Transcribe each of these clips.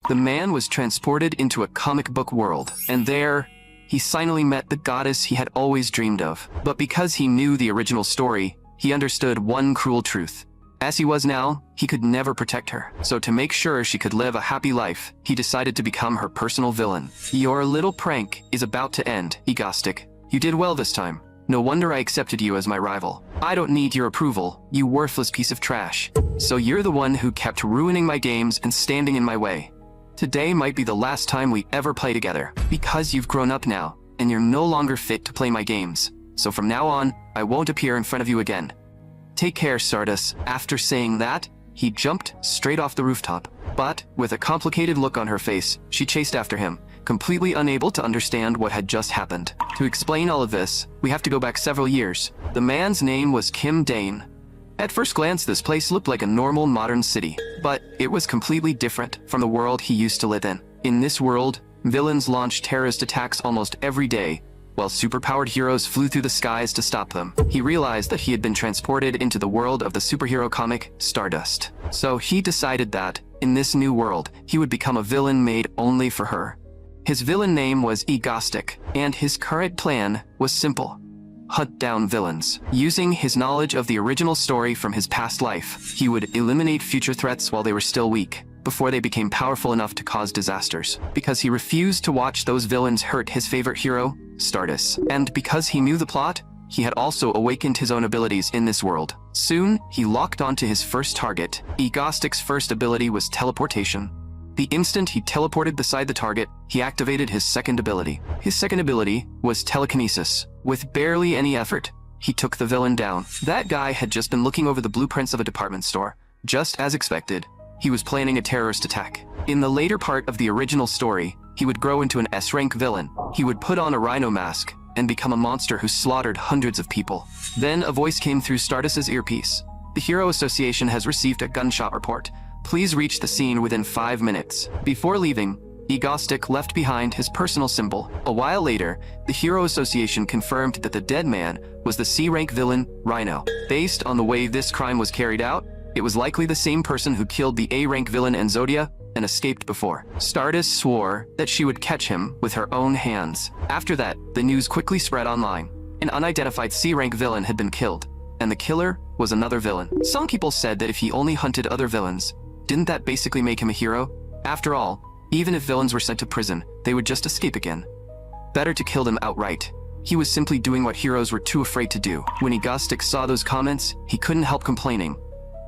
The man was transported into a comic book world, and there, he finally met the goddess he had always dreamed of. But because he knew the original story, he understood one cruel truth. As he was now, he could never protect her. So to make sure she could live a happy life, he decided to become her personal villain. Your little prank is about to end, Egostic. You did well this time. No wonder I accepted you as my rival. I don't need your approval, you worthless piece of trash. So you're the one who kept ruining my games and standing in my way. Today might be the last time we ever play together, because you've grown up now, and you're no longer fit to play my games. So from now on, I won't appear in front of you again. Take care, Stardust. After saying that, he jumped straight off the rooftop. But, with a complicated look on her face, she chased after him, completely unable to understand what had just happened. To explain all of this, we have to go back several years. The man's name was Kim Dane. At first glance, this place looked like a normal modern city, but it was completely different from the world he used to live in. In this world, villains launched terrorist attacks almost every day, while superpowered heroes flew through the skies to stop them. He realized that he had been transported into the world of the superhero comic Stardust. So he decided that, in this new world, he would become a villain made only for her. His villain name was Egostic, and his current plan was simple. Hunt down villains. Using his knowledge of the original story from his past life, he would eliminate future threats while they were still weak, before they became powerful enough to cause disasters. Because he refused to watch those villains hurt his favorite hero, Stardust. And because he knew the plot, he had also awakened his own abilities in this world. Soon, he locked onto his first target. Egostic's first ability was teleportation. The instant he teleported beside the target, he activated his second ability. His second ability was telekinesis. With barely any effort, he took the villain down. That guy had just been looking over the blueprints of a department store. Just as expected, he was planning a terrorist attack. In the later part of the original story, he would grow into an S-rank villain. He would put on a rhino mask and become a monster who slaughtered hundreds of people. Then a voice came through Stardust's earpiece. The Hero Association has received a gunshot report. Please reach the scene within 5 minutes. Before leaving, Egostic left behind his personal symbol. A while later, the Hero Association confirmed that the dead man was the C-rank villain, Rhino. Based on the way this crime was carried out, it was likely the same person who killed the A-rank villain Enzodia and escaped before. Stardust swore that she would catch him with her own hands. After that, the news quickly spread online. An unidentified C-rank villain had been killed, and the killer was another villain. Some people said that if he only hunted other villains, didn't that basically make him a hero? After all, even if villains were sent to prison, they would just escape again. Better to kill them outright. He was simply doing what heroes were too afraid to do. When Egostic saw those comments, he couldn't help complaining.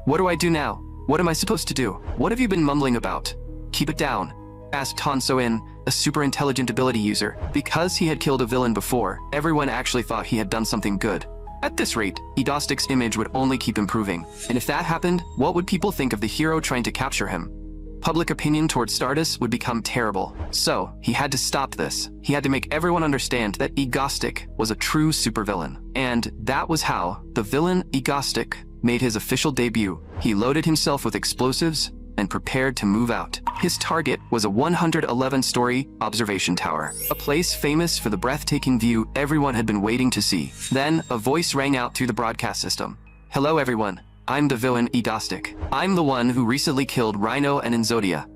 What do I do now? What am I supposed to do? What have you been mumbling about? Keep it down, asked Hanso-in, a super intelligent ability user. Because he had killed a villain before, everyone actually thought he had done something good. At this rate, Egostic's image would only keep improving. And if that happened, what would people think of the hero trying to capture him? Public opinion towards Stardust would become terrible. So, he had to stop this. He had to make everyone understand that Egostic was a true supervillain. And that was how the villain Egostic made his official debut. He loaded himself with explosives and prepared to move out. His target was a 111-story observation tower, a place famous for the breathtaking view everyone had been waiting to see. Then, a voice rang out through the broadcast system. Hello everyone, I'm the villain Egostic. I'm the one who recently killed Rhino and Enzodia.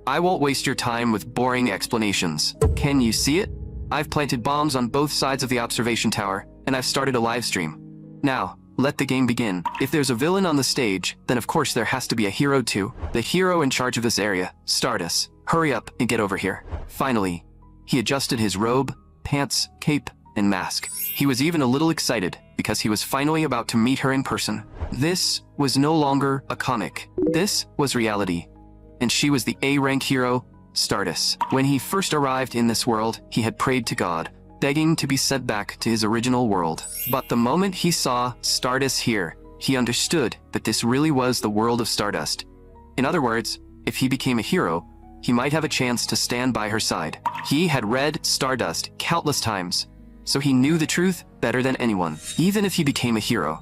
I won't waste your time with boring explanations. Can you see it? I've planted bombs on both sides of the observation tower, and I've started a live stream. Now, let the game begin. If there's a villain on the stage, then of course there has to be a hero too. The hero in charge of this area, Stardust. Hurry up and get over here. Finally, he adjusted his robe, pants, cape, and mask. He was even a little excited because he was finally about to meet her in person. This was no longer a comic. This was reality. And she was the A-rank hero, Stardust. When he first arrived in this world, he had prayed to God, begging to be sent back to his original world. But the moment he saw Stardust here, he understood that this really was the world of Stardust. In other words, if he became a hero, he might have a chance to stand by her side. He had read Stardust countless times, so he knew the truth better than anyone. Even if he became a hero,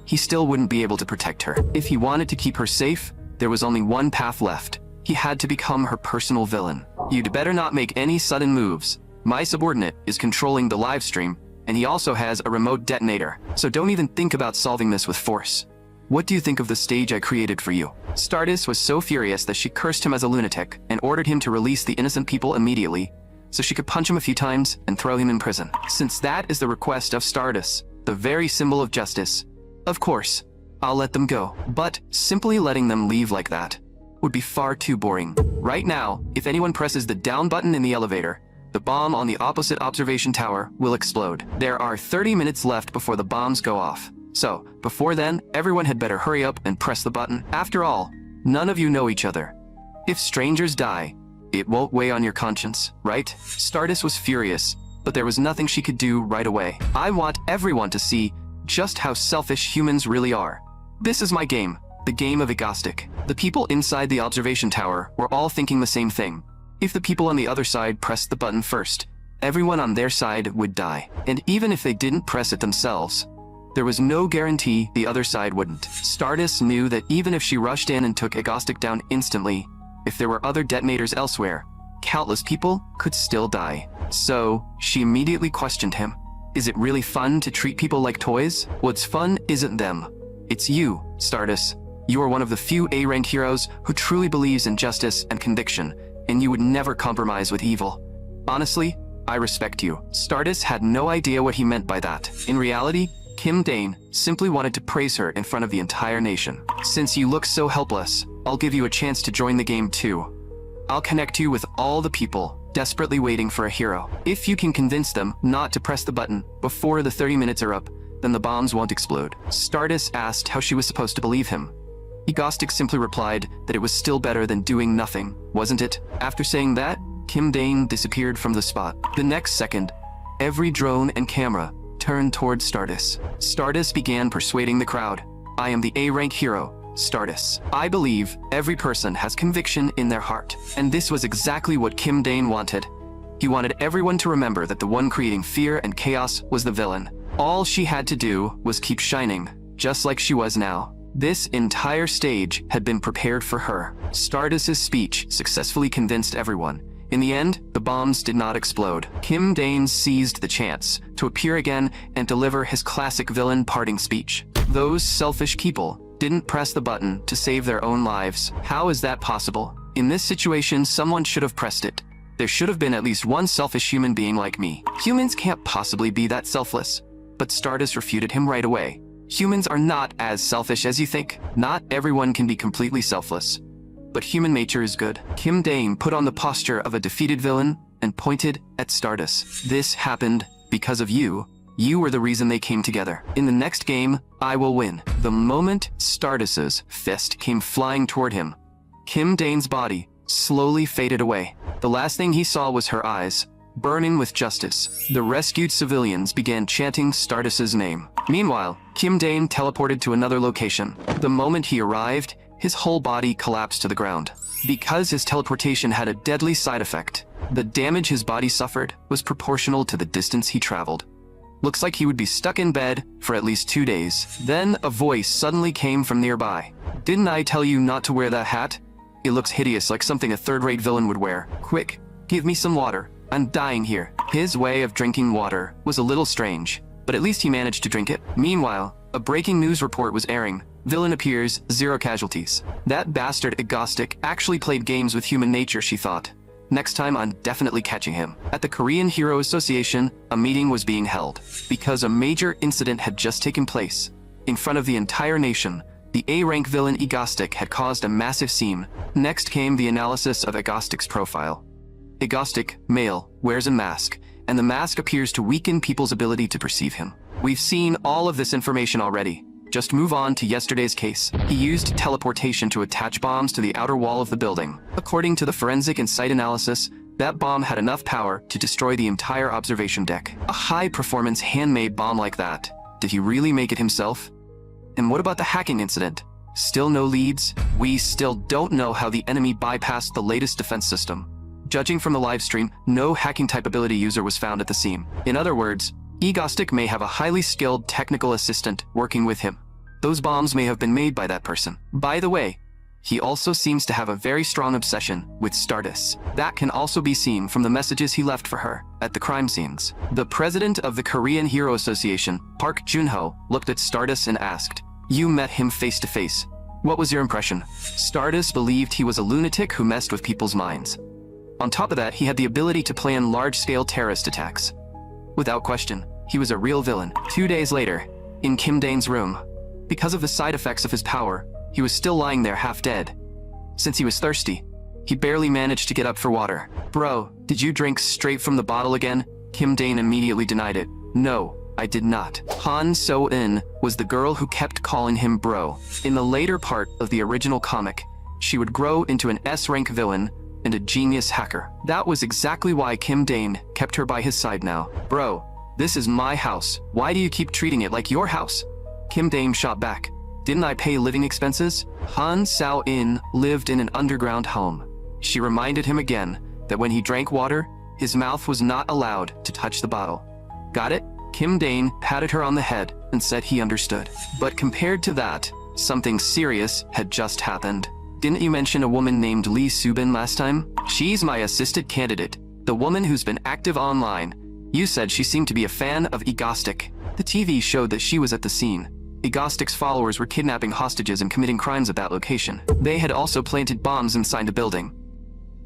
he still wouldn't be able to protect her. If he wanted to keep her safe, there was only one path left. He had to become her personal villain. You'd better not make any sudden moves. My subordinate is controlling the live stream, and he also has a remote detonator, so don't even think about solving this with force. What do you think of the stage I created for you?" Stardust was so furious that she cursed him as a lunatic and ordered him to release the innocent people immediately so she could punch him a few times and throw him in prison. Since that is the request of Stardust, the very symbol of justice, of course, I'll let them go. But simply letting them leave like that would be far too boring. Right now, if anyone presses the down button in the elevator, the bomb on the opposite observation tower will explode. There are 30 minutes left before the bombs go off. So, before then, everyone had better hurry up and press the button. After all, none of you know each other. If strangers die, it won't weigh on your conscience, right? Stardust was furious, but there was nothing she could do right away. I want everyone to see just how selfish humans really are. This is my game, the game of Agnostic. The people inside the observation tower were all thinking the same thing. If the people on the other side pressed the button first, everyone on their side would die. And even if they didn't press it themselves, there was no guarantee the other side wouldn't. Stardust knew that even if she rushed in and took Agnostic down instantly, if there were other detonators elsewhere, countless people could still die. So, she immediately questioned him. Is it really fun to treat people like toys? What's fun isn't them. It's you, Stardust. You are one of the few A-rank heroes who truly believes in justice and conviction, and you would never compromise with evil. Honestly, I respect you. Stardust had no idea what he meant by that. In reality, Kim Dane simply wanted to praise her in front of the entire nation. Since you look so helpless, I'll give you a chance to join the game too. I'll connect you with all the people desperately waiting for a hero. If you can convince them not to press the button before the 30 minutes are up, then the bombs won't explode. Stardust asked how she was supposed to believe him. Agnostic simply replied that it was still better than doing nothing, wasn't it? After saying that, Kim Dane disappeared from the spot. The next second, every drone and camera turned towards Stardust. Stardust began persuading the crowd. I am the A-rank hero, Stardust. I believe every person has conviction in their heart. And this was exactly what Kim Dane wanted. He wanted everyone to remember that the one creating fear and chaos was the villain. All she had to do was keep shining, just like she was now. This entire stage had been prepared for her. Stardust's speech successfully convinced everyone. In the end, the bombs did not explode. Kim Dane seized the chance to appear again and deliver his classic villain parting speech. Those selfish people didn't press the button to save their own lives. How is that possible? In this situation, someone should have pressed it. There should have been at least one selfish human being like me. Humans can't possibly be that selfless. But Stardust refuted him right away. Humans are not as selfish as you think. Not everyone can be completely selfless. But human nature is good. Kim Dane put on the posture of a defeated villain and pointed at Stardust. This happened because of you. You were the reason they came together. In the next game, I will win. The moment Stardust's fist came flying toward him, Kim Dane's body slowly faded away. The last thing he saw was her eyes, burning with justice. The rescued civilians began chanting Stardust's name. Meanwhile, Kim Dane teleported to another location. The moment he arrived, his whole body collapsed to the ground. Because his teleportation had a deadly side effect, the damage his body suffered was proportional to the distance he traveled. Looks like he would be stuck in bed for at least 2 days. Then a voice suddenly came from nearby. Didn't I tell you not to wear that hat? It looks hideous, like something a third-rate villain would wear. Quick, give me some water. I'm dying here. His way of drinking water was a little strange, but at least he managed to drink it. Meanwhile, a breaking news report was airing. Villain appears, 0 casualties. That bastard Agnostic actually played games with human nature, she thought. Next time I'm definitely catching him. At the Korean Hero Association, a meeting was being held. Because a major incident had just taken place. In front of the entire nation, the A-rank villain Agnostic had caused a massive scene. Next came the analysis of Agnostic's profile. Agnostic, male, wears a mask, and the mask appears to weaken people's ability to perceive him. We've seen all of this information already. Just move on to yesterday's case. He used teleportation to attach bombs to the outer wall of the building. According to the forensic and site analysis, that bomb had enough power to destroy the entire observation deck. A high-performance handmade bomb like that. Did he really make it himself? And what about the hacking incident? Still no leads? We still don't know how the enemy bypassed the latest defense system. Judging from the livestream, no hacking-type ability user was found at the scene. In other words, Agnostic may have a highly skilled technical assistant working with him. Those bombs may have been made by that person. By the way, he also seems to have a very strong obsession with Stardust. That can also be seen from the messages he left for her at the crime scenes. The president of the Korean Hero Association, Park Junho, looked at Stardust and asked, You met him face to face. What was your impression? Stardust believed he was a lunatic who messed with people's minds. On top of that, he had the ability to plan large-scale terrorist attacks. Without question, he was a real villain. 2 days later, in Kim Dane's room, because of the side effects of his power, he was still lying there half dead. Since he was thirsty, he barely managed to get up for water. Bro, did you drink straight from the bottle again? Kim Dane immediately denied it. No, I did not. Han So-in was the girl who kept calling him bro. In the later part of the original comic, she would grow into an S-rank villain and a genius hacker. That was exactly why Kim Dane kept her by his side now. Bro, this is my house. Why do you keep treating it like your house? Kim Dane shot back. Didn't I pay living expenses? Han So-in lived in an underground home. She reminded him again that when he drank water, his mouth was not allowed to touch the bottle. Got it? Kim Dane patted her on the head and said he understood. But compared to that, something serious had just happened. Didn't you mention a woman named Lee Subin last time? She's my assisted candidate, the woman who's been active online. You said she seemed to be a fan of Egostic. The TV showed that she was at the scene. Egostic's followers were kidnapping hostages and committing crimes at that location. They had also planted bombs inside the building.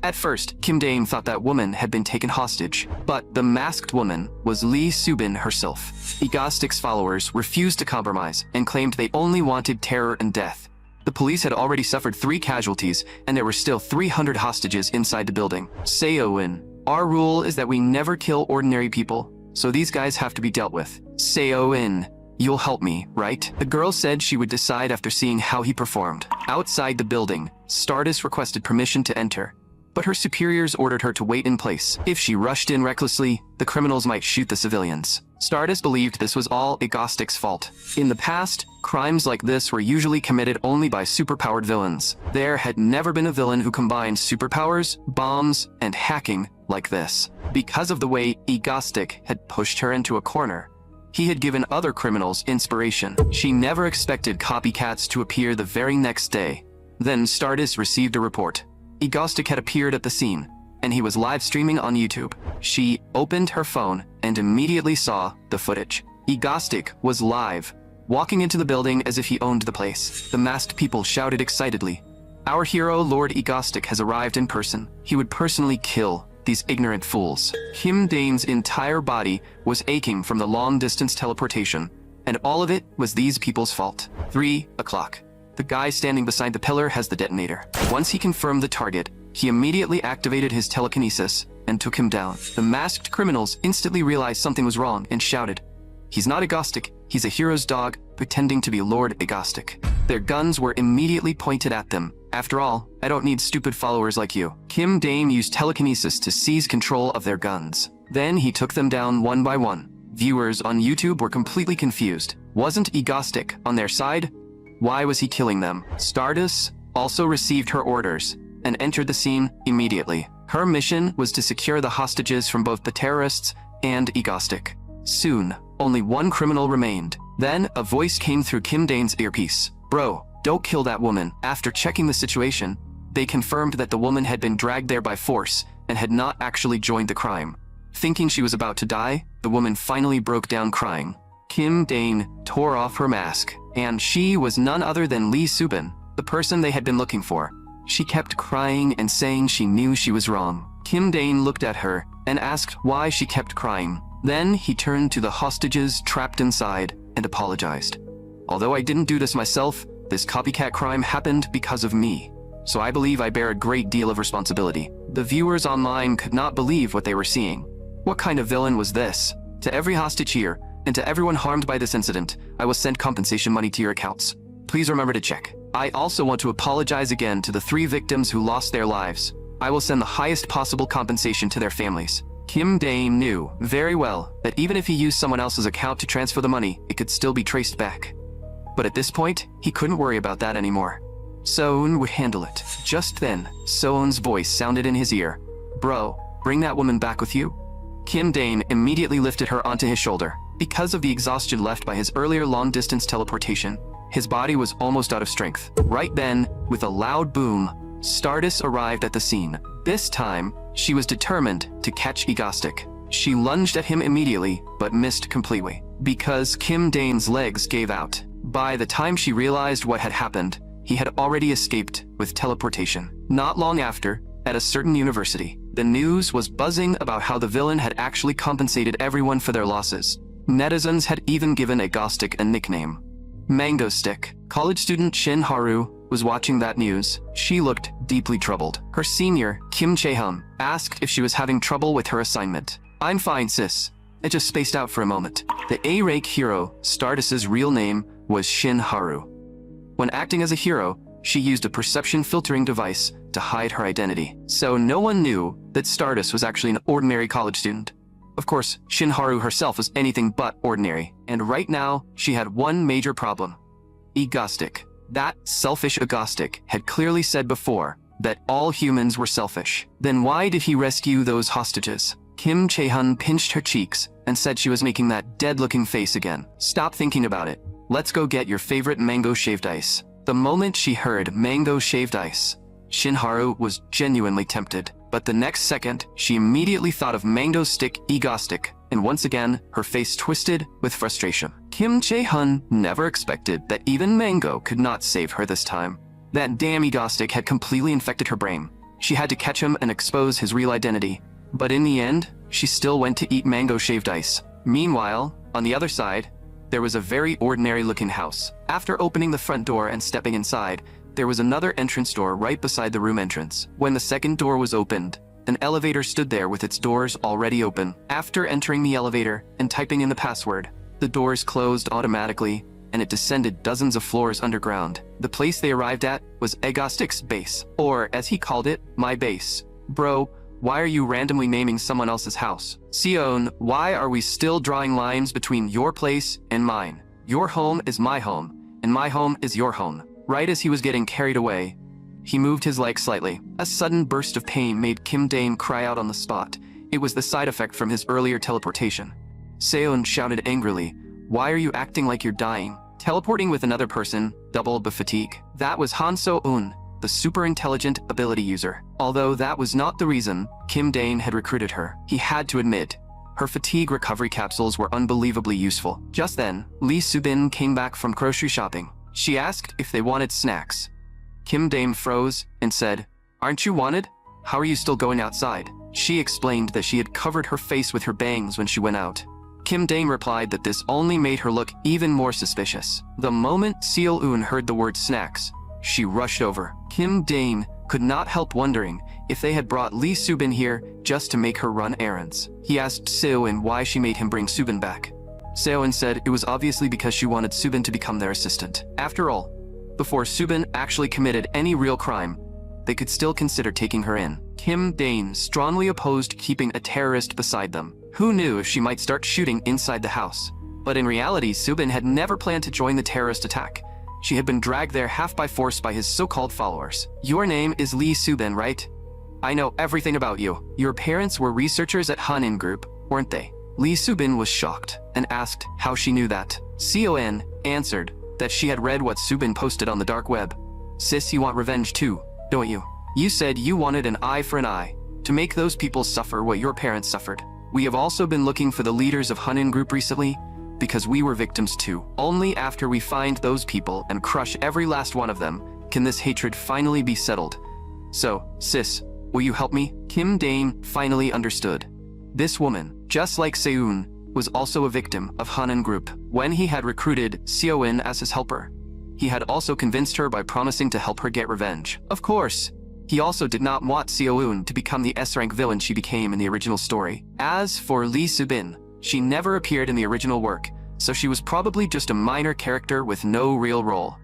At first, Kim Dane thought that woman had been taken hostage, but the masked woman was Lee Subin herself. Egostic's followers refused to compromise and claimed they only wanted terror and death. The police had already suffered 3 casualties, and there were still 300 hostages inside the building. Seo-in, our rule is that we never kill ordinary people, so these guys have to be dealt with. Seo-in, you'll help me, right? The girl said she would decide after seeing how he performed. Outside the building, Stardust requested permission to enter, but her superiors ordered her to wait in place. If she rushed in recklessly, the criminals might shoot the civilians. Stardust believed this was all Egostic's fault. In the past, crimes like this were usually committed only by superpowered villains. There had never been a villain who combined superpowers, bombs, and hacking like this. Because of the way Egostic had pushed her into a corner, he had given other criminals inspiration. She never expected copycats to appear the very next day. Then Stardust received a report. Egostic had appeared at the scene, and he was live streaming on YouTube. She opened her phone and immediately saw the footage. Egostic was live, walking into the building as if he owned the place. The masked people shouted excitedly, "Our hero, Lord Egostic, has arrived in person. He would personally kill these ignorant fools." Kim Dane's entire body was aching from the long-distance teleportation, and all of it was these people's fault. 3 o'clock. The guy standing beside the pillar has the detonator. Once he confirmed the target, he immediately activated his telekinesis and took him down. The masked criminals instantly realized something was wrong and shouted, "He's not Egostic, he's a hero's dog pretending to be Lord Egostic." Their guns were immediately pointed at them. After all, I don't need stupid followers like you. Kim Dane used telekinesis to seize control of their guns. Then he took them down one by one. Viewers on YouTube were completely confused. Wasn't Egostic on their side? Why was he killing them? Stardust also received her orders and entered the scene immediately. Her mission was to secure the hostages from both the terrorists and Egostic. Soon, only one criminal remained. Then, a voice came through Kim Dane's earpiece. "Bro, don't kill that woman." After checking the situation, they confirmed that the woman had been dragged there by force and had not actually joined the crime. Thinking she was about to die, the woman finally broke down crying. Kim Dane tore off her mask, and she was none other than Lee Subin, the person they had been looking for. She kept crying and saying she knew she was wrong. Kim Dane looked at her and asked why she kept crying. Then he turned to the hostages trapped inside and apologized. "Although I didn't do this myself, this copycat crime happened because of me, so I believe I bear a great deal of responsibility." The viewers online could not believe what they were seeing. What kind of villain was this? To every hostage here, and to everyone harmed by this incident, I will send compensation money to your accounts. Please remember to check. I also want to apologize again to the 3 victims who lost their lives. I will send the highest possible compensation to their families. Kim Dane knew very well that even if he used someone else's account to transfer the money, it could still be traced back. But at this point, he couldn't worry about that anymore. So-un would handle it. Just then, So-un's voice sounded in his ear. "Bro, bring that woman back with you." Kim Dane immediately lifted her onto his shoulder. Because of the exhaustion left by his earlier long-distance teleportation, his body was almost out of strength. Right then, with a loud boom, Stardust arrived at the scene. This time, she was determined to catch Egostic. She lunged at him immediately, but missed completely. Because Kim Dane's legs gave out, By the time she realized what had happened, he had already escaped with teleportation. Not long after, at a certain university, the news was buzzing about how the villain had actually compensated everyone for their losses. Netizens had even given Agostic a nickname, Mango Stick. College student Shin Haru was watching that news. She looked deeply troubled. Her senior, Kim Chae-hun, asked if she was having trouble with her assignment. "I'm fine, sis. I just spaced out for a moment." The A-rank hero, Stardust's real name, was Shin Haru. When acting as a hero, she used a perception filtering device to hide her identity, so no one knew that Stardust was actually an ordinary college student. Of course, Shin Haru herself was anything but ordinary, and right now, she had one major problem. Agostic. That selfish Agostic had clearly said before that all humans were selfish. Then why did he rescue those hostages? Kim Chae-hun pinched her cheeks and said she was making that dead-looking face again. "Stop thinking about it. Let's go get your favorite mango shaved ice." The moment she heard mango shaved ice, Shin Haru was genuinely tempted. But the next second, she immediately thought of Mango Stick Agostic, and once again, her face twisted with frustration. Kim Chae-hun never expected that even Mango could not save her this time. That damn Agostic had completely infected her brain. She had to catch him and expose his real identity. But in the end, she still went to eat mango shaved ice. Meanwhile, on the other side, there was a very ordinary-looking house. After opening the front door and stepping inside, there was another entrance door right beside the room entrance. When the second door was opened, an elevator stood there with its doors already open. After entering the elevator and typing in the password, the doors closed automatically, and it descended dozens of floors underground. The place they arrived at was Agostic's base, or as he called it, my base. "Bro, why are you randomly naming someone else's house? Sion, why are we still drawing lines between your place and mine? Your home is my home, and my home is your home." Right as he was getting carried away, he moved his leg slightly. A sudden burst of pain made Kim Dane cry out on the spot. It was the side effect from his earlier teleportation. Seon shouted angrily, "Why are you acting like you're dying?" Teleporting with another person doubled the fatigue. That was Han So-eun, the super-intelligent ability user. Although that was not the reason Kim Dane had recruited her, he had to admit, her fatigue recovery capsules were unbelievably useful. Just then, Lee Subin came back from grocery shopping. She asked if they wanted snacks. Kim Dane froze and said, "Aren't you wanted? How are you still going outside?" She explained that she had covered her face with her bangs when she went out. Kim Dane replied that this only made her look even more suspicious. The moment Seol-eun heard the word snacks, she rushed over. Kim Dane could not help wondering if they had brought Lee Subin here just to make her run errands. He asked Seol-eun why she made him bring Subin back. Seol-eun said it was obviously because she wanted Subin to become their assistant. After all, before Subin actually committed any real crime, they could still consider taking her in. Kim Dane strongly opposed keeping a terrorist beside them. Who knew if she might start shooting inside the house? But in reality, Subin had never planned to join the terrorist attack. She had been dragged there half by force by his so-called followers. "Your name is Lee Subin, right? I know everything about you. Your parents were researchers at Hanin Group, weren't they?" Lee Subin was shocked and asked how she knew that. Seon answered that she had read what Subin posted on the dark web. "Sis, you want revenge too, don't you? You said you wanted an eye for an eye, to make those people suffer what your parents suffered. We have also been looking for the leaders of Hanin Group recently, because we were victims too. Only after we find those people and crush every last one of them, can this hatred finally be settled. So, sis, will you help me?" Kim Dane finally understood. This woman, just like Seon, was also a victim of Hanin Group. When he had recruited Seon as his helper, he had also convinced her by promising to help her get revenge. Of course, he also did not want Seon to become the S-rank villain she became in the original story. As for Lee Subin, she never appeared in the original work, so she was probably just a minor character with no real role.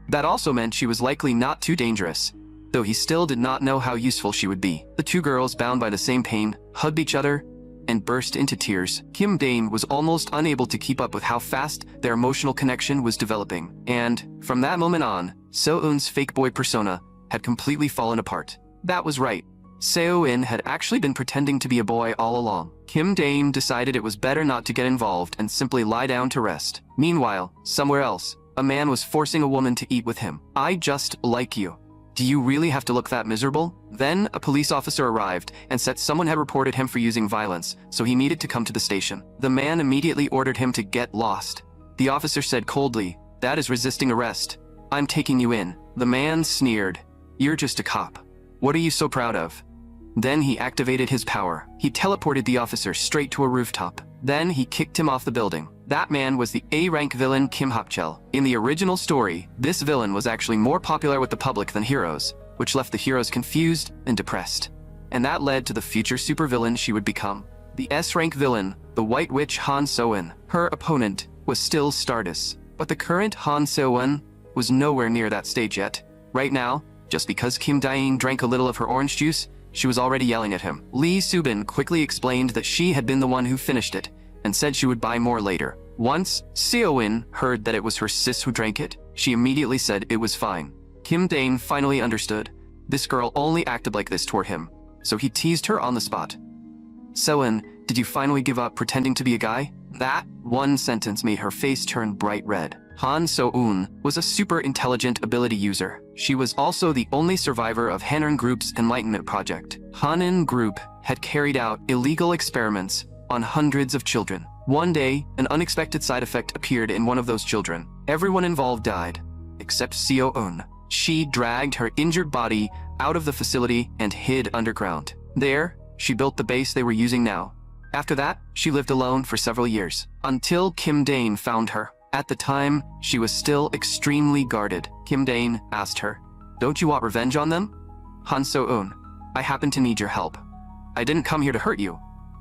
That also meant she was likely not too dangerous, though he still did not know how useful she would be. The two girls, bound by the same pain, hugged each other and burst into tears. Kim Dane was almost unable to keep up with how fast their emotional connection was developing. And, from that moment on, Seo-eun's fake boy persona had completely fallen apart. That was right. Seo-eun had actually been pretending to be a boy all along. Kim Dane decided it was better not to get involved and simply lie down to rest. Meanwhile, somewhere else, a man was forcing a woman to eat with him. "I just like you. Do you really have to look that miserable?" Then a police officer arrived and said someone had reported him for using violence, so he needed to come to the station. The man immediately ordered him to get lost. The officer said coldly That is resisting arrest. I'm taking you in." The man sneered. "You're just a cop. What are you so proud of?" Then he activated his power. He teleported the officer straight to a rooftop. Then he kicked him off the building. That man was the A-rank villain Kim Hak-chul. In the original story, this villain was actually more popular with the public than heroes, which left the heroes confused and depressed. And that led to the future supervillain she would become. The S-rank villain, the White Witch Han So-eun. Her opponent was still Stardust, but the current Han So-eun was nowhere near that stage yet. Right now, just because Kim Dae-in drank a little of her orange juice, she was already yelling at him. Lee Soo-bin quickly explained that she had been the one who finished it, and said she would buy more later. Once Seo-in heard that it was her sis who drank it, she immediately said it was fine. Kim Dae-in finally understood. This girl only acted like this toward him, so he teased her on the spot. "So-in, did you finally give up pretending to be a guy?" That one sentence made her face turn bright red. Han So-eun was a super intelligent ability user. She was also the only survivor of Hanerin Group's Enlightenment project. Hanerin Group had carried out illegal experiments on hundreds of children. One day, an unexpected side effect appeared in one of those children. Everyone involved died, except Seo-eun. She dragged her injured body out of the facility and hid underground. There, she built the base they were using now. After that, she lived alone for several years, until Kim Dae-in found her. At the time, she was still extremely guarded. Kim Dae-in asked her, "Don't you want revenge on them?" Han So-eun, "I happen to need your help. I didn't come here to hurt you.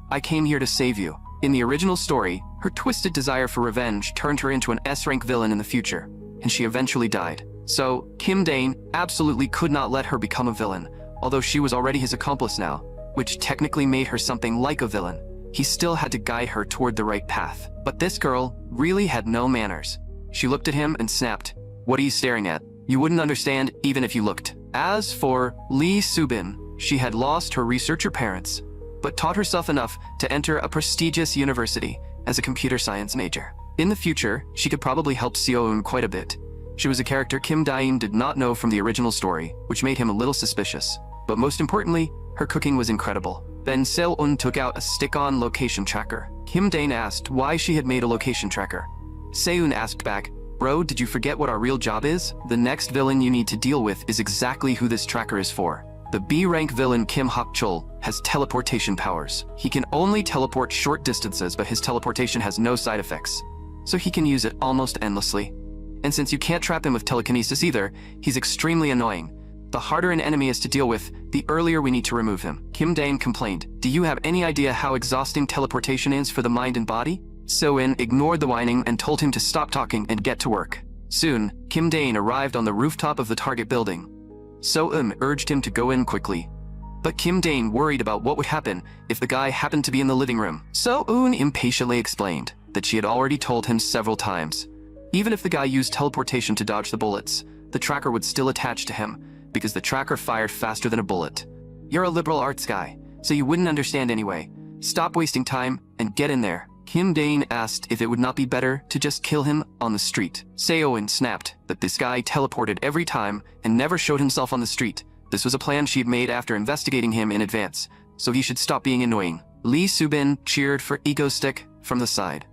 I came here to save you." In the original story, her twisted desire for revenge turned her into an S-rank villain in the future, and she eventually died. So, Kim Dae-in absolutely could not let her become a villain, although she was already his accomplice now, which technically made her something like a villain. He still had to guide her toward the right path. But this girl really had no manners. She looked at him and snapped, "What are you staring at? You wouldn't understand even if you looked." As for Lee Soo-bin, she had lost her researcher parents, but taught herself enough to enter a prestigious university as a computer science major. In the future, she could probably help Seo-eun quite a bit. She was a character Kim Dae-in did not know from the original story, which made him a little suspicious. But most importantly, her cooking was incredible. Then Seo-eun took out a stick-on location tracker. Kim Dae-in asked why she had made a location tracker. Seo-eun asked back, "Bro, did you forget what our real job is? The next villain you need to deal with is exactly who this tracker is for." The B-rank villain Kim Hak-chul has teleportation powers. He can only teleport short distances, but his teleportation has no side effects, so he can use it almost endlessly. And since you can't trap him with telekinesis either, he's extremely annoying. The harder an enemy is to deal with, the earlier we need to remove him. Kim Dae-in complained, "Do you have any idea how exhausting teleportation is for the mind and body?" So-in ignored the whining and told him to stop talking and get to work. Soon, Kim Dae-in arrived on the rooftop of the target building. So-eun urged him to go in quickly. But Kim Dae-in worried about what would happen if the guy happened to be in the living room. So-eun impatiently explained that she had already told him several times. Even if the guy used teleportation to dodge the bullets, the tracker would still attach to him, because the tracker fired faster than a bullet. "You're a liberal arts guy, so you wouldn't understand anyway. Stop wasting time and get in there." Kim Dae-in asked if it would not be better to just kill him on the street. Seo-eun snapped that this guy teleported every time and never showed himself on the street. This was a plan she had made after investigating him in advance, so he should stop being annoying. Lee Soo-bin cheered for Ego Stick from the side.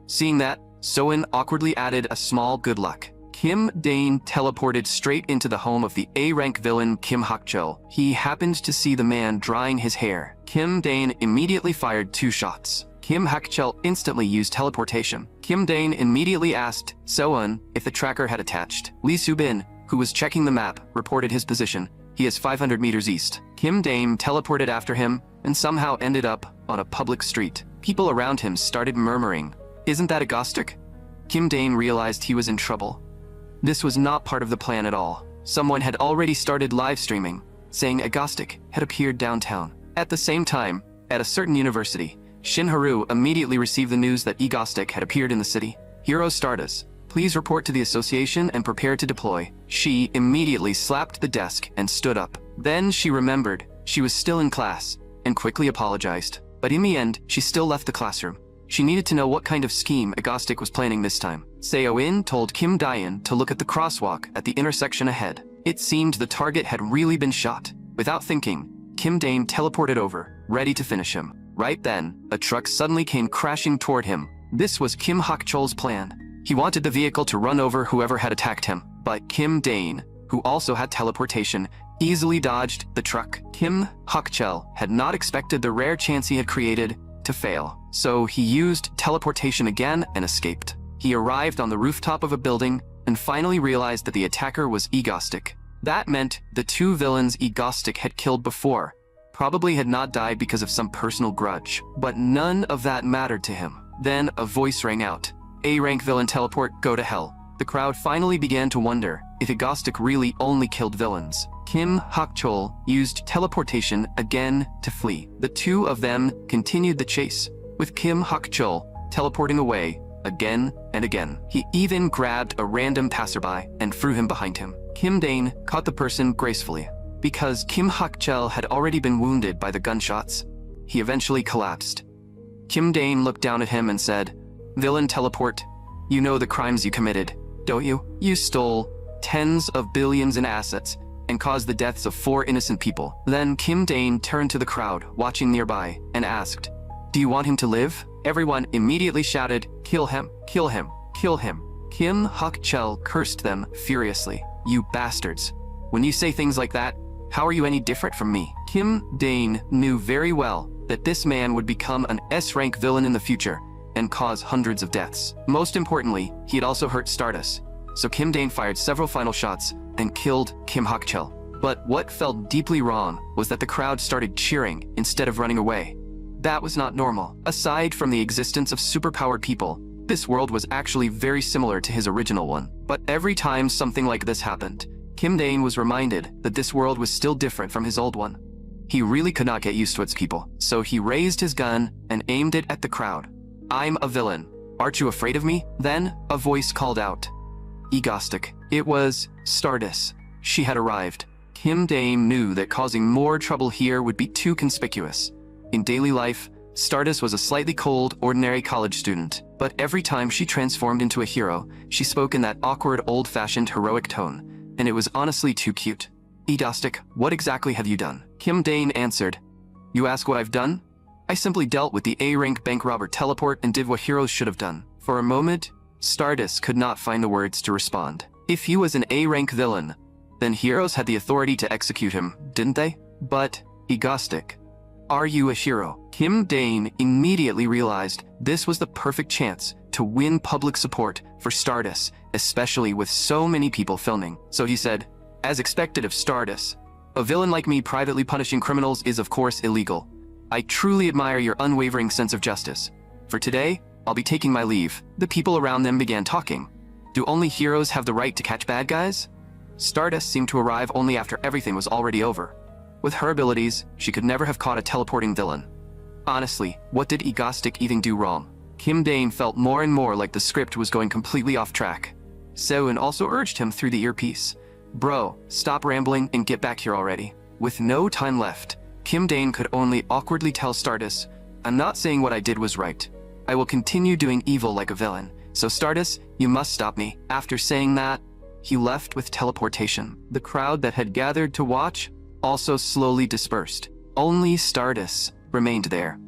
Seeing that, So-eun awkwardly added a small good luck. Kim Dae-in teleported straight into the home of the A-rank villain Kim Hak-chul. He happened to see the man drying his hair. Kim Dae-in immediately fired 2 shots. Kim Hak-chul instantly used teleportation. Kim Dae-in immediately asked So-eun if the tracker had attached. Lee Soo-bin, who was checking the map, reported his position. He is 500 meters east. Kim Dae-in teleported after him and somehow ended up on a public street. People around him started murmuring, "Isn't that a Gostic?" Kim Dae-in realized he was in trouble. This was not part of the plan at all. Someone had already started live streaming, saying Agostic had appeared downtown. At the same time, at a certain university, Shin Haru immediately received the news that Egostic had appeared in the city. "Hero Stardust, please report to the association and prepare to deploy." She immediately slapped the desk and stood up. Then she remembered she was still in class and quickly apologized. But in the end, she still left the classroom. She needed to know what kind of scheme Agostic was planning this time. Seo-in told Kim Dae-in to look at the crosswalk at the intersection ahead. It seemed the target had really been shot. Without thinking, Kim Dae-in teleported over, ready to finish him. Right then, a truck suddenly came crashing toward him. This was Kim Hak-chul's plan. He wanted the vehicle to run over whoever had attacked him, but Kim Dane, who also had teleportation, easily dodged the truck. Kim Hak-chel had not expected the rare chance he had created to fail, so he used teleportation again and escaped. He arrived on the rooftop of a building and finally realized that the attacker was Egostic. That meant the two villains Egostic had killed before probably had not died because of some personal grudge, but none of that mattered to him. Then a voice rang out. A-rank villain teleport, go to hell. The crowd finally began to wonder if Egostic really only killed villains. Kim Hak-chel used teleportation again to flee. The two of them continued the chase, with Kim Hak-chel teleporting away again and again. He even grabbed a random passerby and threw him behind him. Kim Dane caught the person gracefully. Because Kim Hak-chel had already been wounded by the gunshots, he eventually collapsed. Kim Dane looked down at him and said, "Villain teleport, you know the crimes you committed, don't you? You stole tens of billions in assets and caused the deaths of 4 innocent people." Then Kim Dane turned to the crowd watching nearby and asked, "Do you want him to live?" Everyone immediately shouted, "Kill him, kill him, kill him." Kim Hak-chel cursed them furiously. "You bastards. When you say things like that, how are you any different from me?" Kim Dane knew very well that this man would become an S-rank villain in the future and cause hundreds of deaths. Most importantly, he had also hurt Stardust, so Kim Dane fired several final shots and killed Kim Hak-chel. But what felt deeply wrong was that the crowd started cheering instead of running away. That was not normal. Aside from the existence of superpowered people, this world was actually very similar to his original one. But every time something like this happened, Kim Dane was reminded that this world was still different from his old one. He really could not get used to its people, so he raised his gun and aimed it at the crowd. "I'm a villain. Aren't you afraid of me?" Then a voice called out. Egostic. It was Stardust. She had arrived. Kim Dane knew that causing more trouble here would be too conspicuous. In daily life, Stardust was a slightly cold, ordinary college student, but every time she transformed into a hero, she spoke in that awkward, old-fashioned, heroic tone, and it was honestly too cute. "Egostic, what exactly have you done?" Kim Dane answered. "You ask what I've done? I simply dealt with the A-rank bank robber teleport and did what heroes should have done." For a moment, Stardust could not find the words to respond. If he was an A-rank villain, then heroes had the authority to execute him, didn't they? But, Egostic, are you a hero? Kim Dane immediately realized this was the perfect chance to win public support for Stardust, especially with so many people filming. So he said, "As expected of Stardust, a villain like me privately punishing criminals is of course illegal. I truly admire your unwavering sense of justice. For today, I'll be taking my leave." The people around them began talking. Do only heroes have the right to catch bad guys? Stardust seemed to arrive only after everything was already over. With her abilities, she could never have caught a teleporting villain. Honestly, what did Egostic even do wrong? Kim Dane felt more and more like the script was going completely off track. Seoin also urged him through the earpiece. "Bro, stop rambling and get back here already." With no time left, Kim Dane could only awkwardly tell Stardust, "I'm not saying what I did was right. I will continue doing evil like a villain. So Stardust, you must stop me." After saying that, he left with teleportation. The crowd that had gathered to watch also slowly dispersed. Only Stardust remained there.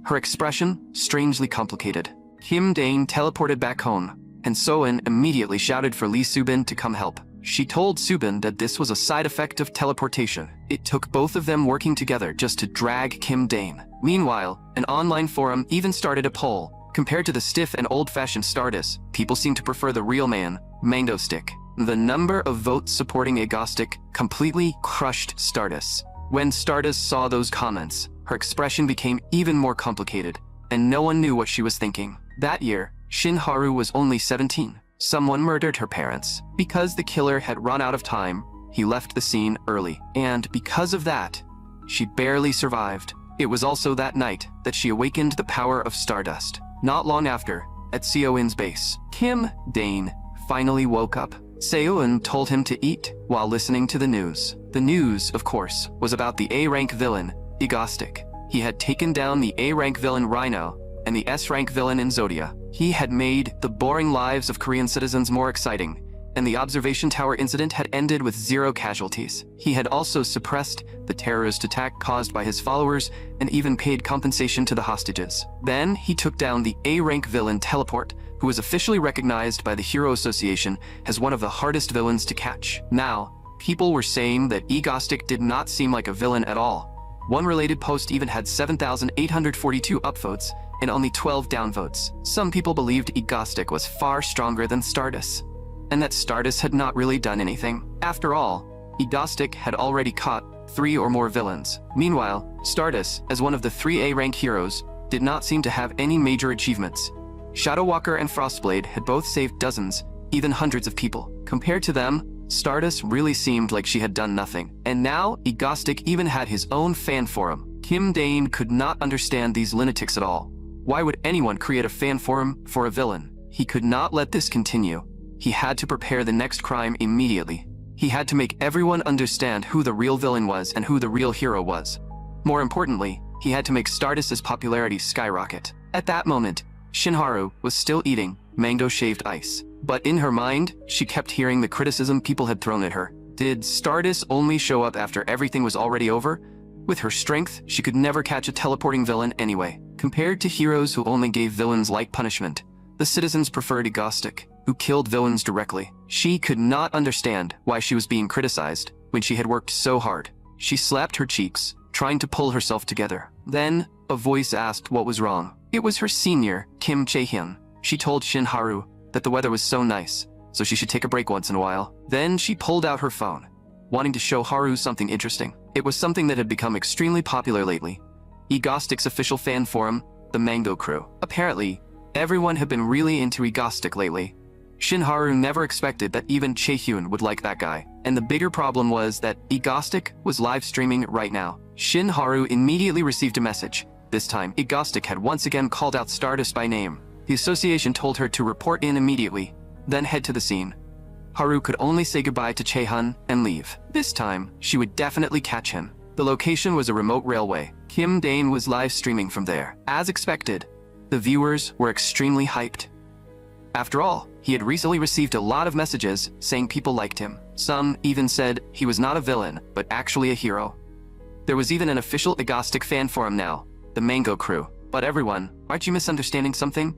Her expression strangely complicated. Kim Dane teleported back home, and Seoin immediately shouted for Lee Subin to come help. She told Subin that this was a side effect of teleportation. It took both of them working together just to drag Kim Dane. Meanwhile, an online forum even started a poll. Compared to the stiff and old-fashioned Stardust, people seem to prefer the real man, Mango Stick. The number of votes supporting Egostic completely crushed Stardust. When Stardust saw those comments, her expression became even more complicated, and no one knew what she was thinking. That year, Shinharu was only 17. Someone murdered her parents. Because the killer had run out of time, he left the scene early, and because of that, she barely survived. It was also that night that she awakened the power of Stardust. Not long after, at Seoin's base, Kim Dane finally woke up. Seoin told him to eat while listening to the news. The news, of course, was about the A-rank villain, Egostic. He had taken down the A-rank villain Rhino and the S-rank villain Inzodia. He had made the boring lives of Korean citizens more exciting, and the observation tower incident had ended with 0 casualties. He had also suppressed the terrorist attack caused by his followers and even paid compensation to the hostages. Then he took down the A-rank villain Teleport, who was officially recognized by the Hero Association as one of the hardest villains to catch. Now, people were saying that Egostic did not seem like a villain at all. One related post even had 7,842 upvotes and only 12 downvotes. Some people believed Egostic was far stronger than Stardust, and that Stardust had not really done anything. After all, Egostic had already caught 3 or more villains. Meanwhile, Stardust, as one of the 3 A-rank heroes, did not seem to have any major achievements. Shadowwalker and Frostblade had both saved dozens, even hundreds of people. Compared to them, Stardust really seemed like she had done nothing. And now, Egostic even had his own fan forum. Kim Dane could not understand these lunatics at all. Why would anyone create a fan forum for a villain? He could not let this continue. He had to prepare the next crime immediately. He had to make everyone understand who the real villain was and who the real hero was. More importantly, he had to make Stardust's popularity skyrocket. At that moment, Shinharu was still eating mango shaved ice. But in her mind, she kept hearing the criticism people had thrown at her. Did Stardust only show up after everything was already over? With her strength, she could never catch a teleporting villain anyway. Compared to heroes who only gave villains light punishment, the citizens preferred Egostic, who killed villains directly. She could not understand why she was being criticized when she had worked so hard. She slapped her cheeks, trying to pull herself together. Then, a voice asked what was wrong. It was her senior, Kim Chae-hyun. She told Shinharu that the weather was so nice, so she should take a break once in a while. Then she pulled out her phone, wanting to show Haru something interesting. It was something that had become extremely popular lately. Egostic's official fan forum, the Mango Crew. Apparently, everyone had been really into Egostic lately. Shinharu never expected that even Chae-hyun would like that guy. And the bigger problem was that Egostic was live streaming right now. Shinharu immediately received a message. This time, Egostic had once again called out Stardust by name. The association told her to report in immediately, then head to the scene. Haru could only say goodbye to Chae-hyun and leave. This time, she would definitely catch him. The location was a remote railway. Kim Dane was live streaming from there. As expected, the viewers were extremely hyped. After all, he had recently received a lot of messages saying people liked him. Some even said he was not a villain, but actually a hero. There was even an official Egostic fan forum now, the Mango Crew. But everyone, aren't you misunderstanding something?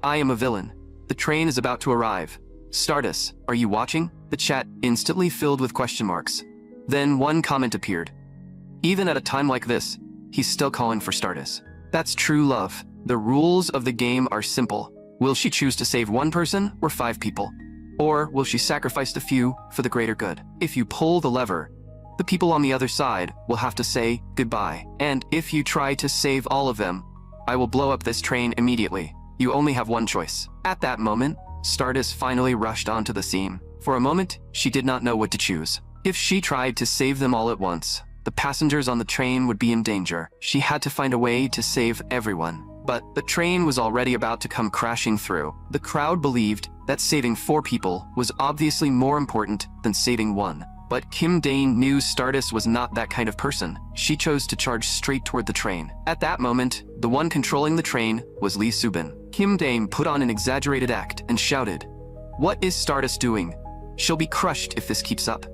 I am a villain. The train is about to arrive. Stardust, are you watching? The chat instantly filled with question marks. Then one comment appeared. Even at a time like this, he's still calling for Stardust. That's true love. The rules of the game are simple. Will she choose to save one person or 5 people? Or will she sacrifice the few for the greater good? If you pull the lever, the people on the other side will have to say goodbye. And if you try to save all of them, I will blow up this train immediately. You only have one choice. At that moment, Stardust finally rushed onto the scene. For a moment, she did not know what to choose. If she tried to save them all at once, the passengers on the train would be in danger. She had to find a way to save everyone. But the train was already about to come crashing through. The crowd believed that saving 4 people was obviously more important than saving 1. But Kim Dane knew Stardust was not that kind of person. She chose to charge straight toward the train. At that moment, the one controlling the train was Lee Subin. Kim Dane put on an exaggerated act and shouted, "What is Stardust doing? She'll be crushed if this keeps up.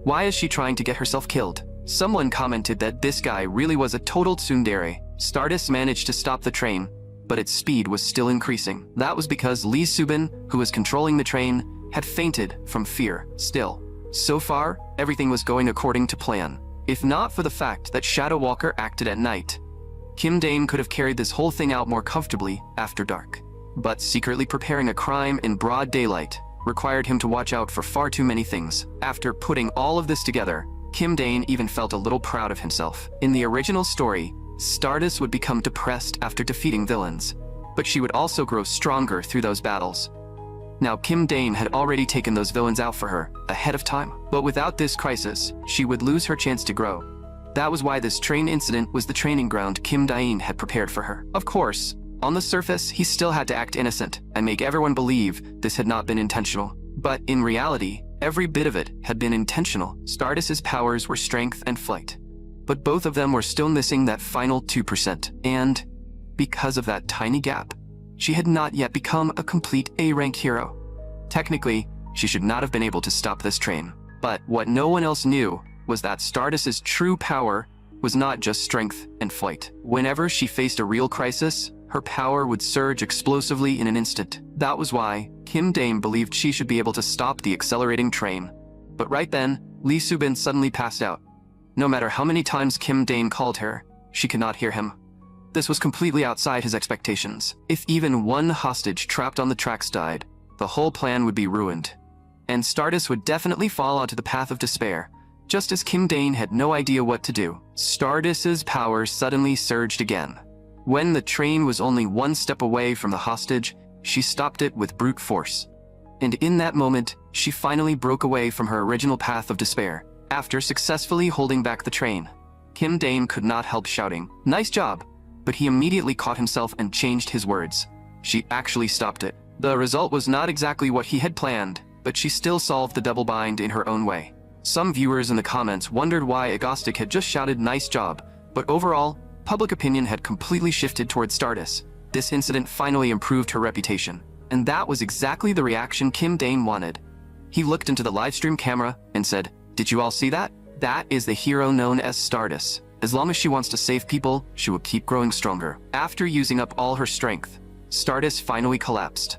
Why is she trying to get herself killed?" Someone commented that this guy really was a total tsundere. Stardust managed to stop the train, but its speed was still increasing. That was because Lee Subin, who was controlling the train, had fainted from fear. Still, so far, everything was going according to plan. If not for the fact that Shadow Walker acted at night, Kim Dane could have carried this whole thing out more comfortably after dark. But secretly preparing a crime in broad daylight required him to watch out for far too many things. After putting all of this together, Kim Dane even felt a little proud of himself. In the original story, Stardust would become depressed after defeating villains, but she would also grow stronger through those battles. Now Kim Dane had already taken those villains out for her, ahead of time. But without this crisis, she would lose her chance to grow. That was why this train incident was the training ground Kim Dane had prepared for her. Of course, on the surface, he still had to act innocent and make everyone believe this had not been intentional. But in reality, every bit of it had been intentional. Stardust's powers were strength and flight, but both of them were still missing that final 2%. And because of that tiny gap, she had not yet become a complete A-rank hero. Technically, she should not have been able to stop this train. But what no one else knew was that Stardust's true power was not just strength and flight. Whenever she faced a real crisis, her power would surge explosively in an instant. That was why Kim Dane believed she should be able to stop the accelerating train. But right then, Lee Subin suddenly passed out. No matter how many times Kim Dane called her, she could not hear him. This was completely outside his expectations. If even one hostage trapped on the tracks died, the whole plan would be ruined. And Stardust would definitely fall onto the path of despair. Just as Kim Dane had no idea what to do, Stardust's power suddenly surged again. When the train was only one step away from the hostage, she stopped it with brute force. And in that moment, she finally broke away from her original path of despair. After successfully holding back the train, Kim Dane could not help shouting, "Nice job!" But he immediately caught himself and changed his words. She actually stopped it. The result was not exactly what he had planned, but she still solved the double bind in her own way. Some viewers in the comments wondered why Agostic had just shouted "nice job," but overall, public opinion had completely shifted towards Stardust. This incident finally improved her reputation, and that was exactly the reaction Kim Dane wanted. He looked into the livestream camera and said, "Did you all see that? That is the hero known as Stardust. As long as she wants to save people, she will keep growing stronger." After using up all her strength, Stardust finally collapsed.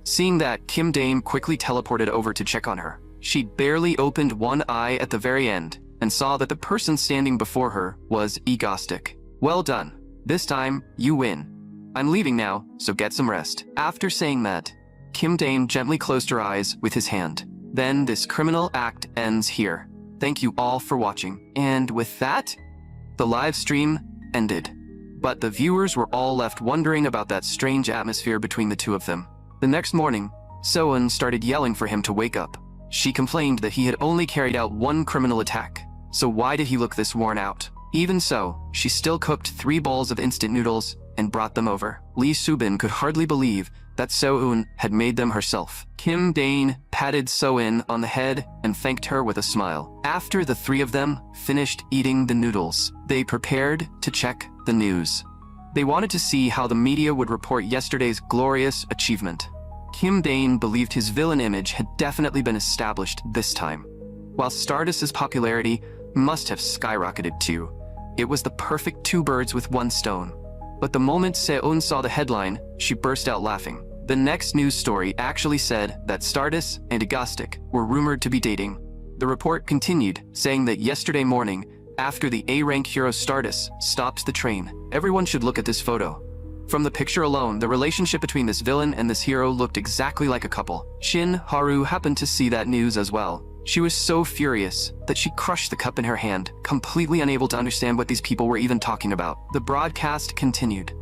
Seeing that, Kim Dane quickly teleported over to check on her. She barely opened one eye at the very end and saw that the person standing before her was Agostic. "Well done. This time, you win. I'm leaving now, so get some rest." After saying that, Kim Dane gently closed her eyes with his hand. Then this criminal act ends here. Thank you all for watching. And with that, the live stream ended. But the viewers were all left wondering about that strange atmosphere between the two of them. The next morning, Soeun started yelling for him to wake up. She complained that he had only carried out one criminal attack, so why did he look this worn out? Even so, she still cooked 3 bowls of instant noodles and brought them over. Lee Subin could hardly believe that Soeun had made them herself. Kim Dane patted Soeun on the head and thanked her with a smile. After the 3 of them finished eating the noodles, they prepared to check the news. They wanted to see how the media would report yesterday's glorious achievement. Kim Dane believed his villain image had definitely been established this time. While Stardust's popularity must have skyrocketed too, it was the perfect 2 birds with 1 stone. But the moment Seon saw the headline, she burst out laughing. The next news story actually said that Stardust and Agostic were rumored to be dating. The report continued, saying that yesterday morning, after the A-rank hero Stardust stops the train, everyone should look at this photo. From the picture alone, the relationship between this villain and this hero looked exactly like a couple. Shin Haru happened to see that news as well. She was so furious that she crushed the cup in her hand, completely unable to understand what these people were even talking about. The broadcast continued.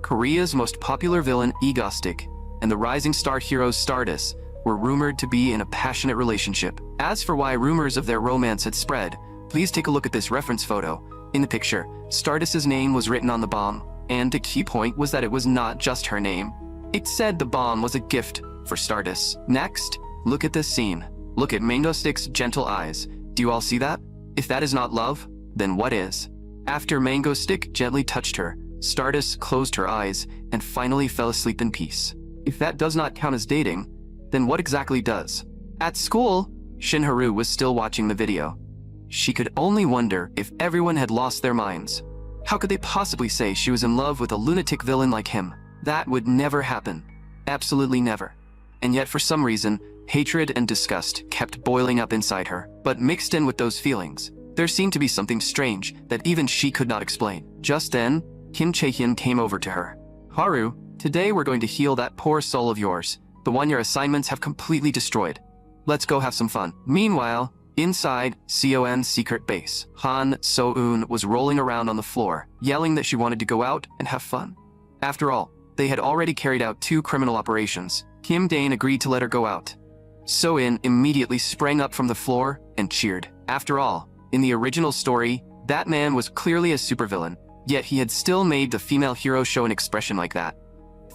Korea's most popular villain, Agostic, and the rising star hero Stardust were rumored to be in a passionate relationship. As for why rumors of their romance had spread, please take a look at this reference photo. In the picture, Stardust's name was written on the bomb, and the key point was that it was not just her name. It said the bomb was a gift for Stardust. Next, look at this scene. Look at Mango Stick's gentle eyes. Do you all see that? If that is not love, then what is? After Mango Stick gently touched her, Stardust closed her eyes and finally fell asleep in peace. If that does not count as dating, then what exactly does? At school, Shinharu was still watching the video. She could only wonder if everyone had lost their minds. How could they possibly say she was in love with a lunatic villain like him? That would never happen. Absolutely never. And yet for some reason, hatred and disgust kept boiling up inside her. But mixed in with those feelings, there seemed to be something strange that even she could not explain. Just then, Kim Chae-hyun came over to her. "Haru, today we're going to heal that poor soul of yours, the one your assignments have completely destroyed. Let's go have some fun." Meanwhile, inside Seon's secret base, Han So-eun was rolling around on the floor, yelling that she wanted to go out and have fun. After all, they had already carried out 2 criminal operations. Kim Dane agreed to let her go out. So-eun immediately sprang up from the floor and cheered. After all, in the original story, that man was clearly a supervillain, yet he had still made the female hero show an expression like that.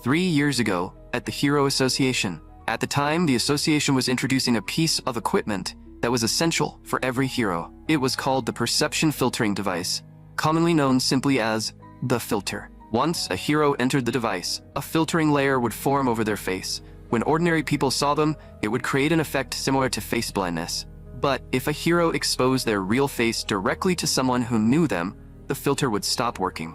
3 years ago, at the Hero Association. At the time, the association was introducing a piece of equipment that was essential for every hero. It was called the perception filtering device, commonly known simply as the filter. Once a hero entered the device, a filtering layer would form over their face. When ordinary people saw them, it would create an effect similar to face blindness. But if a hero exposed their real face directly to someone who knew them, the filter would stop working.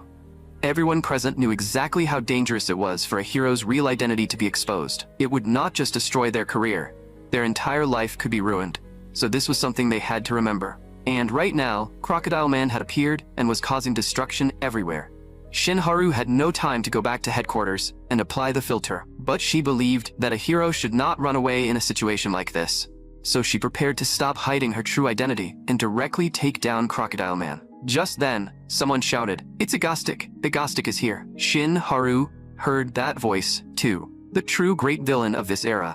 Everyone present knew exactly how dangerous it was for a hero's real identity to be exposed. It would not just destroy their career, their entire life could be ruined. So this was something they had to remember. And right now, Crocodile Man had appeared and was causing destruction everywhere. Shinharu had no time to go back to headquarters and apply the filter, but she believed that a hero should not run away in a situation like this. So she prepared to stop hiding her true identity and directly take down Crocodile Man. Just then, someone shouted, "It's Agostic! Agostic is here!" Shinharu heard that voice, too. The true great villain of this era,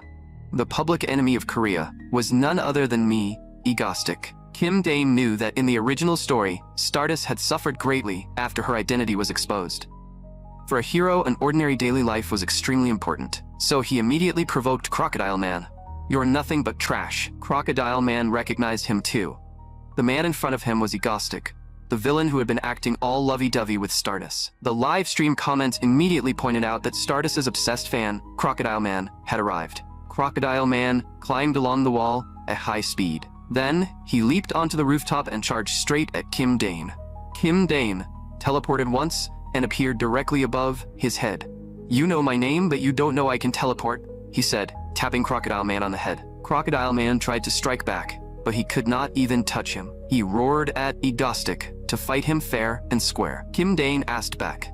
the public enemy of Korea, was none other than me, Agostic. Kim Dane knew that in the original story, Stardust had suffered greatly after her identity was exposed. For a hero, an ordinary daily life was extremely important, so he immediately provoked Crocodile Man. "You're nothing but trash." Crocodile Man recognized him too. The man in front of him was Agostic, the villain who had been acting all lovey-dovey with Stardust. The live stream comments immediately pointed out that Stardust's obsessed fan, Crocodile Man, had arrived. Crocodile Man climbed along the wall at high speed. Then, he leaped onto the rooftop and charged straight at Kim Dane. Kim Dane teleported once and appeared directly above his head. "You know my name, but you don't know I can teleport," he said, tapping Crocodile Man on the head. Crocodile Man tried to strike back, but he could not even touch him. He roared at Agostic to fight him fair and square. Kim Dane asked back,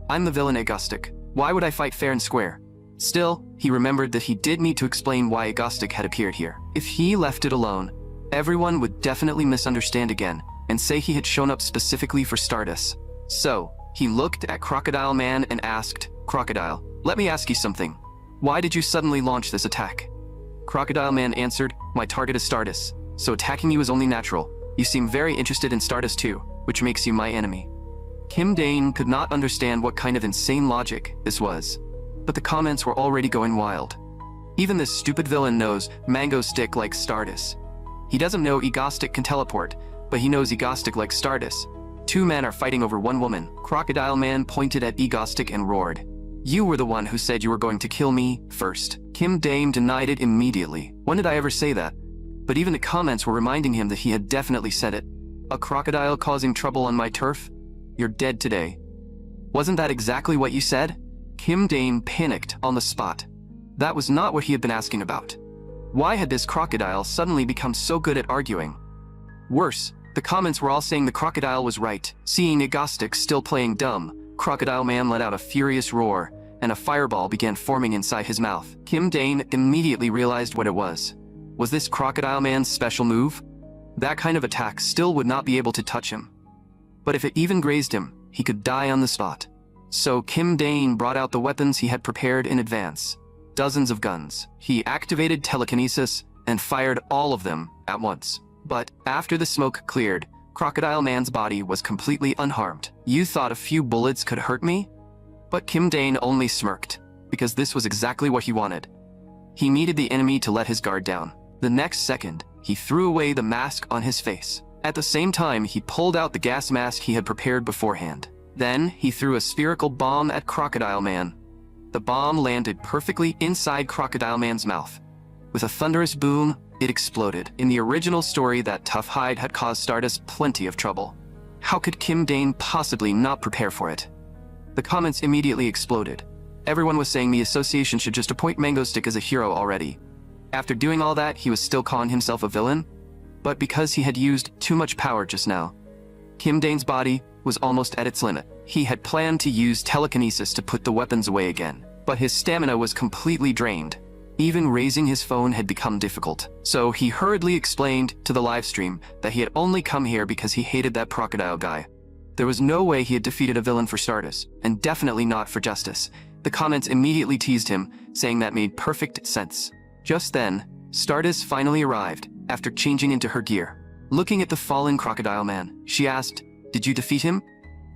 "I'm the villain Agostic. Why would I fight fair and square?" Still, he remembered that he did need to explain why Agostic had appeared here. If he left it alone, everyone would definitely misunderstand again and say he had shown up specifically for Stardust. So, he looked at Crocodile Man and asked, "Crocodile, let me ask you something. Why did you suddenly launch this attack?" Crocodile Man answered, "My target is Stardust, so attacking you is only natural. You seem very interested in Stardust too, which makes you my enemy." Kim Dane could not understand what kind of insane logic this was, but the comments were already going wild. Even this stupid villain knows Mango Stick likes Stardust. He doesn't know Agostic can teleport, but he knows Agostic likes Stardust. Two men are fighting over one woman. Crocodile Man pointed at Agostic and roared, "You were the one who said you were going to kill me first." Kim Dane denied it immediately. When did I ever say that? But even the comments were reminding him that he had definitely said it. "A crocodile causing trouble on my turf? You're dead today." "Wasn't that exactly what you said?" Kim Dane panicked on the spot. That was not what he had been asking about. Why had this crocodile suddenly become so good at arguing? Worse, the comments were all saying the crocodile was right. Seeing Agostic still playing dumb, Crocodile Man let out a furious roar, and a fireball began forming inside his mouth. Kim Dane immediately realized what it was. Was this Crocodile Man's special move? That kind of attack still would not be able to touch him. But if it even grazed him, he could die on the spot. So Kim Dane brought out the weapons he had prepared in advance. Dozens of guns. He activated telekinesis and fired all of them at once. But after the smoke cleared, Crocodile Man's body was completely unharmed. "You thought a few bullets could hurt me?" But Kim Dane only smirked, because this was exactly what he wanted. He needed the enemy to let his guard down. The next second, he threw away the mask on his face. At the same time, he pulled out the gas mask he had prepared beforehand. Then, he threw a spherical bomb at Crocodile Man. The bomb landed perfectly inside Crocodile Man's mouth. With a thunderous boom, it exploded. In the original story, that tough hide had caused Stardust plenty of trouble. How could Kim Dane possibly not prepare for it? The comments immediately exploded. Everyone was saying the association should just appoint Mango Stick as a hero already. After doing all that, he was still calling himself a villain? But because he had used too much power just now, Kim Dane's body was almost at its limit. He had planned to use telekinesis to put the weapons away again, but his stamina was completely drained. Even raising his phone had become difficult. So he hurriedly explained to the livestream that he had only come here because he hated that crocodile guy. There was no way he had defeated a villain for Stardust, and definitely not for Justice. The comments immediately teased him, saying that made perfect sense. Just then, Stardust finally arrived, after changing into her gear. Looking at the fallen Crocodile Man, she asked, "Did you defeat him?"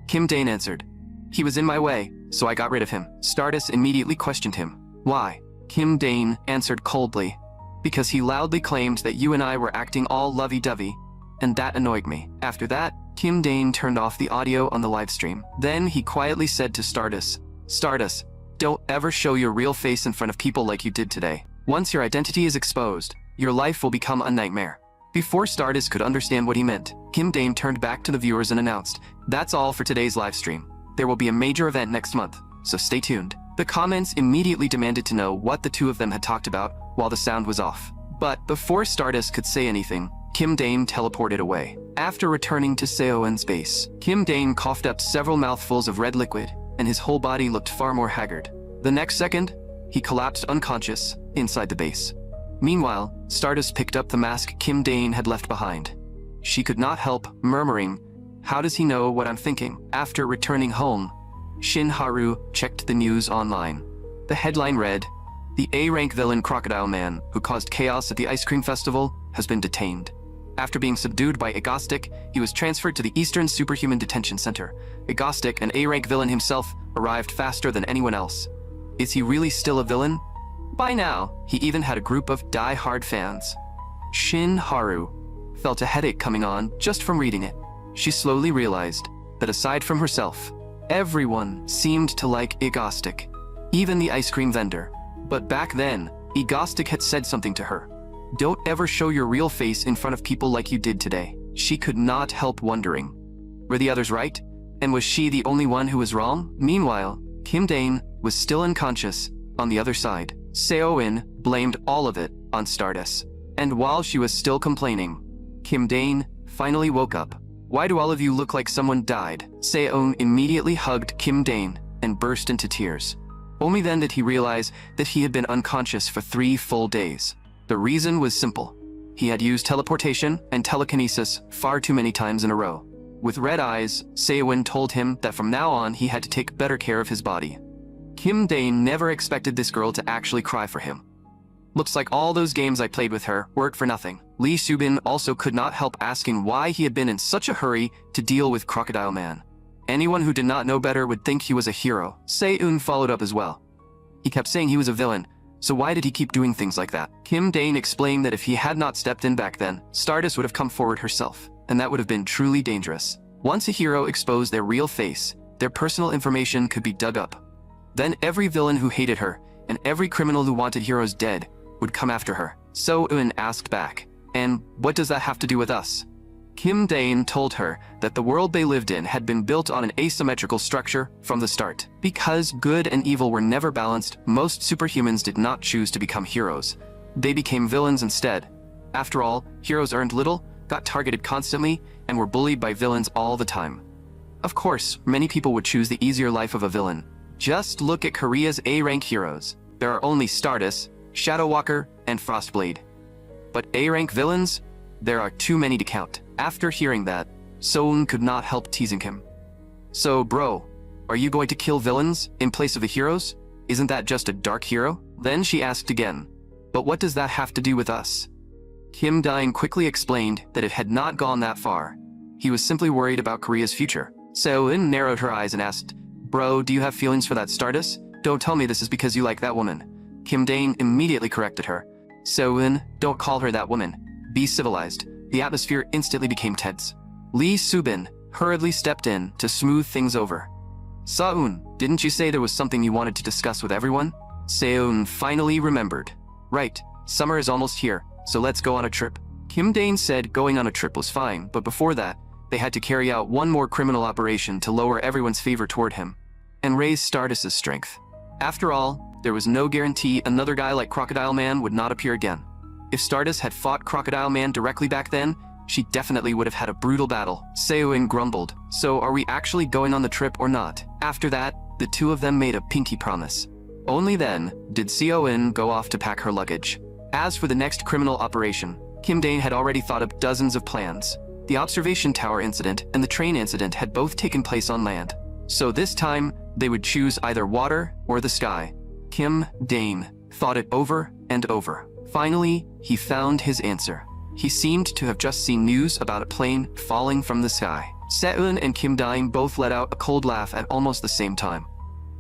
Kim Dane answered, "He was in my way, so I got rid of him." Stardust immediately questioned him. "Why?" Kim Dane answered coldly, "Because he loudly claimed that you and I were acting all lovey-dovey, and that annoyed me." After that, Kim Dane turned off the audio on the livestream. Then he quietly said to Stardust, "Stardust, don't ever show your real face in front of people like you did today. Once your identity is exposed, your life will become a nightmare." Before Stardust could understand what he meant, Kim Dane turned back to the viewers and announced, "That's all for today's livestream. There will be a major event next month, so stay tuned. The comments immediately demanded to know what the two of them had talked about while the sound was off. But before Stardust could say anything, Kim Dane teleported away. After returning to Seoin's base, Kim Dane coughed up several mouthfuls of red liquid, and his whole body looked far more haggard. The next second, he collapsed unconscious inside the base. Meanwhile, Stardust picked up the mask Kim Dane had left behind. She could not help murmuring, "How does he know what I'm thinking?" After returning home, Shin Haru checked the news online. The headline read, "The A-rank villain Crocodile Man, who caused chaos at the ice cream festival, has been detained." After being subdued by Agostic, he was transferred to the Eastern Superhuman Detention Center. Agostic, an A-rank villain himself, arrived faster than anyone else. Is he really still a villain? By now, he even had a group of die-hard fans. Shin Haru felt a headache coming on just from reading it. She slowly realized that aside from herself, everyone seemed to like Agostic, even the ice cream vendor. But back then, Agostic had said something to her. "Don't ever show your real face in front of people like you did today." She could not help wondering, were the others right? And was she the only one who was wrong? Meanwhile, Kim Dane was still unconscious on the other side. Seoin blamed all of it on Stardust. And while she was still complaining, Kim Dane finally woke up. "Why do all of you look like someone died?" Seoin immediately hugged Kim Dane and burst into tears. Only then did he realize that he had been unconscious for 3 full days. The reason was simple. He had used teleportation and telekinesis far too many times in a row. With red eyes, Seoin told him that from now on he had to take better care of his body. Kim Dane never expected this girl to actually cry for him. "Looks like all those games I played with her worked for nothing." Lee Subin also could not help asking why he had been in such a hurry to deal with Crocodile Man. Anyone who did not know better would think he was a hero. Seoin followed up as well. He kept saying he was a villain, so why did he keep doing things like that? Kim Dane explained that if he had not stepped in back then, Stardust would have come forward herself, and that would have been truly dangerous. Once a hero exposed their real face, their personal information could be dug up. Then every villain who hated her, and every criminal who wanted heroes dead, would come after her. Seoin asked back, "And what does that have to do with us?" Kim Dane told her that the world they lived in had been built on an asymmetrical structure from the start. Because good and evil were never balanced, most superhumans did not choose to become heroes. They became villains instead. After all, heroes earned little, got targeted constantly, and were bullied by villains all the time. Of course, many people would choose the easier life of a villain. Just look at Korea's A-rank heroes. There are only Stardust, Shadow Walker, and Frostblade. But A-rank villains? There are too many to count. After hearing that, Seoin could not help teasing him. "So, bro, are you going to kill villains in place of the heroes? Isn't that just a dark hero?" Then she asked again, "But what does that have to do with us?" Kim Dane quickly explained that it had not gone that far. He was simply worried about Korea's future. Seoin narrowed her eyes and asked, "Bro, do you have feelings for that Stardust? Don't tell me this is because you like that woman." Kim Dane immediately corrected her. "Seoin, don't call her that woman. Be civilized." The atmosphere instantly became tense. Lee Subin hurriedly stepped in to smooth things over. "Seoin, didn't you say there was something you wanted to discuss with everyone?" Seoin finally remembered. "Right, summer is almost here, so let's go on a trip." Kim Dane said going on a trip was fine, but before that, they had to carry out one more criminal operation to lower everyone's favor toward him and raise Stardust's strength. After all, there was no guarantee another guy like Crocodile Man would not appear again. If Stardust had fought Crocodile Man directly back then, she definitely would have had a brutal battle. Seoin grumbled, "So are we actually going on the trip or not?" After that, the two of them made a pinky promise. Only then did Seoin go off to pack her luggage. As for the next criminal operation, Kim Dane had already thought of dozens of plans. The observation tower incident and the train incident had both taken place on land. So this time, they would choose either water or the sky. Kim Dane thought it over and over. Finally, he found his answer. He seemed to have just seen news about a plane falling from the sky. Seoin and Kim Dane both let out a cold laugh at almost the same time.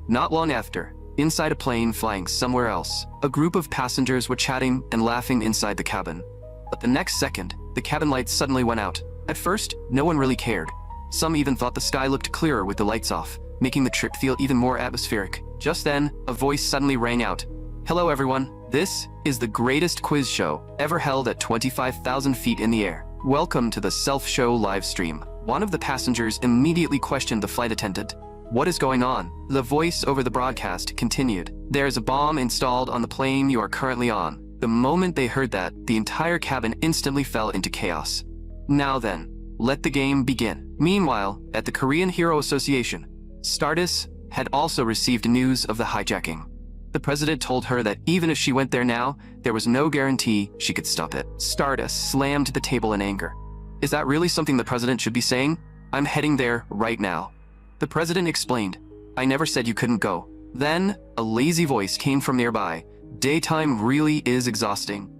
Not long after, inside a plane flying somewhere else, a group of passengers were chatting and laughing inside the cabin. But the next second, the cabin lights suddenly went out. At first, no one really cared. Some even thought the sky looked clearer with the lights off, making the trip feel even more atmospheric. Just then, a voice suddenly rang out. "Hello everyone, this is the greatest quiz show ever held at 25,000 feet in the air. Welcome to the self-show live stream." One of the passengers immediately questioned the flight attendant. What is going on? The voice over the broadcast continued. There's a bomb installed on the plane you are currently on. The moment they heard that, the entire cabin instantly fell into chaos. Now then, let the game begin. Meanwhile, at the Korean Hero Association, Stardust had also received news of the hijacking. The president told her that even if she went there now, there was no guarantee she could stop it. Stardust slammed the table in anger. Is that really something the president should be saying? I'm heading there right now. The president explained, I never said you couldn't go. Then, a lazy voice came from nearby. Daytime really is exhausting.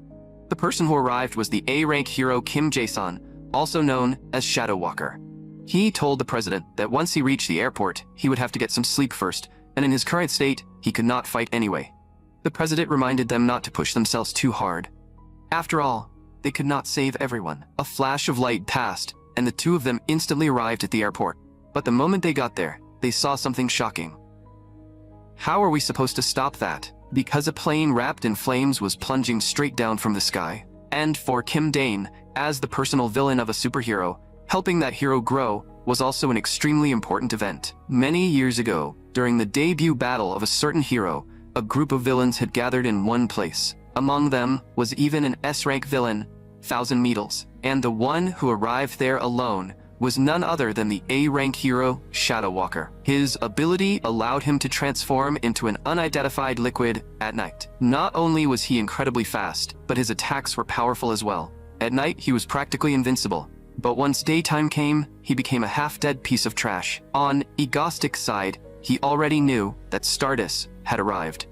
The person who arrived was the A-rank hero Kim Jae-sun, also known as Shadow Walker. He told the president that once he reached the airport, he would have to get some sleep first, and in his current state, he could not fight anyway. The president reminded them not to push themselves too hard. After all, they could not save everyone. A flash of light passed, and the two of them instantly arrived at the airport. But the moment they got there, they saw something shocking. How are we supposed to stop that? Because a plane wrapped in flames was plunging straight down from the sky. And for Kim Dane, as the personal villain of a superhero, helping that hero grow was also an extremely important event. Many years ago, during the debut battle of a certain hero, a group of villains had gathered in one place. Among them was even an S-rank villain, Thousand Needles, and the one who arrived there alone was none other than the A-rank hero, Shadow Walker. His ability allowed him to transform into an unidentified liquid at night. Not only was he incredibly fast, but his attacks were powerful as well. At night, he was practically invincible. But once daytime came, he became a half-dead piece of trash. On Egostic's side, he already knew that Stardust had arrived.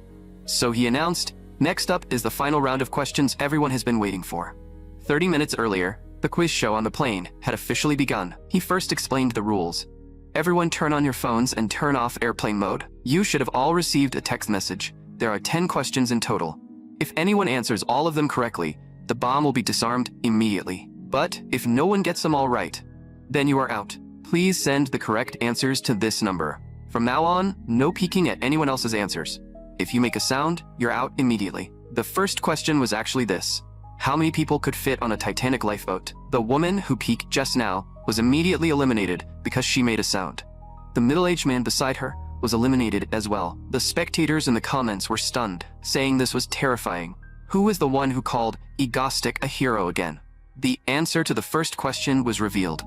So he announced, next up is the final round of questions everyone has been waiting for. 30 minutes earlier, the quiz show on the plane had officially begun. He first explained the rules. Everyone turn on your phones and turn off airplane mode. You should have all received a text message. There are 10 questions in total. If anyone answers all of them correctly, the bomb will be disarmed immediately. But if no one gets them all right, then you are out. Please send the correct answers to this number. From now on, no peeking at anyone else's answers. If you make a sound, you're out immediately. The first question was actually this. How many people could fit on a Titanic lifeboat? The woman who peeked just now was immediately eliminated because she made a sound. The middle-aged man beside her was eliminated as well. The spectators in the comments were stunned, saying this was terrifying. Who is the one who called Egostic a hero again? The answer to the first question was revealed.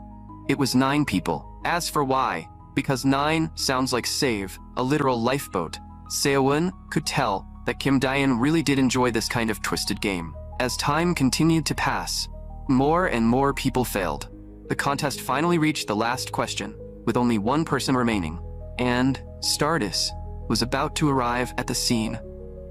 It was 9 people. As for why, because 9 sounds like save, a literal lifeboat. Seo-eun could tell that Kim Dae-in really did enjoy this kind of twisted game. As time continued to pass, more and more people failed. The contest finally reached the last question, with only one person remaining, and Stardust was about to arrive at the scene.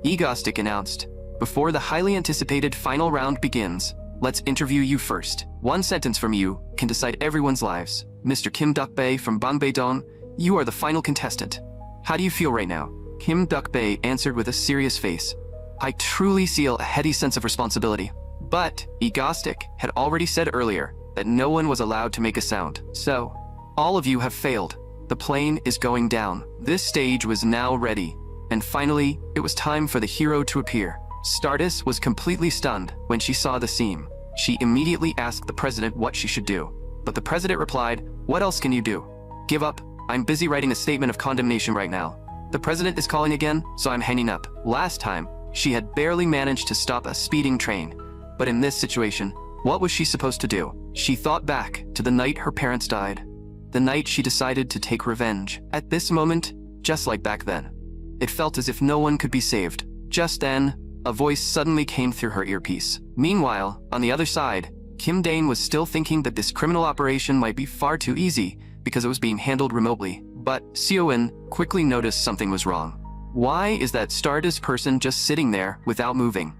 Egostic announced, before the highly anticipated final round begins, let's interview you first. One sentence from you can decide everyone's lives. Mr. Kim Duk-bae from Bangbae-dong, you are the final contestant. How do you feel right now? Kim Duk-bae answered with a serious face. I truly feel a heady sense of responsibility. But Egostic had already said earlier that no one was allowed to make a sound. So, all of you have failed. The plane is going down. This stage was now ready. And finally, it was time for the hero to appear. Stardust was completely stunned when she saw the scene. She immediately asked the president what she should do. But the president replied, what else can you do? Give up. I'm busy writing a statement of condemnation right now. The president is calling again, so I'm hanging up. Last time, she had barely managed to stop a speeding train. But in this situation, what was she supposed to do? She thought back to the night her parents died. The night she decided to take revenge. At this moment, just like back then, it felt as if no one could be saved. Just then, a voice suddenly came through her earpiece. Meanwhile, on the other side, Kim Dane was still thinking that this criminal operation might be far too easy because it was being handled remotely. But Seo-eun quickly noticed something was wrong. Why is that Stardust person just sitting there without moving?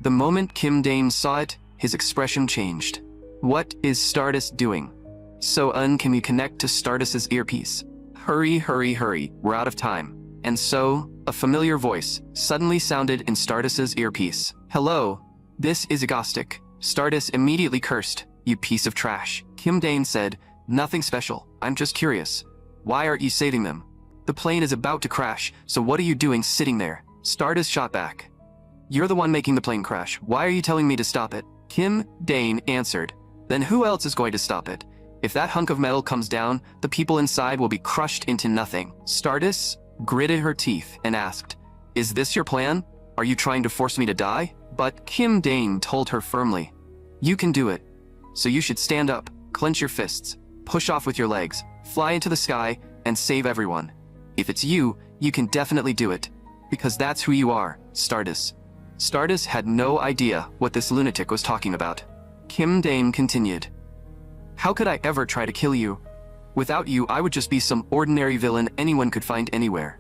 The moment Kim Dane saw it, his expression changed. What is Stardust doing? Seo-eun, can you connect to Stardust's earpiece? Hurry, hurry, hurry, we're out of time. And so, a familiar voice suddenly sounded in Stardust's earpiece. Hello, this is Egostic. Stardust immediately cursed, you piece of trash. Kim Dane said, nothing special, I'm just curious. Why aren't you saving them? The plane is about to crash, so what are you doing sitting there? Stardust shot back. You're the one making the plane crash. Why are you telling me to stop it? Kim Dane answered. Then who else is going to stop it? If that hunk of metal comes down, the people inside will be crushed into nothing. Stardust gritted her teeth and asked, "Is this your plan? Are you trying to force me to die?" But Kim Dane told her firmly, "You can do it. So you should stand up, clench your fists, push off with your legs, fly into the sky, and save everyone. If it's you, you can definitely do it. Because that's who you are, Stardust." Stardust had no idea what this lunatic was talking about. Kim Dane continued, "How could I ever try to kill you? Without you, I would just be some ordinary villain anyone could find anywhere.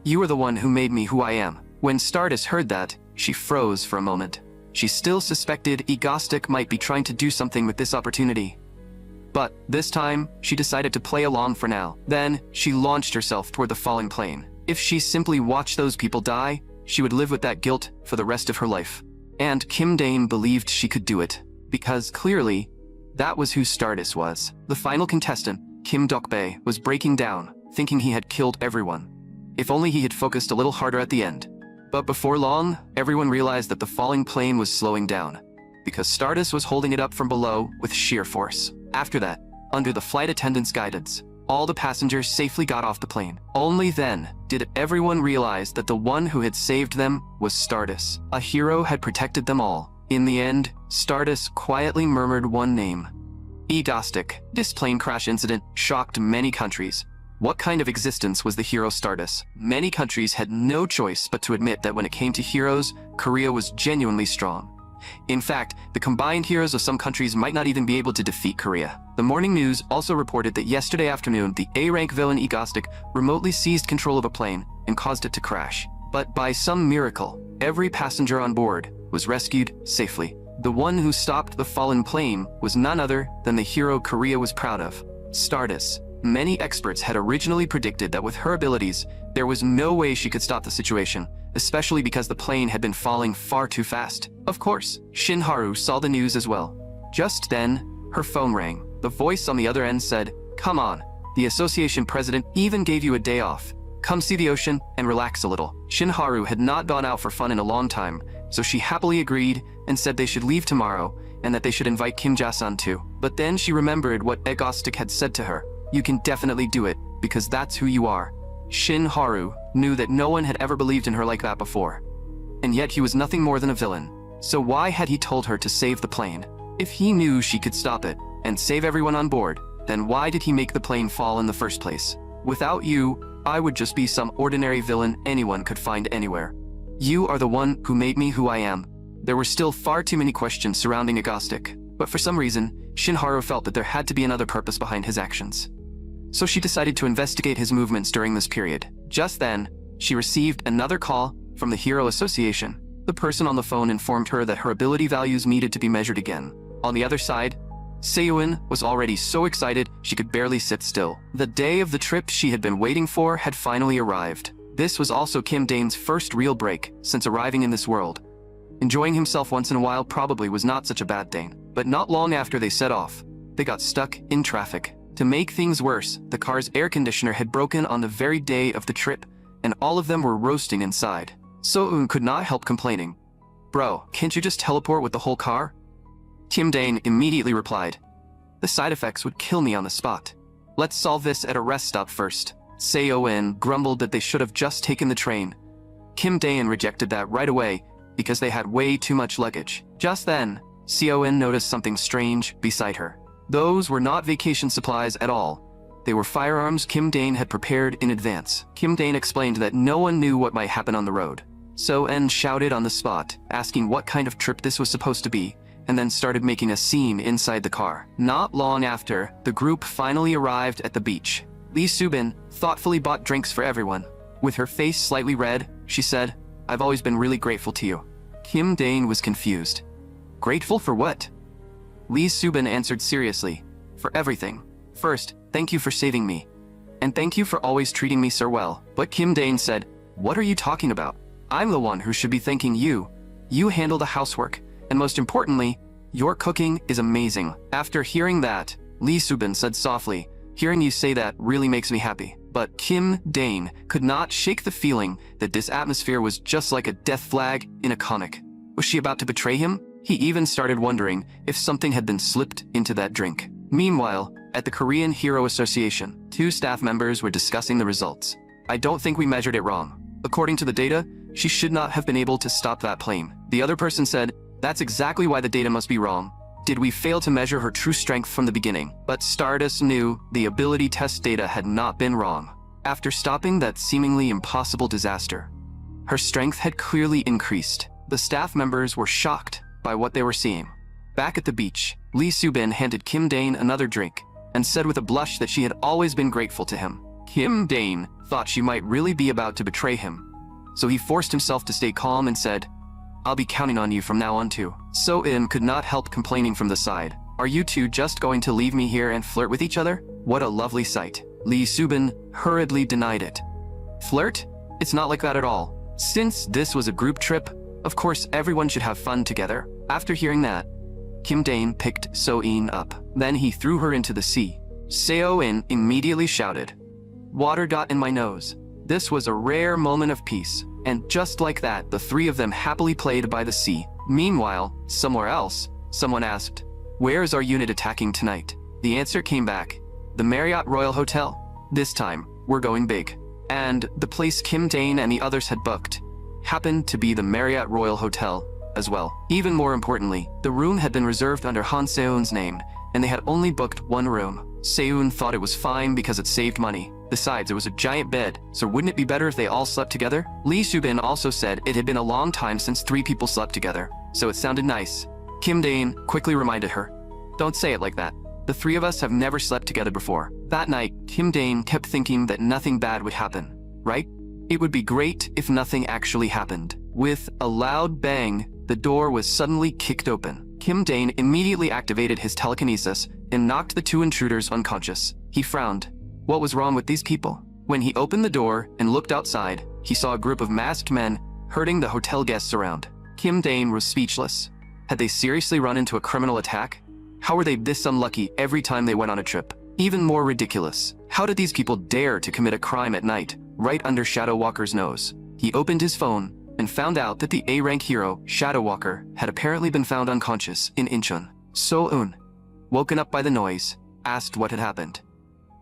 You are the one who made me who I am." When Stardust heard that, she froze for a moment. She still suspected Egostic might be trying to do something with this opportunity. But this time, she decided to play along for now. Then, she launched herself toward the falling plane. If she simply watched those people die, she would live with that guilt for the rest of her life. And Kim Dane believed she could do it, because clearly, that was who Stardust was. The final contestant, Kim Dokbae, was breaking down, thinking he had killed everyone. If only he had focused a little harder at the end. But before long, everyone realized that the falling plane was slowing down, because Stardust was holding it up from below with sheer force. After that, under the flight attendant's guidance, all the passengers safely got off the plane. Only then did everyone realize that the one who had saved them was Stardust. A hero had protected them all. In the end, Stardust quietly murmured one name: Egostic. This plane crash incident shocked many countries. What kind of existence was the hero Stardust? Many countries had no choice but to admit that when it came to heroes, Korea was genuinely strong. In fact, the combined heroes of some countries might not even be able to defeat Korea. The morning news also reported that yesterday afternoon, the A-rank villain Egostic remotely seized control of a plane and caused it to crash. But by some miracle, every passenger on board was rescued safely. The one who stopped the fallen plane was none other than the hero Korea was proud of, Stardust. Many experts had originally predicted that with her abilities, there was no way she could stop the situation, especially because the plane had been falling far too fast. Of course, Shinharu saw the news as well. Just then, her phone rang. The voice on the other end said, "Come on, the association president even gave you a day off. Come see the ocean and relax a little." Shinharu had not gone out for fun in a long time, so she happily agreed and said they should leave tomorrow and that they should invite Kim Jae-sun too. But then she remembered what Egostic had said to her. "You can definitely do it, because that's who you are." Shinharu knew that no one had ever believed in her like that before. And yet he was nothing more than a villain. So why had he told her to save the plane? If he knew she could stop it and save everyone on board, then why did he make the plane fall in the first place? "Without you, I would just be some ordinary villain anyone could find anywhere. You are the one who made me who I am." There were still far too many questions surrounding Egostic, but for some reason, Shinharu felt that there had to be another purpose behind his actions. So she decided to investigate his movements during this period. Just then, she received another call from the Hero Association. The person on the phone informed her that her ability values needed to be measured again. On the other side, Seyun was already so excited she could barely sit still. The day of the trip she had been waiting for had finally arrived. This was also Kim Dane's first real break since arriving in this world. Enjoying himself once in a while probably was not such a bad thing. But not long after they set off, they got stuck in traffic. To make things worse, the car's air conditioner had broken on the very day of the trip, and all of them were roasting inside. So-eun could not help complaining. "Bro, can't you just teleport with the whole car?" Kim Dane immediately replied, "The side effects would kill me on the spot. Let's solve this at a rest stop first." Seo-eun grumbled that they should have just taken the train. Kim Dane rejected that right away because they had way too much luggage. Just then, Seo-eun noticed something strange beside her. Those were not vacation supplies at all. They were firearms Kim Dane had prepared in advance. Kim Dane explained that no one knew what might happen on the road. So-eun shouted on the spot, asking what kind of trip this was supposed to be, and then started making a scene inside the car. Not long after, the group finally arrived at the beach. Lee Subin thoughtfully bought drinks for everyone. With her face slightly red, she said, "I've always been really grateful to you." Kim Dane was confused. "Grateful for what?" Lee Subin answered seriously, "For everything. First, thank you for saving me. And thank you for always treating me so well." But Kim Dane said, "What are you talking about? I'm the one who should be thanking you. You handle the housework, and most importantly, your cooking is amazing." After hearing that, Lee Subin said softly, "Hearing you say that really makes me happy." But Kim Dane could not shake the feeling that this atmosphere was just like a death flag in a comic. Was she about to betray him? He even started wondering if something had been slipped into that drink. Meanwhile, at the Korean Hero Association, 2 staff members were discussing the results. I don't think we measured it wrong. According to the data, she should not have been able to stop that plane. The other person said, that's exactly why the data must be wrong. Did we fail to measure her true strength from the beginning? But Stardust knew the ability test data had not been wrong. After stopping that seemingly impossible disaster, her strength had clearly increased. The staff members were shocked by what they were seeing. Back at the beach, Lee Subin handed Kim Dane another drink and said with a blush that she had always been grateful to him. Kim Dane thought she might really be about to betray him, so he forced himself to stay calm and said, I'll be counting on you from now on too. So-in could not help complaining from the side. Are you two just going to leave me here and flirt with each other? What a lovely sight. Lee Subin hurriedly denied it. Flirt? It's not like that at all. Since this was a group trip, of course everyone should have fun together. After hearing that, Kim Dane picked So-in up. Then he threw her into the sea. So-in immediately shouted, Water got in my nose. This was a rare moment of peace. And just like that, the 3 of them happily played by the sea. Meanwhile, somewhere else, someone asked, where is our unit attacking tonight? The answer came back, the Marriott Royal Hotel. This time, we're going big. And the place Kim Dane and the others had booked happened to be the Marriott Royal Hotel as well. Even more importantly, the room had been reserved under Han Seun's name, and they had only booked 1 room. Seun thought it was fine because it saved money. Besides, it was a giant bed, so wouldn't it be better if they all slept together? Lee Subin also said it had been a long time since 3 people slept together, so it sounded nice. Kim Dane quickly reminded her, don't say it like that. The 3 of us have never slept together before. That night, Kim Dane kept thinking that nothing bad would happen, right? It would be great if nothing actually happened. With a loud bang, the door was suddenly kicked open. Kim Dane immediately activated his telekinesis and knocked the 2 intruders unconscious. He frowned. What was wrong with these people? When he opened the door and looked outside, he saw a group of masked men herding the hotel guests around. Kim Dane was speechless. Had they seriously run into a criminal attack? How were they this unlucky every time they went on a trip? Even more ridiculous, how did these people dare to commit a crime at night, right under Shadow Walker's nose? He opened his phone and found out that the A-rank hero, Shadow Walker, had apparently been found unconscious in Incheon. So-un, woken up by the noise, asked what had happened.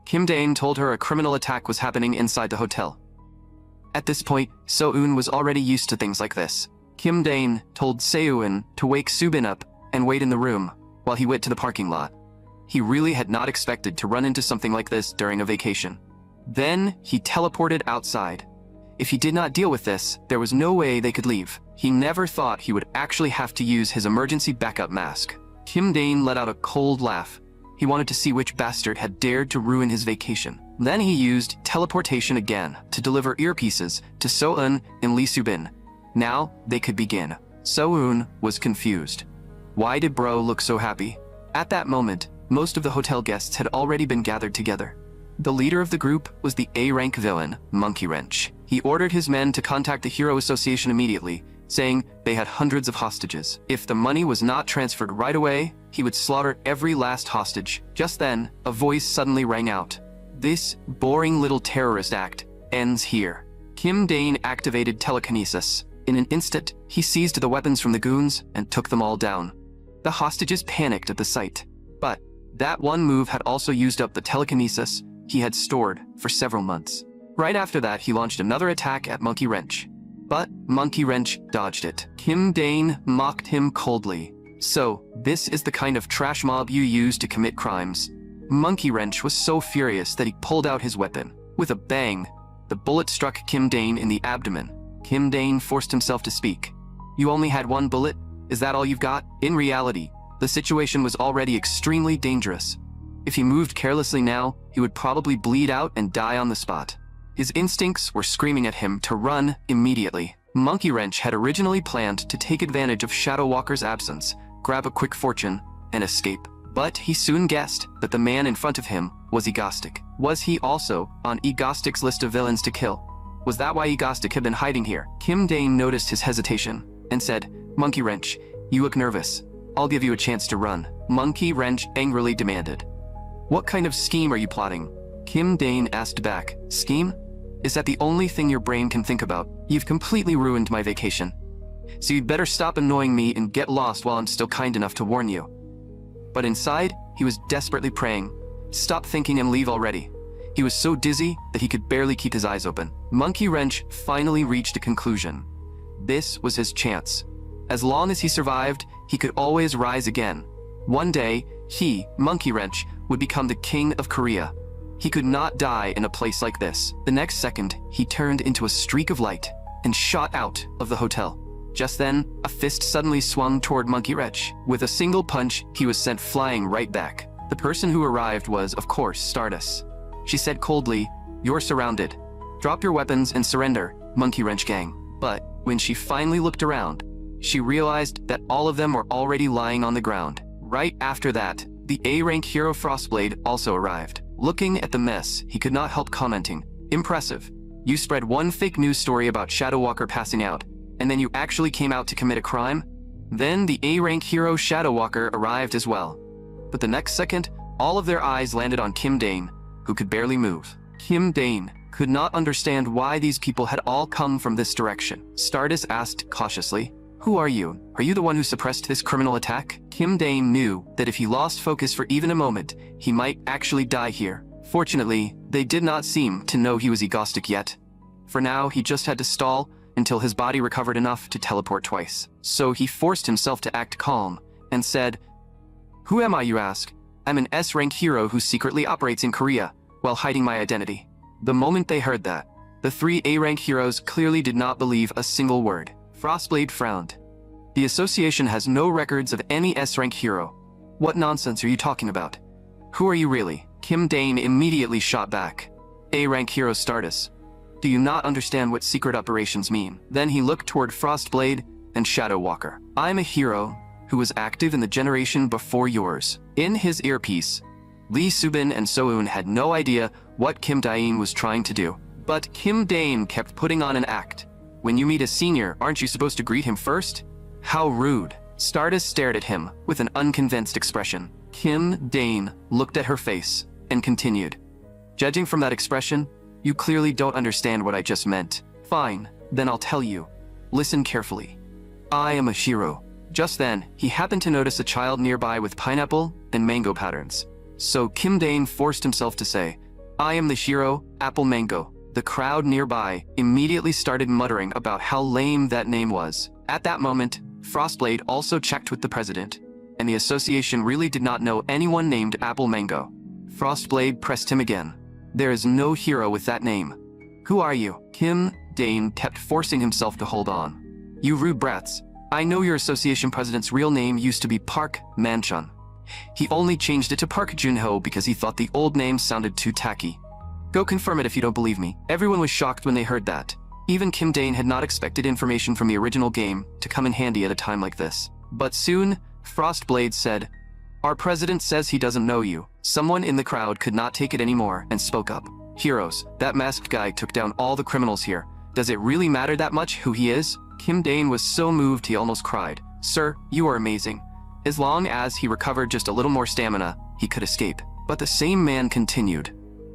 Kim Dane told her a criminal attack was happening inside the hotel. At this point, So-un was already used to things like this. Kim Dane told Seun to wake Subin up and wait in the room while he went to the parking lot. He really had not expected to run into something like this during a vacation. Then he teleported outside. If he did not deal with this, there was no way they could leave. He never thought he would actually have to use his emergency backup mask. Kim Dane let out a cold laugh. He wanted to see which bastard had dared to ruin his vacation. Then he used teleportation again to deliver earpieces to So-un and Lee Subin. Now they could begin. So-un was confused. Why did bro look so happy? At that moment, most of the hotel guests had already been gathered together. The leader of the group was the A-rank villain, Monkey Wrench. He ordered his men to contact the Hero Association immediately, saying they had hundreds of hostages. If the money was not transferred right away, he would slaughter every last hostage. Just then, a voice suddenly rang out. This boring little terrorist act ends here. Kim Dane activated telekinesis. In an instant, he seized the weapons from the goons and took them all down. The hostages panicked at the sight. But that one move had also used up the telekinesis he had stored for several months. Right after that, he launched another attack at Monkey Wrench. But Monkey Wrench dodged it. Kim Dane mocked him coldly. So, this is the kind of trash mob you use to commit crimes. Monkey Wrench was so furious that he pulled out his weapon. With a bang, the bullet struck Kim Dane in the abdomen. Kim Dane forced himself to speak. You only had 1 bullet? Is that all you've got? In reality, the situation was already extremely dangerous. If he moved carelessly now, he would probably bleed out and die on the spot. His instincts were screaming at him to run immediately. Monkey Wrench had originally planned to take advantage of Shadow Walker's absence, grab a quick fortune, and escape. But he soon guessed that the man in front of him was Egostic. Was he also on Egostic's list of villains to kill? Was that why Egostic had been hiding here? Kim Dane noticed his hesitation and said, Monkey Wrench, you look nervous. I'll give you a chance to run. Monkey Wrench angrily demanded. What kind of scheme are you plotting? Kim Dane asked back. Scheme? Is that the only thing your brain can think about? You've completely ruined my vacation. So you'd better stop annoying me and get lost while I'm still kind enough to warn you. But inside, He was desperately praying, "Stop thinking and leave already." He was so dizzy that he could barely keep his eyes open. Monkey Wrench finally reached a conclusion. This was his chance. As long as he survived, he could always rise again. One day, he, Monkey Wrench, would become the king of Korea. He could not die in a place like this. The next second, he turned into a streak of light and shot out of the hotel. Just then, a fist suddenly swung toward Monkey Wrench. With a single punch, he was sent flying right back. The person who arrived was, of course, Stardust. She said coldly, "You're surrounded. Drop your weapons and surrender, Monkey Wrench gang." But when she finally looked around, she realized that all of them were already lying on the ground. Right after that, the A-rank hero Frostblade also arrived. Looking at the mess, he could not help commenting, "Impressive. You spread one fake news story about Shadow Walker passing out, and then you actually came out to commit a crime?" Then the A-rank hero Shadow Walker arrived as well. But the next second, all of their eyes landed on Kim Dane, who could barely move. Kim Dane could not understand why these people had all come from this direction. Stardust asked cautiously, "Who are you? Are you the one who suppressed this criminal attack?" Kim Dane knew that if he lost focus for even a moment, he might actually die here. Fortunately, they did not seem to know he was egostic yet. For now, he just had to stall until his body recovered enough to teleport twice. So he forced himself to act calm and said, "Who am I, you ask? I'm an S-rank hero who secretly operates in Korea while hiding my identity." The moment they heard that, the three A-rank heroes clearly did not believe a single word. Frostblade frowned. "The association has no records of any S-rank hero. What nonsense are you talking about? Who are you really?" Kim Dane immediately shot back. "A-rank hero Stardust. Do you not understand what secret operations mean?" Then he looked toward Frostblade and Shadow Walker. "I'm a hero who was active in the generation before yours." In his earpiece, Lee Subin and Soun had no idea what Kim Dane was trying to do. But Kim Dane kept putting on an act. "When you meet a senior, aren't you supposed to greet him first? How rude." Stardust stared at him with an unconvinced expression. Kim Dane looked at her face and continued, "Judging from that expression, you clearly don't understand what I just meant. Fine, then I'll tell you. Listen carefully. I am a hero." Just then, he happened to notice a child nearby with pineapple and mango patterns. So Kim Dane forced himself to say, "I am the hero, Apple Mango." The crowd nearby immediately started muttering about how lame that name was. At that moment, Frostblade also checked with the president, and the association really did not know anyone named Apple Mango. Frostblade pressed him again. "There is no hero with that name. Who are you?" Kim Dane kept forcing himself to hold on. "You rude brats. I know your association president's real name used to be Park Man-chun. He only changed it to Park Junho because he thought the old name sounded too tacky. Go confirm it if you don't believe me." Everyone was shocked when they heard that. Even Kim Dane had not expected information from the original game to come in handy at a time like this. But soon, Frostblade said, "Our president says he doesn't know you." Someone in the crowd could not take it anymore and spoke up. "Heroes, that masked guy took down all the criminals here. Does it really matter that much who he is?" Kim Dane was so moved he almost cried. "Sir, you are amazing. As long as he recovered just a little more stamina, he could escape." But the same man continued,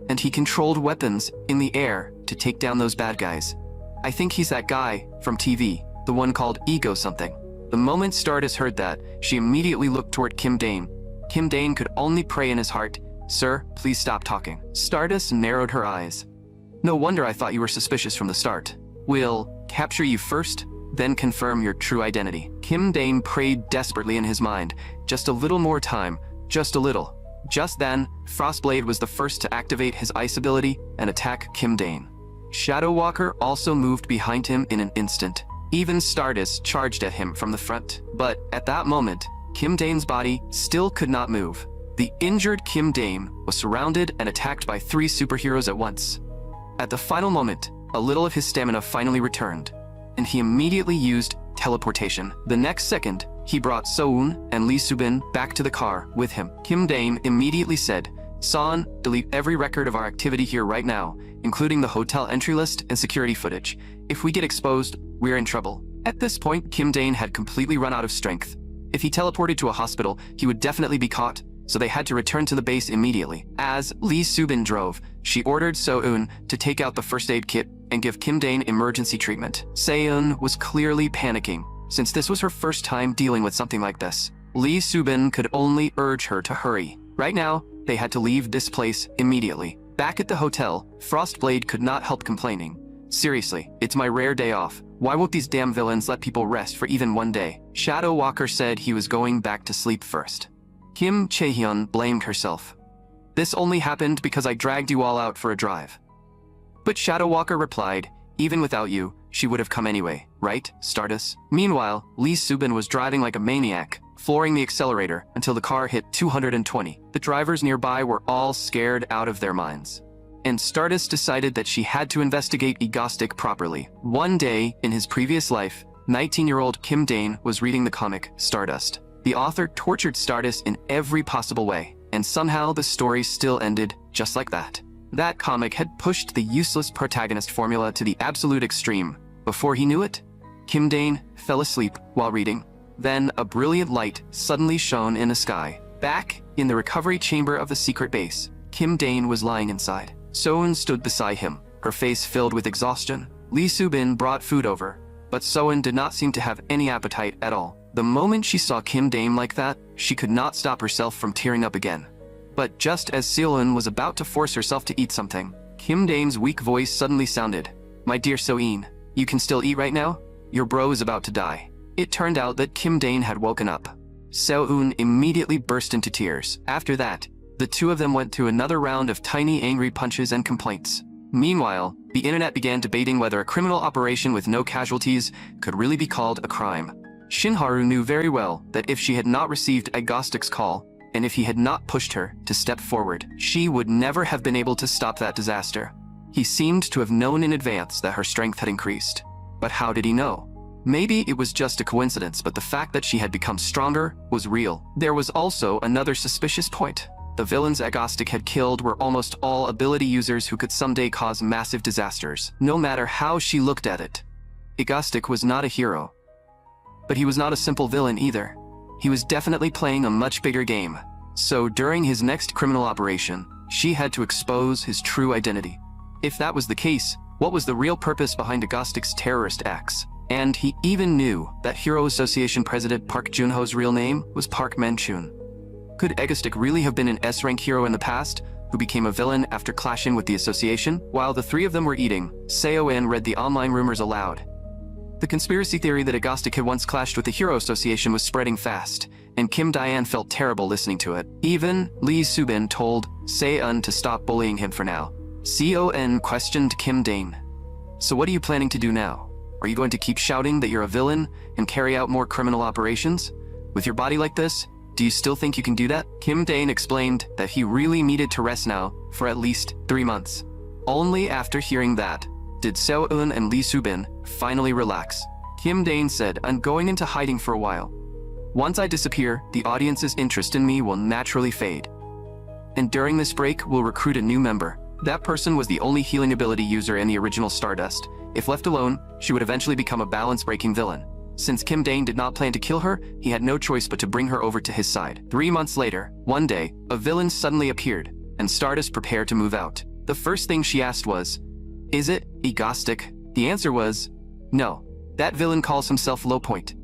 "And he controlled weapons in the air to take down those bad guys. I think he's that guy from TV, the one called Ego something." The moment Stardust heard that, she immediately looked toward Kim Dane. Kim Dane could only pray in his heart, "Sir, please stop talking." Stardust narrowed her eyes. "No wonder I thought you were suspicious from the start. We'll capture you first, then confirm your true identity." Kim Dane prayed desperately in his mind. Just a little more time, just a little. Just then, Frostblade was the first to activate his ice ability and attack Kim Dane. Shadow Walker also moved behind him in an instant. Even Stardust charged at him from the front. But at that moment, Kim Dane's body still could not move. The injured Kim Dane was surrounded and attacked by three superheroes at once. At the final moment, a little of his stamina finally returned, and he immediately used teleportation. The next second, he brought Soun and Lee Subin back to the car with him. Kim Dane immediately said, "San, delete every record of our activity here right now, including the hotel entry list and security footage. If we get exposed, we're in trouble." At this point, Kim Dane had completely run out of strength. If he teleported to a hospital, he would definitely be caught, so they had to return to the base immediately. As Lee Subin drove, she ordered Soun to take out the first aid kit and give Kim Dane emergency treatment. Soun was clearly panicking, since this was her first time dealing with something like this. Lee Subin could only urge her to hurry. Right now, they had to leave this place immediately. Back at the hotel, Frostblade could not help complaining. Seriously, it's my rare day off. Why won't these damn villains let people rest for even one day? Shadow Walker said he was going back to sleep first. Kim Chaehyun blamed herself. This only happened because I dragged you all out for a drive. But Shadow Walker replied, even without you, she would have come anyway, right, Stardust? Meanwhile, Lee Subin was driving like a maniac, flooring the accelerator until the car hit 220. The drivers nearby were all scared out of their minds. And Stardust decided that she had to investigate Egostic properly. One day, in his previous life, 19-year-old Kim Dane was reading the comic Stardust. The author tortured Stardust in every possible way, and somehow the story still ended just like that. That comic had pushed the useless protagonist formula to the absolute extreme. Before he knew it, Kim Dane fell asleep while reading. Then a brilliant light suddenly shone in the sky. Back in the recovery chamber of the secret base, Kim Dane was lying inside. Soeun stood beside him, her face filled with exhaustion. Lee Subin brought food over, but Soeun did not seem to have any appetite at all. The moment she saw Kim Dane like that, she could not stop herself from tearing up again. But just as Seolun was about to force herself to eat something, Kim Dane's weak voice suddenly sounded. My dear Soeun, you can still eat right now? Your bro is about to die. It turned out that Kim Dane had woken up. Seolun immediately burst into tears. After that, the two of them went through another round of tiny angry punches and complaints. Meanwhile, the internet began debating whether a criminal operation with no casualties could really be called a crime. Shinharu knew very well that if she had not received Agostic's call, and if he had not pushed her to step forward, she would never have been able to stop that disaster. He seemed to have known in advance that her strength had increased. But how did he know? Maybe it was just a coincidence, but the fact that she had become stronger was real. There was also another suspicious point. The villains Agostic had killed were almost all ability users who could someday cause massive disasters, no matter how she looked at it. Agostic was not a hero. But he was not a simple villain either. He was definitely playing a much bigger game. So during his next criminal operation, she had to expose his true identity. If that was the case, what was the real purpose behind Agostic's terrorist acts? And he even knew that Hero Association President Park Junho's real name was Park Manchun. Could Agostic really have been an S-rank hero in the past, who became a villain after clashing with the association? While the three of them were eating, Seoin read the online rumors aloud. The conspiracy theory that Agostic had once clashed with the Hero Association was spreading fast, and Kim Diane felt terrible listening to it. Even Lee Subin told Seon to stop bullying him for now. Seon questioned Kim Dane. So what are you planning to do now? Are you going to keep shouting that you're a villain and carry out more criminal operations? With your body like this, do you still think you can do that? Kim Dane explained that he really needed to rest now for at least 3 months. Only after hearing that did Seoun and Lee Subin finally relax. Kim Dane said, I'm going into hiding for a while. Once I disappear, the audience's interest in me will naturally fade. And during this break, we'll recruit a new member. That person was the only healing ability user in the original Stardust. If left alone, she would eventually become a balance-breaking villain. Since Kim Dane did not plan to kill her, he had no choice but to bring her over to his side. 3 months later, one day, a villain suddenly appeared, and Stardust prepared to move out. The first thing she asked was, is it Agostic? The answer was, no. That villain calls himself Low Point.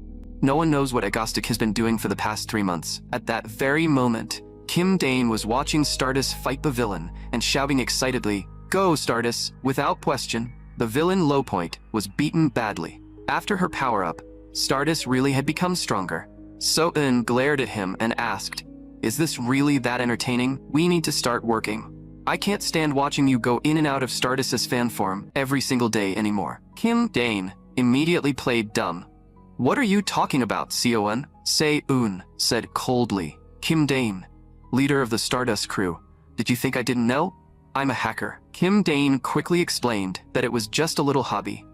No one knows what Agostic has been doing for the past 3 months. At that very moment, Kim Dane was watching Stardust fight the villain and shouting excitedly, Go, Stardust! Without question, the villain Low Point was beaten badly. After her power-up, Stardust really had become stronger. Soeun glared at him and asked, Is this really that entertaining? We need to start working. I can't stand watching you go in and out of Stardust's fan form every single day anymore. Kim Dane immediately played dumb. What are you talking about, Seoun? Seoun said coldly. Kim Dane, leader of the Stardust crew. Did you think I didn't know? I'm a hacker. Kim Dane quickly explained that it was just a little hobby.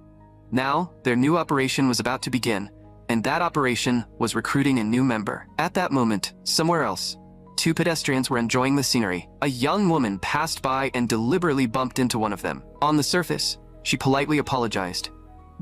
Now, their new operation was about to begin, and that operation was recruiting a new member. At that moment, somewhere else, 2 pedestrians were enjoying the scenery. A young woman passed by and deliberately bumped into one of them. On the surface, she politely apologized.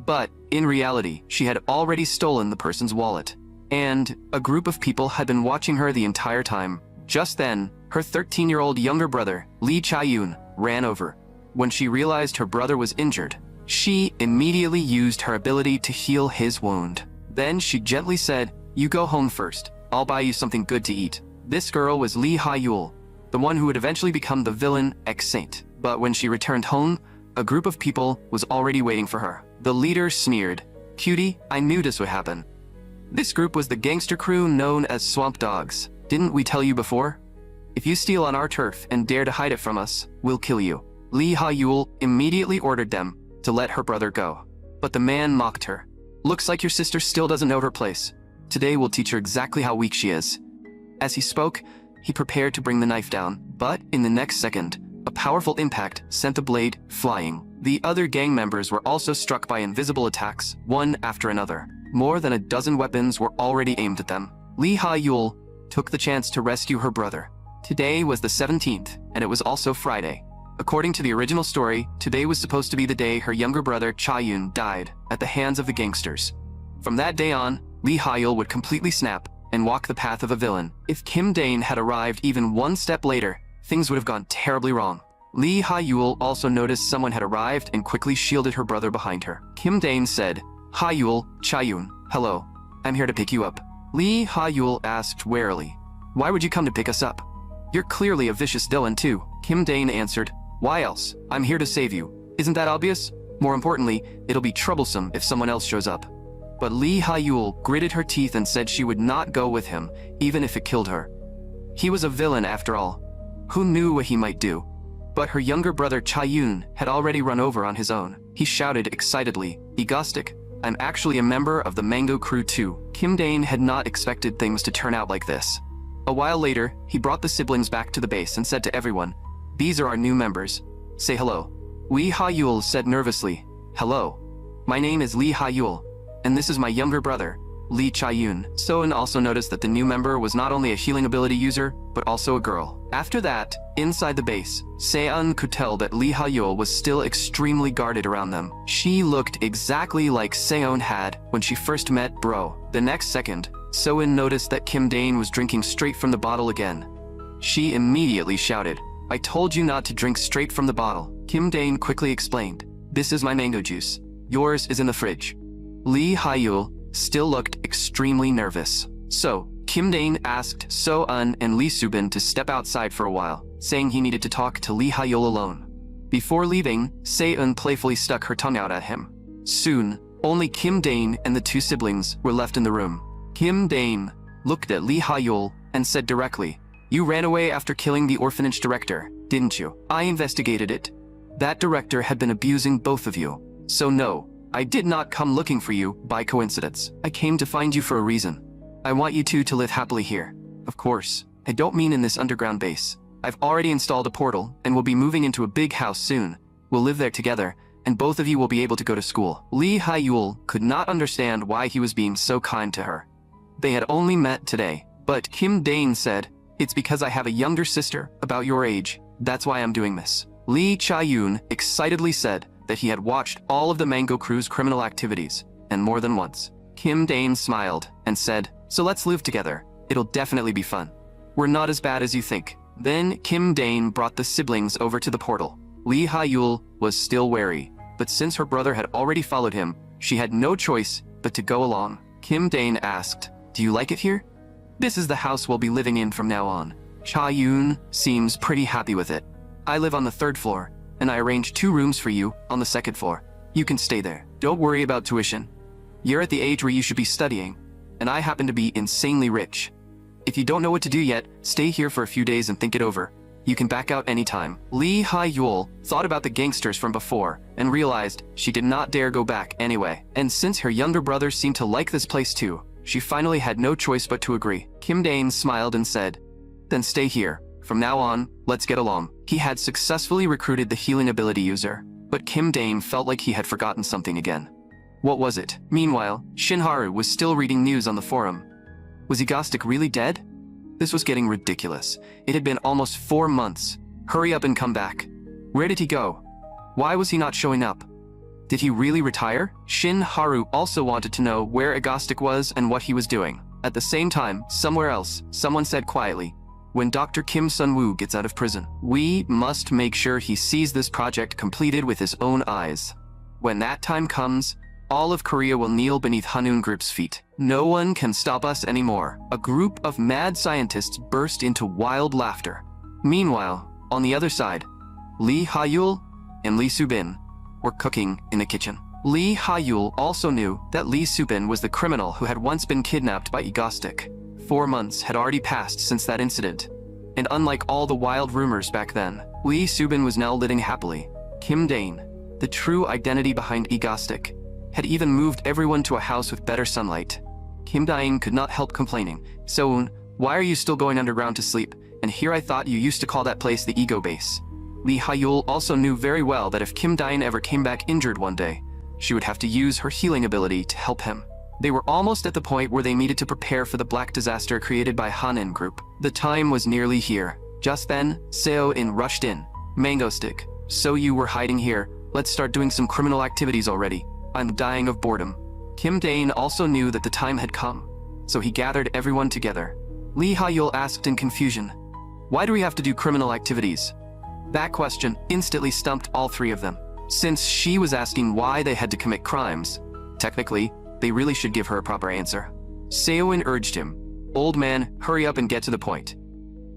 But, in reality, she had already stolen the person's wallet. And a group of people had been watching her the entire time. Just then, her 13-year-old younger brother, Lee Chae-yoon, ran over. When she realized her brother was injured, she immediately used her ability to heal his wound. Then she gently said, You go home first. I'll buy you something good to eat. This girl was Lee Ha-yul, the one who would eventually become the villain ex-saint. But when she returned home, a group of people was already waiting for her. The leader sneered, "Cutie, I knew this would happen." This group was the gangster crew known as Swamp Dogs. "Didn't we tell you before? If you steal on our turf and dare to hide it from us, we'll kill you." Lee Ha-yul immediately ordered them to let her brother go. But the man mocked her. "Looks like your sister still doesn't know her place. Today we'll teach her exactly how weak she is." As he spoke, he prepared to bring the knife down, but in the next second, a powerful impact sent the blade flying. The other gang members were also struck by invisible attacks, one after another. More than a dozen weapons were already aimed at them. Lee Ha-yul took the chance to rescue her brother. Today was the 17th, and it was also Friday. According to the original story, today was supposed to be the day her younger brother Cha-yun died at the hands of the gangsters. From that day on, Lee Ha-yul would completely snap and walk the path of a villain. If Kim Dane had arrived even one step later, things would have gone terribly wrong. Lee Ha-yul also noticed someone had arrived and quickly shielded her brother behind her. Kim Dane said, "Ha-yul, Cha-yun, hello. I'm here to pick you up." Lee Ha-yul asked warily, "Why would you come to pick us up? You're clearly a vicious villain too." Kim Dane answered, "Why else? I'm here to save you. Isn't that obvious? More importantly, it'll be troublesome if someone else shows up." But Lee Ha-yul gritted her teeth and said she would not go with him, even if it killed her. He was a villain after all. Who knew what he might do? But her younger brother Cha-yun had already run over on his own. He shouted excitedly, "Egostic, I'm actually a member of the Mango crew too." Kim Dane had not expected things to turn out like this. A while later, he brought the siblings back to the base and said to everyone, "These are our new members. Say hello." Lee Ha-yul said nervously, "Hello. My name is Lee Ha-yul, and this is my younger brother, Lee Cha-yun." So-eun also noticed that the new member was not only a healing ability user, but also a girl. After that, inside the base, Se-eun could tell that Lee Ha-yul was still extremely guarded around them. She looked exactly like Se-eun had when she first met Bro. The next second, So-eun noticed that Kim Dane was drinking straight from the bottle again. She immediately shouted, "I told you not to drink straight from the bottle." Kim Dane quickly explained, "This is my mango juice. Yours is in the fridge." Lee Ha-yul still looked extremely nervous. So, Kim Dane asked So-eun and Lee Subin to step outside for a while, saying he needed to talk to Lee Ha-yul alone. Before leaving, Se-eun playfully stuck her tongue out at him. Soon, only Kim Dane and the two siblings were left in the room. Kim Dane looked at Lee Ha-yul and said directly, "You ran away after killing the orphanage director, didn't you? I investigated it. That director had been abusing both of you. So no, I did not come looking for you by coincidence. I came to find you for a reason. I want you two to live happily here. Of course, I don't mean in this underground base. I've already installed a portal and will be moving into a big house soon. We'll live there together, and both of you will be able to go to school." Lee Ha-yul could not understand why he was being so kind to her. They had only met today, but Kim Dane said, "It's because I have a younger sister about your age. That's why I'm doing this." Lee Cha-yun excitedly said that he had watched all of the Mango crew's criminal activities, and more than once. Kim Dane smiled and said, "So let's live together. It'll definitely be fun. We're not as bad as you think." Then Kim Dane brought the siblings over to the portal. Lee Ha-yul was still wary, but since her brother had already followed him, she had no choice but to go along. Kim Dane asked, "Do you like it here? This is the house we'll be living in from now on." Cha-yun seems pretty happy with it. "I live on the 3rd floor, and I arranged 2 rooms for you on the 2nd floor. You can stay there. Don't worry about tuition. You're at the age where you should be studying, and I happen to be insanely rich. If you don't know what to do yet, stay here for a few days and think it over. You can back out anytime." Lee Ha-yul thought about the gangsters from before and realized she did not dare go back anyway. And since her younger brother seemed to like this place too, she finally had no choice but to agree. Kim Dane smiled and said, "Then stay here. From now on, let's get along." He had successfully recruited the healing ability user, but Kim Dane felt like he had forgotten something again. What was it? Meanwhile, Shinharu was still reading news on the forum. Was Egostic really dead? This was getting ridiculous. It had been almost 4 months. Hurry up and come back. Where did he go? Why was he not showing up? Did he really retire? Shinharu also wanted to know where Egostic was and what he was doing. At the same time, somewhere else, someone said quietly, "When Dr. Kim Sun-woo gets out of prison, we must make sure he sees this project completed with his own eyes. When that time comes, all of Korea will kneel beneath Hanun Group's feet." No one can stop us anymore. A group of mad scientists burst into wild laughter. Meanwhile, on the other side, Lee Ha-yul and Lee Soo-bin were cooking in the kitchen. Lee Ha-yul also knew that Lee Soo-bin was the criminal who had once been kidnapped by Egostic. 4 months had already passed since that incident, and unlike all the wild rumors back then, Lee Soo-bin was now living happily. Kim Dane, the true identity behind Egostic, had even moved everyone to a house with better sunlight. Kim Dane could not help complaining. "So-un, why are you still going underground to sleep? And here I thought you used to call that place the ego base." Lee Ha-yul also knew very well that if Kim Dane ever came back injured one day, she would have to use her healing ability to help him. They were almost at the point where they needed to prepare for the black disaster created by Hanin Group. The time was nearly here. Just then, Seo-in rushed in. "Mango Stick, so you were hiding here. Let's start doing some criminal activities already. I'm dying of boredom." Kim Dane also knew that the time had come, so he gathered everyone together. Lee Ha-yul asked in confusion, "Why do we have to do criminal activities?" That question instantly stumped all 3 of them. Since she was asking why they had to commit crimes, technically, they really should give her a proper answer. Seo-in urged him, "Old man, hurry up and get to the point."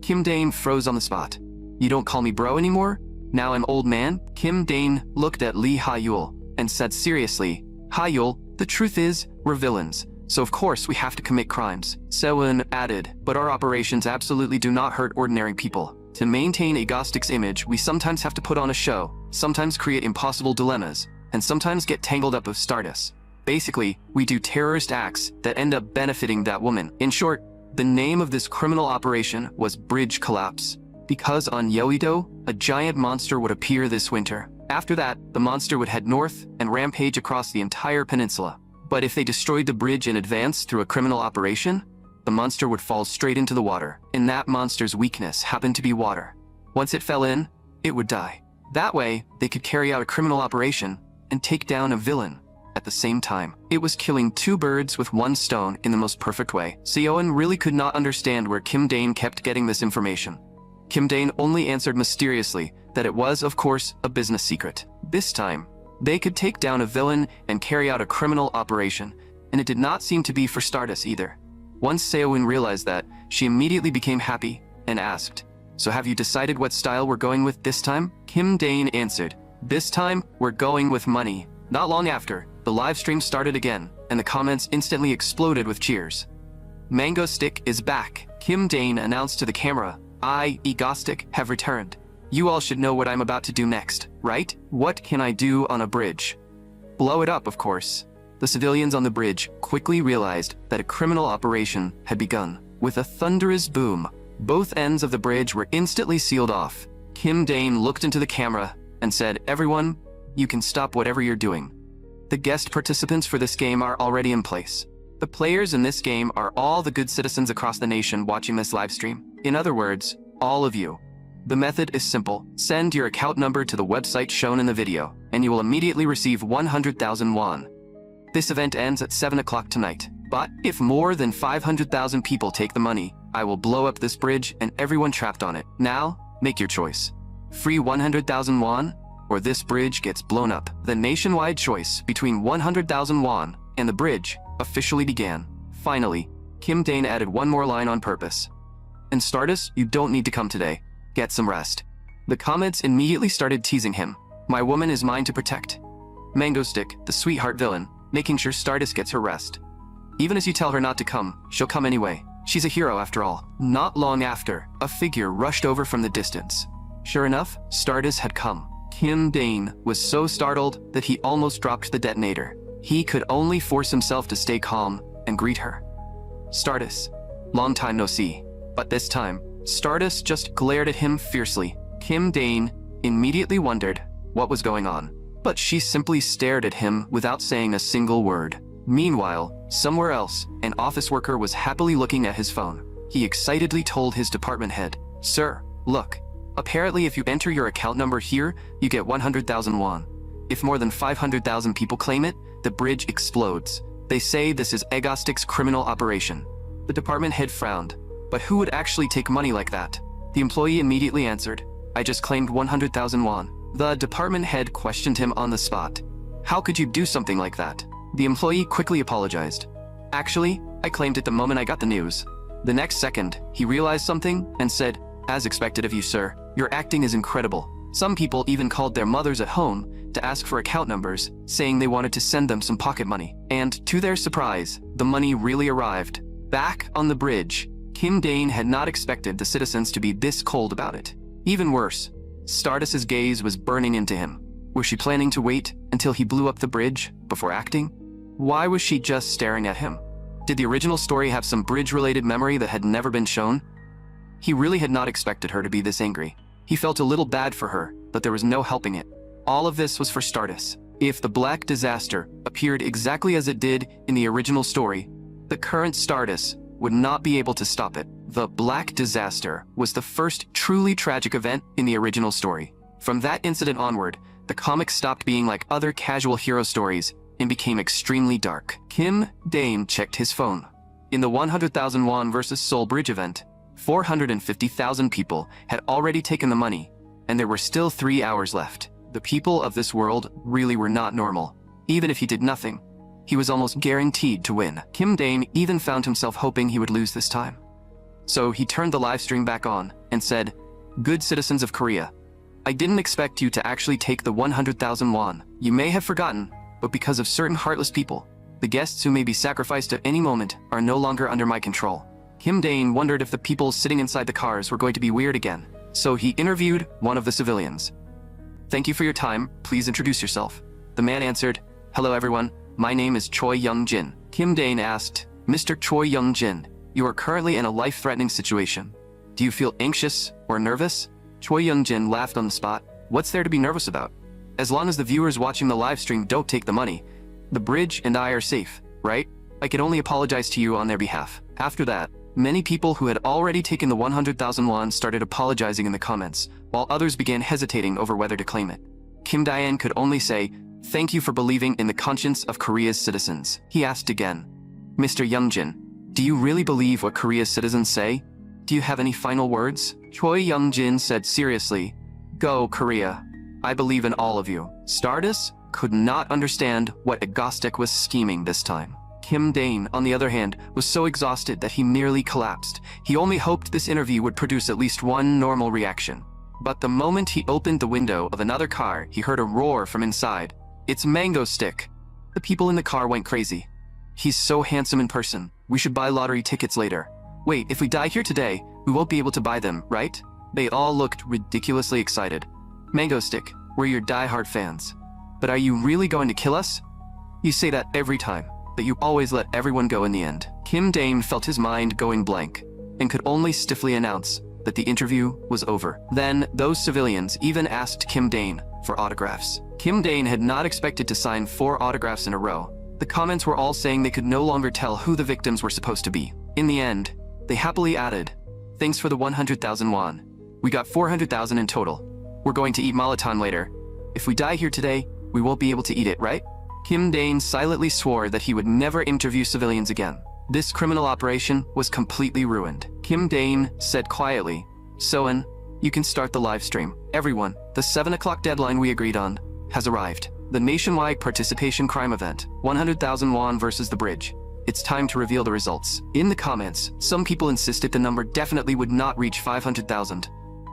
Kim Dane froze on the spot. "You don't call me bro anymore? Now I'm old man?" Kim Dane looked at Lee Ha-yul and said seriously, "Ha-yul, the truth is, we're villains, so of course we have to commit crimes." Seo-in added, "But our operations absolutely do not hurt ordinary people. To maintain Egostic's image, we sometimes have to put on a show, sometimes create impossible dilemmas, and sometimes get tangled up with Stardust. Basically, we do terrorist acts that end up benefiting that woman." In short, the name of this criminal operation was Bridge Collapse, because on Yoido, a giant monster would appear this winter. After that, the monster would head north and rampage across the entire peninsula. But if they destroyed the bridge in advance through a criminal operation, the monster would fall straight into the water, and that monster's weakness happened to be water. Once it fell in, it would die. That way, they could carry out a criminal operation and take down a villain at the same time. It was killing 2 birds with 1 stone in the most perfect way. Seo-in really could not understand where Kim Dane kept getting this information. Kim Dane only answered mysteriously that it was, of course, a business secret. This time, they could take down a villain and carry out a criminal operation, and it did not seem to be for Stardust either. Once Seo-in realized that, she immediately became happy and asked, "So have you decided what style we're going with this time?" Kim Dane answered, "This time, we're going with money." Not long after, the live stream started again, and the comments instantly exploded with cheers. "Mango Stick is back," Kim Dane announced to the camera. "I, Egostic, have returned. You all should know what I'm about to do next, right? What can I do on a bridge? Blow it up, of course." The civilians on the bridge quickly realized that a criminal operation had begun. With a thunderous boom, both ends of the bridge were instantly sealed off. Kim Dane looked into the camera and said, "Everyone, you can stop whatever you're doing. The guest participants for this game are already in place. The players in this game are all the good citizens across the nation watching this live stream. In other words, all of you. The method is simple. Send your account number to the website shown in the video, and you will immediately receive 100,000 won. This event ends at 7 o'clock tonight. But if more than 500,000 people take the money, I will blow up this bridge and everyone trapped on it. Now, make your choice. Free 100,000 won, or this bridge gets blown up." The nationwide choice between 100,000 won and the bridge officially began. Finally, Kim Dane added one more line on purpose. "And Stardust, you don't need to come today. Get some rest." The comments immediately started teasing him. "My woman is mine to protect." Mango Stick, the sweetheart villain, making sure Stardust gets her rest. "Even as you tell her not to come, she'll come anyway. She's a hero after all." Not long after, a figure rushed over from the distance. Sure enough, Stardust had come. Kim Dane was so startled that he almost dropped the detonator. He could only force himself to stay calm and greet her. "Stardust, long time no see." But this time, Stardust just glared at him fiercely. Kim Dane immediately wondered what was going on, but she simply stared at him without saying a single word. Meanwhile, somewhere else, an office worker was happily looking at his phone. He excitedly told his department head, "Sir, look. Apparently if you enter your account number here, you get 100,000 won. If more than 500,000 people claim it, the bridge explodes. They say this is Egostic's criminal operation." The department head frowned. But who would actually take money like that? The employee immediately answered, "I just claimed 100,000 won. The department head questioned him on the spot. "How could you do something like that?" The employee quickly apologized. Actually, I claimed it the moment I got the news. The next second, he realized something and said, "As expected of you, sir. Your acting is incredible." Some people even called their mothers at home to ask for account numbers, saying they wanted to send them some pocket money. And to their surprise, the money really arrived. Back on the bridge, Kim Dane had not expected the citizens to be this cold about it. Even worse, Stardust's gaze was burning into him. Was she planning to wait until he blew up the bridge before acting? Why was she just staring at him? Did the original story have some bridge-related memory that had never been shown? He really had not expected her to be this angry. He felt a little bad for her, but there was no helping it. All of this was for Stardust. If the Black Disaster appeared exactly as it did in the original story, the current Stardust would not be able to stop it. The Black Disaster was the first truly tragic event in the original story. From that incident onward, the comic stopped being like other casual hero stories and became extremely dark. Kim Dane checked his phone. In the 100,000 won versus Seoul Bridge event, 450,000 people had already taken the money, and there were still 3 hours left. The people of this world really were not normal. Even if he did nothing, he was almost guaranteed to win. Kim Dane even found himself hoping he would lose this time. So he turned the live stream back on and said, "Good citizens of Korea, I didn't expect you to actually take the 100,000 won. You may have forgotten, but because of certain heartless people, the guests who may be sacrificed at any moment are no longer under my control." Kim Dane wondered if the people sitting inside the cars were going to be weird again, so he interviewed one of the civilians. "Thank you for your time, please introduce yourself." The man answered, "Hello everyone, my name is Choi Young-jin." Kim Dane asked, "Mr. Choi Young-jin, you are currently in a life-threatening situation. Do you feel anxious or nervous?" Choi Young-jin laughed on the spot. "What's there to be nervous about? As long as the viewers watching the live stream don't take the money, the bridge and I are safe, right? I can only apologize to you on their behalf." After that, many people who had already taken the 100,000 won started apologizing in the comments, while others began hesitating over whether to claim it. Kim Dane could only say, "Thank you for believing in the conscience of Korea's citizens." He asked again, "Mr. Young-jin, do you really believe what Korea's citizens say? Do you have any final words?" Choi Young-jin said seriously, "Go, Korea. I believe in all of you." Stardust could not understand what Agostic was scheming this time. Kim Dane, on the other hand, was so exhausted that he nearly collapsed. He only hoped this interview would produce at least one normal reaction. But the moment he opened the window of another car, he heard a roar from inside. "It's Mango Stick." The people in the car went crazy. "He's so handsome in person. We should buy lottery tickets later. Wait, if we die here today, we won't be able to buy them, right?" They all looked ridiculously excited. "Mango Stick, we're your die-hard fans. But are you really going to kill us? You say that every time, but you always let everyone go in the end." Kim Dane felt his mind going blank and could only stiffly announce that the interview was over. Then, those civilians even asked Kim Dane for autographs. Kim Dane had not expected to sign 4 autographs in a row. The comments were all saying they could no longer tell who the victims were supposed to be. In the end, they happily added, "Thanks for the 100,000 won. We got 400,000 in total. We're going to eat malaton later. If we die here today, we won't be able to eat it, right?" Kim Dane silently swore that he would never interview civilians again. This criminal operation was completely ruined. Kim Dane said quietly, "Soen, you can start the live stream. Everyone, the 7 o'clock deadline we agreed on has arrived. The nationwide participation crime event, 100,000 won versus the bridge. It's time to reveal the results." In the comments, some people insisted the number definitely would not reach 500,000.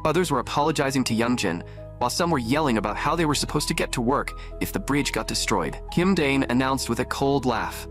Others were apologizing to Young-jin, while some were yelling about how they were supposed to get to work if the bridge got destroyed. Kim Dane announced with a cold laugh.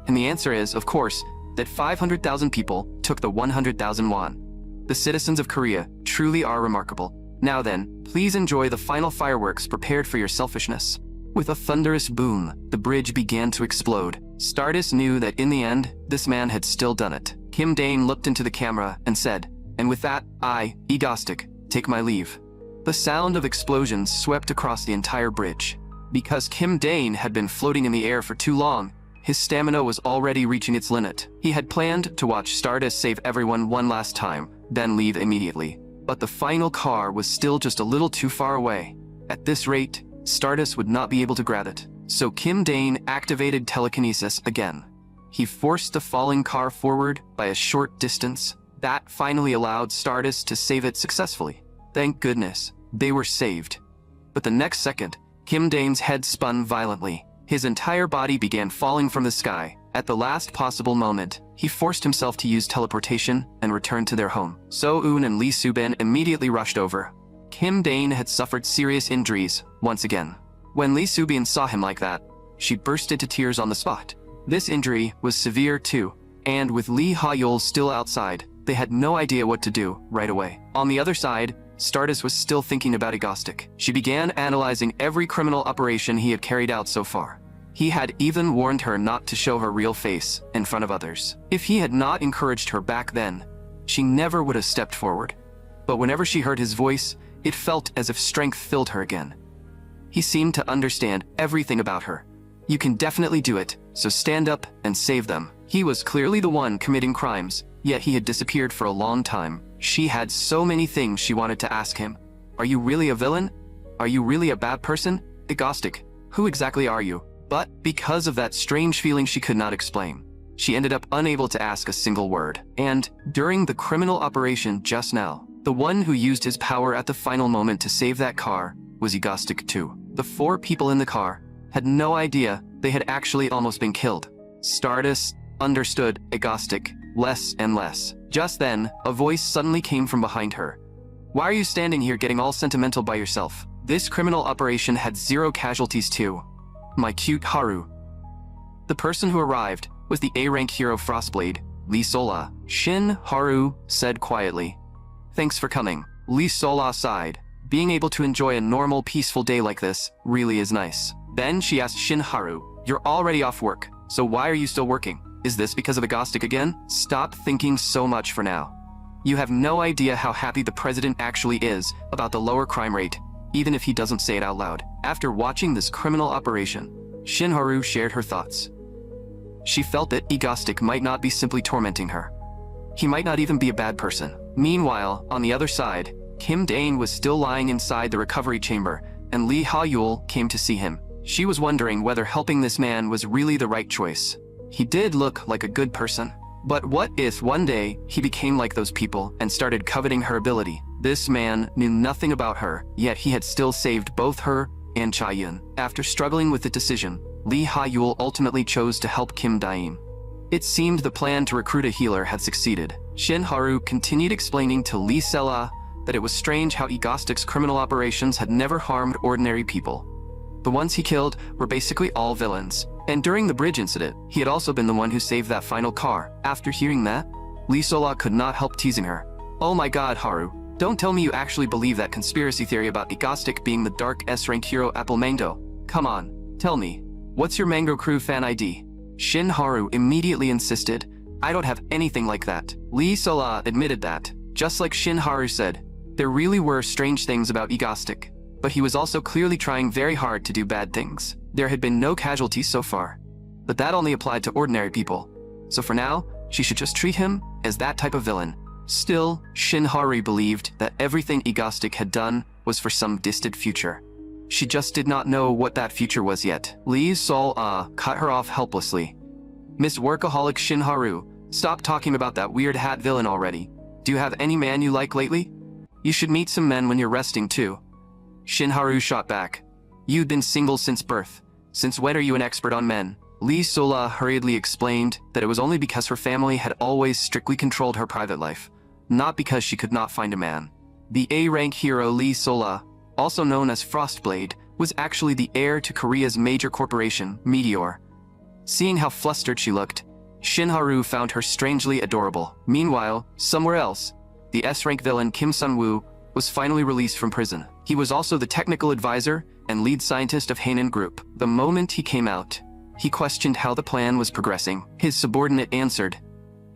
And the answer is, of course, that 500,000 people took the 100,000 won. The citizens of Korea truly are remarkable. Now then, please enjoy the final fireworks prepared for your selfishness. With a thunderous boom, the bridge began to explode. Stardust knew that in the end, this man had still done it. Kim Dane looked into the camera and said, "And with that, I, Agostic, take my leave." The sound of explosions swept across the entire bridge. Because Kim Dane had been floating in the air for too long, his stamina was already reaching its limit. He had planned to watch Stardust save everyone one last time, then leave immediately. But the final car was still just a little too far away. At this rate, Stardust would not be able to grab it. So Kim Dane activated telekinesis again. He forced the falling car forward by a short distance. That finally allowed Stardust to save it successfully. Thank goodness, they were saved. But the next second, Kim Dane's head spun violently. His entire body began falling from the sky. At the last possible moment, he forced himself to use teleportation and return to their home. So-eun and Lee Soo-bin immediately rushed over. Kim Dane had suffered serious injuries once again. When Lee Soo-bin saw him like that, she burst into tears on the spot. This injury was severe too, and with Lee Ha-yeol still outside, they had no idea what to do right away. On the other side, Stardust was still thinking about Egostic. She began analyzing every criminal operation he had carried out so far. He had even warned her not to show her real face in front of others. If he had not encouraged her back then, she never would have stepped forward. But whenever she heard his voice, it felt as if strength filled her again. He seemed to understand everything about her. You can definitely do it, so stand up and save them. He was clearly the one committing crimes, yet he had disappeared for a long time. She had so many things she wanted to ask him. Are you really a villain? Are you really a bad person? Egostic, who exactly are you? But because of that strange feeling she could not explain, she ended up unable to ask a single word. And during the criminal operation just now, the one who used his power at the final moment to save that car was Egostic too. The 4 people in the car had no idea they had actually almost been killed. Stardust understood Egostic less and less. Just then, a voice suddenly came from behind her. Why are you standing here getting all sentimental by yourself? This criminal operation had 0 casualties too. My cute Haru. The person who arrived was the A-rank hero Frostblade, Lee Sola. Shin Haru said quietly. Thanks for coming. Lee Sola sighed. Being able to enjoy a normal, peaceful day like this really is nice. Then she asked Shin Haru, you're already off work, so why are you still working? Is this because of Egostic again? Stop thinking so much for now. You have no idea how happy the president actually is about the lower crime rate, even if he doesn't say it out loud. After watching this criminal operation, Shin Haru shared her thoughts. She felt that Egostic might not be simply tormenting her. He might not even be a bad person. Meanwhile, on the other side, Kim Dane was still lying inside the recovery chamber, and Lee Ha-yeol came to see him. She was wondering whether helping this man was really the right choice. He did look like a good person. But what if one day he became like those people and started coveting her ability? This man knew nothing about her, yet he had still saved both her and Cha-yun. After struggling with the decision, Lee Ha-yeol ultimately chose to help Kim Dane. It seemed the plan to recruit a healer had succeeded. Shin Haru continued explaining to Lee Sela that it was strange how Egostic's criminal operations had never harmed ordinary people. The ones he killed were basically all villains. And during the bridge incident, he had also been the one who saved that final car. After hearing that, Lee Sola could not help teasing her. Oh my god, Haru. Don't tell me you actually believe that conspiracy theory about Egostic being the dark S-rank hero Apple Mango. Come on, tell me. What's your Mango Crew fan ID? Shin Haru immediately insisted. I don't have anything like that. Lee Sola admitted that. Just like Shin Haru said, there really were strange things about Egostic, but he was also clearly trying very hard to do bad things. There had been no casualties so far, but that only applied to ordinary people. So for now, she should just treat him as that type of villain. Still, Shin Haru believed that everything Egostic had done was for some distant future. She just did not know what that future was yet. Lee Sol-ah cut her off helplessly. Miss Workaholic Shin Haru, stop talking about that weird hat villain already. Do you have any man you like lately? You should meet some men when you're resting too. Shin Haru shot back. You'd been single since birth. Since when are you an expert on men? Lee Sola hurriedly explained that it was only because her family had always strictly controlled her private life, not because she could not find a man. The A-rank hero Lee Sola, also known as Frostblade, was actually the heir to Korea's major corporation, Meteor. Seeing how flustered she looked, Shin Haru found her strangely adorable. Meanwhile, somewhere else, the S-rank villain Kim Sun-woo was finally released from prison. He was also the technical advisor and lead scientist of Haenan Group. The moment he came out, he questioned how the plan was progressing. His subordinate answered,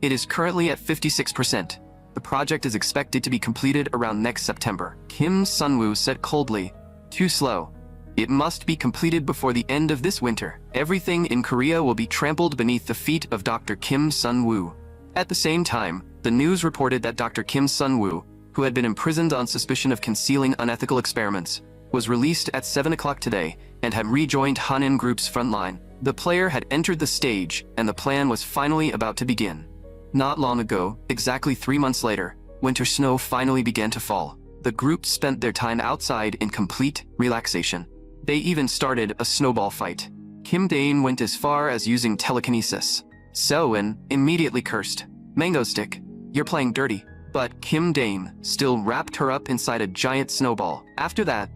"It is currently at 56%. The project is expected to be completed around next September." Kim Sun-woo said coldly, "Too slow. It must be completed before the end of this winter. Everything in Korea will be trampled beneath the feet of Dr. Kim Sun-woo." At the same time, the news reported that Dr. Kim Sun-woo, who had been imprisoned on suspicion of concealing unethical experiments, was released at 7 o'clock today and had rejoined Haenan Group's front line. The player had entered the stage, and the plan was finally about to begin. Not long ago, exactly 3 months later, winter snow finally began to fall. The group spent their time outside in complete relaxation. They even started a snowball fight. Kim Dane went as far as using telekinesis. So-eun immediately cursed. "Mango Stick, you're playing dirty." But Kim Dane still wrapped her up inside a giant snowball. After that,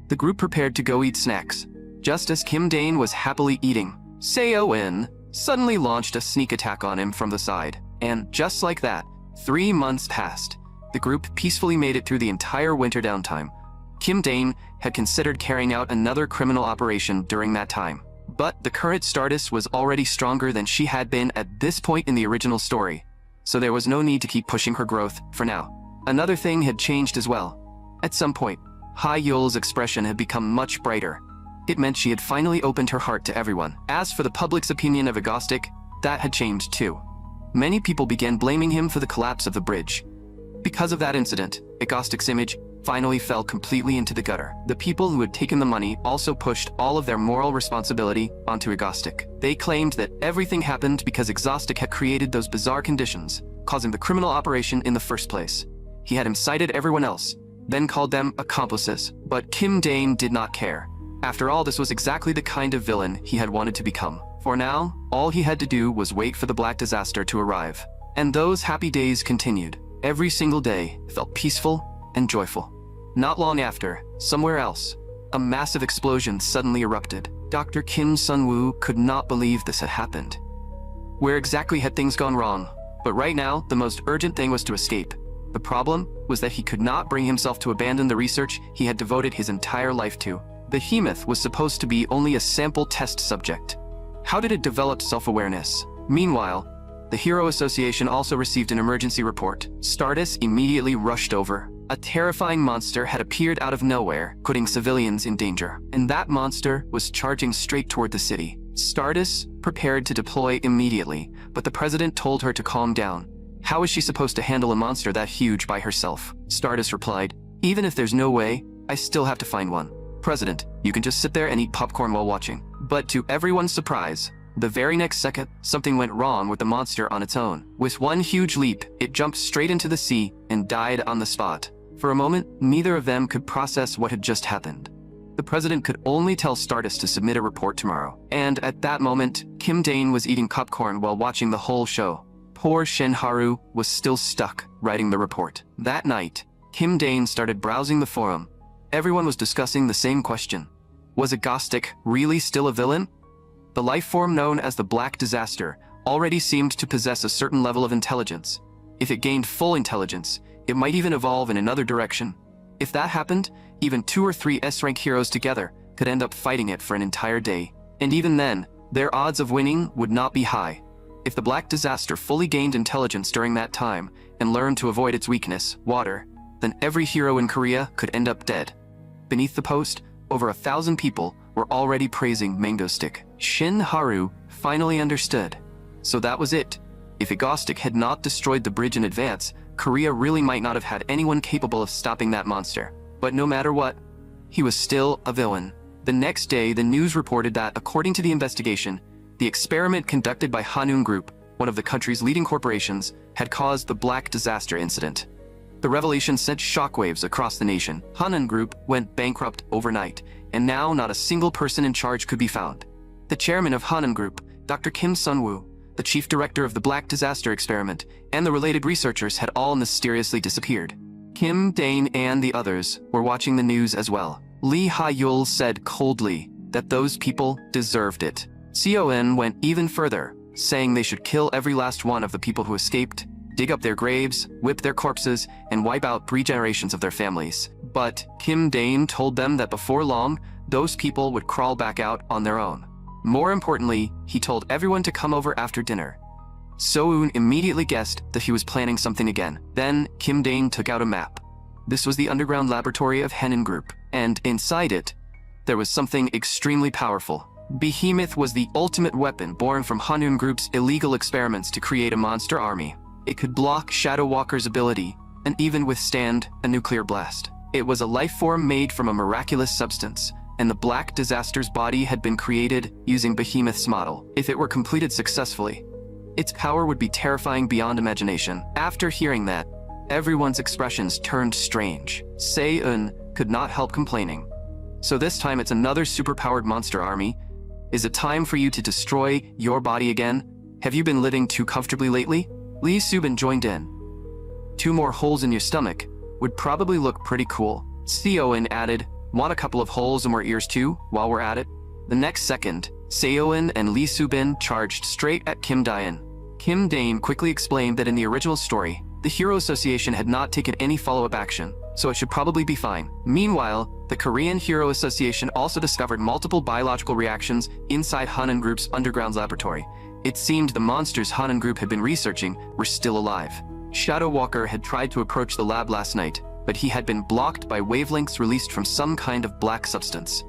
the group prepared to go eat snacks. Just as Kim Dane was happily eating, So-eun suddenly launched a sneak attack on him from the side. And just like that, 3 months passed. The group peacefully made it through the entire winter downtime. Kim Dane had considered carrying out another criminal operation during that time. But the current Stardust was already stronger than she had been at this point in the original story, so there was no need to keep pushing her growth for now. Another thing had changed as well. At some point, Haeul's expression had become much brighter. It meant she had finally opened her heart to everyone. As for the public's opinion of Agostic, that had changed too. Many people began blaming him for the collapse of the bridge. Because of that incident, Agostic's image finally fell completely into the gutter. The people who had taken the money also pushed all of their moral responsibility onto Agostic. They claimed that everything happened because Agostic had created those bizarre conditions, causing the criminal operation in the first place. He had incited everyone else, then called them accomplices. But Kim Dane did not care. After all, this was exactly the kind of villain he had wanted to become. For now, all he had to do was wait for the Black Disaster to arrive. And those happy days continued. Every single day felt peaceful and joyful. Not long after, somewhere else, a massive explosion suddenly erupted. Dr. Kim Sun-woo could not believe this had happened. Where exactly had things gone wrong? But right now, the most urgent thing was to escape. The problem was that he could not bring himself to abandon the research he had devoted his entire life to. Behemoth was supposed to be only a sample test subject. How did it develop self-awareness? Meanwhile, the Hero Association also received an emergency report. Stardust immediately rushed over. A terrifying monster had appeared out of nowhere, putting civilians in danger. And that monster was charging straight toward the city. Stardust prepared to deploy immediately, but the president told her to calm down. How is she supposed to handle a monster that huge by herself? Stardust replied, "Even if there's no way, I still have to find one. President, you can just sit there and eat popcorn while watching." But to everyone's surprise, the very next second, something went wrong with the monster on its own. With one huge leap, it jumped straight into the sea and died on the spot. For a moment, neither of them could process what had just happened. The president could only tell Stardust to submit a report tomorrow. And at that moment, Kim Dane was eating popcorn while watching the whole show. Poor Shinharu was still stuck writing the report. That night, Kim Dane started browsing the forum. Everyone was discussing the same question. Was Agostic really still a villain? The life form known as the Black Disaster already seemed to possess a certain level of intelligence. If it gained full intelligence, it might even evolve in another direction. If that happened, even 2 or 3 S-rank heroes together could end up fighting it for an entire day. And even then, their odds of winning would not be high. If the Black Disaster fully gained intelligence during that time and learned to avoid its weakness, water, then every hero in Korea could end up dead. Beneath the post, over 1,000 people were already praising Mango Stick. Shinharu finally understood. So that was it. If Agostic had not destroyed the bridge in advance, Korea really might not have had anyone capable of stopping that monster. But no matter what, he was still a villain. The next day, the news reported that, according to the investigation, the experiment conducted by Hanwha Group, one of the country's leading corporations, had caused the Black Disaster incident. The revelation sent shockwaves across the nation. Hanwha Group went bankrupt overnight, and now not a single person in charge could be found. The chairman of Hanwha Group, Dr. Kim Sun-woo, the chief director of the Black Disaster experiment, and the related researchers had all mysteriously disappeared. Kim Dane and the others were watching the news as well. Lee Ha-yul said coldly that those people deserved it. So-eun went even further, saying they should kill every last one of the people who escaped, dig up their graves, whip their corpses, and wipe out 3 generations of their families. But Kim Dane told them that before long, those people would crawl back out on their own. More importantly, he told everyone to come over after dinner. So-eun immediately guessed that he was planning something again. Then Kim Dane took out a map. This was the underground laboratory of Hanwha Group, and inside it, there was something extremely powerful. Behemoth was the ultimate weapon born from Hanwha Group's illegal experiments to create a monster army. It could block Shadow Walker's ability and even withstand a nuclear blast. It was a life form made from a miraculous substance, and the Black Disaster's body had been created using Behemoth's model. If it were completed successfully, its power would be terrifying beyond imagination. After hearing that, everyone's expressions turned strange. Se-eun could not help complaining. So this time it's another superpowered monster army. Is it time for you to destroy your body again? Have you been living too comfortably lately? Lee Subin joined in. 2 more holes in your stomach would probably look pretty cool. Seoin added, want a couple of holes in more ears too, while we're at it? The next second, Seoin and Lee Subin charged straight at Kim Dain. Kim Dain quickly explained that in the original story, the Hero Association had not taken any follow-up action, so it should probably be fine. Meanwhile, the Korean Hero Association also discovered multiple biological reactions inside Hanan Group's underground laboratory. It seemed the monsters Hanan Group had been researching were still alive. Shadow Walker had tried to approach the lab last night, but he had been blocked by wavelengths released from some kind of black substance.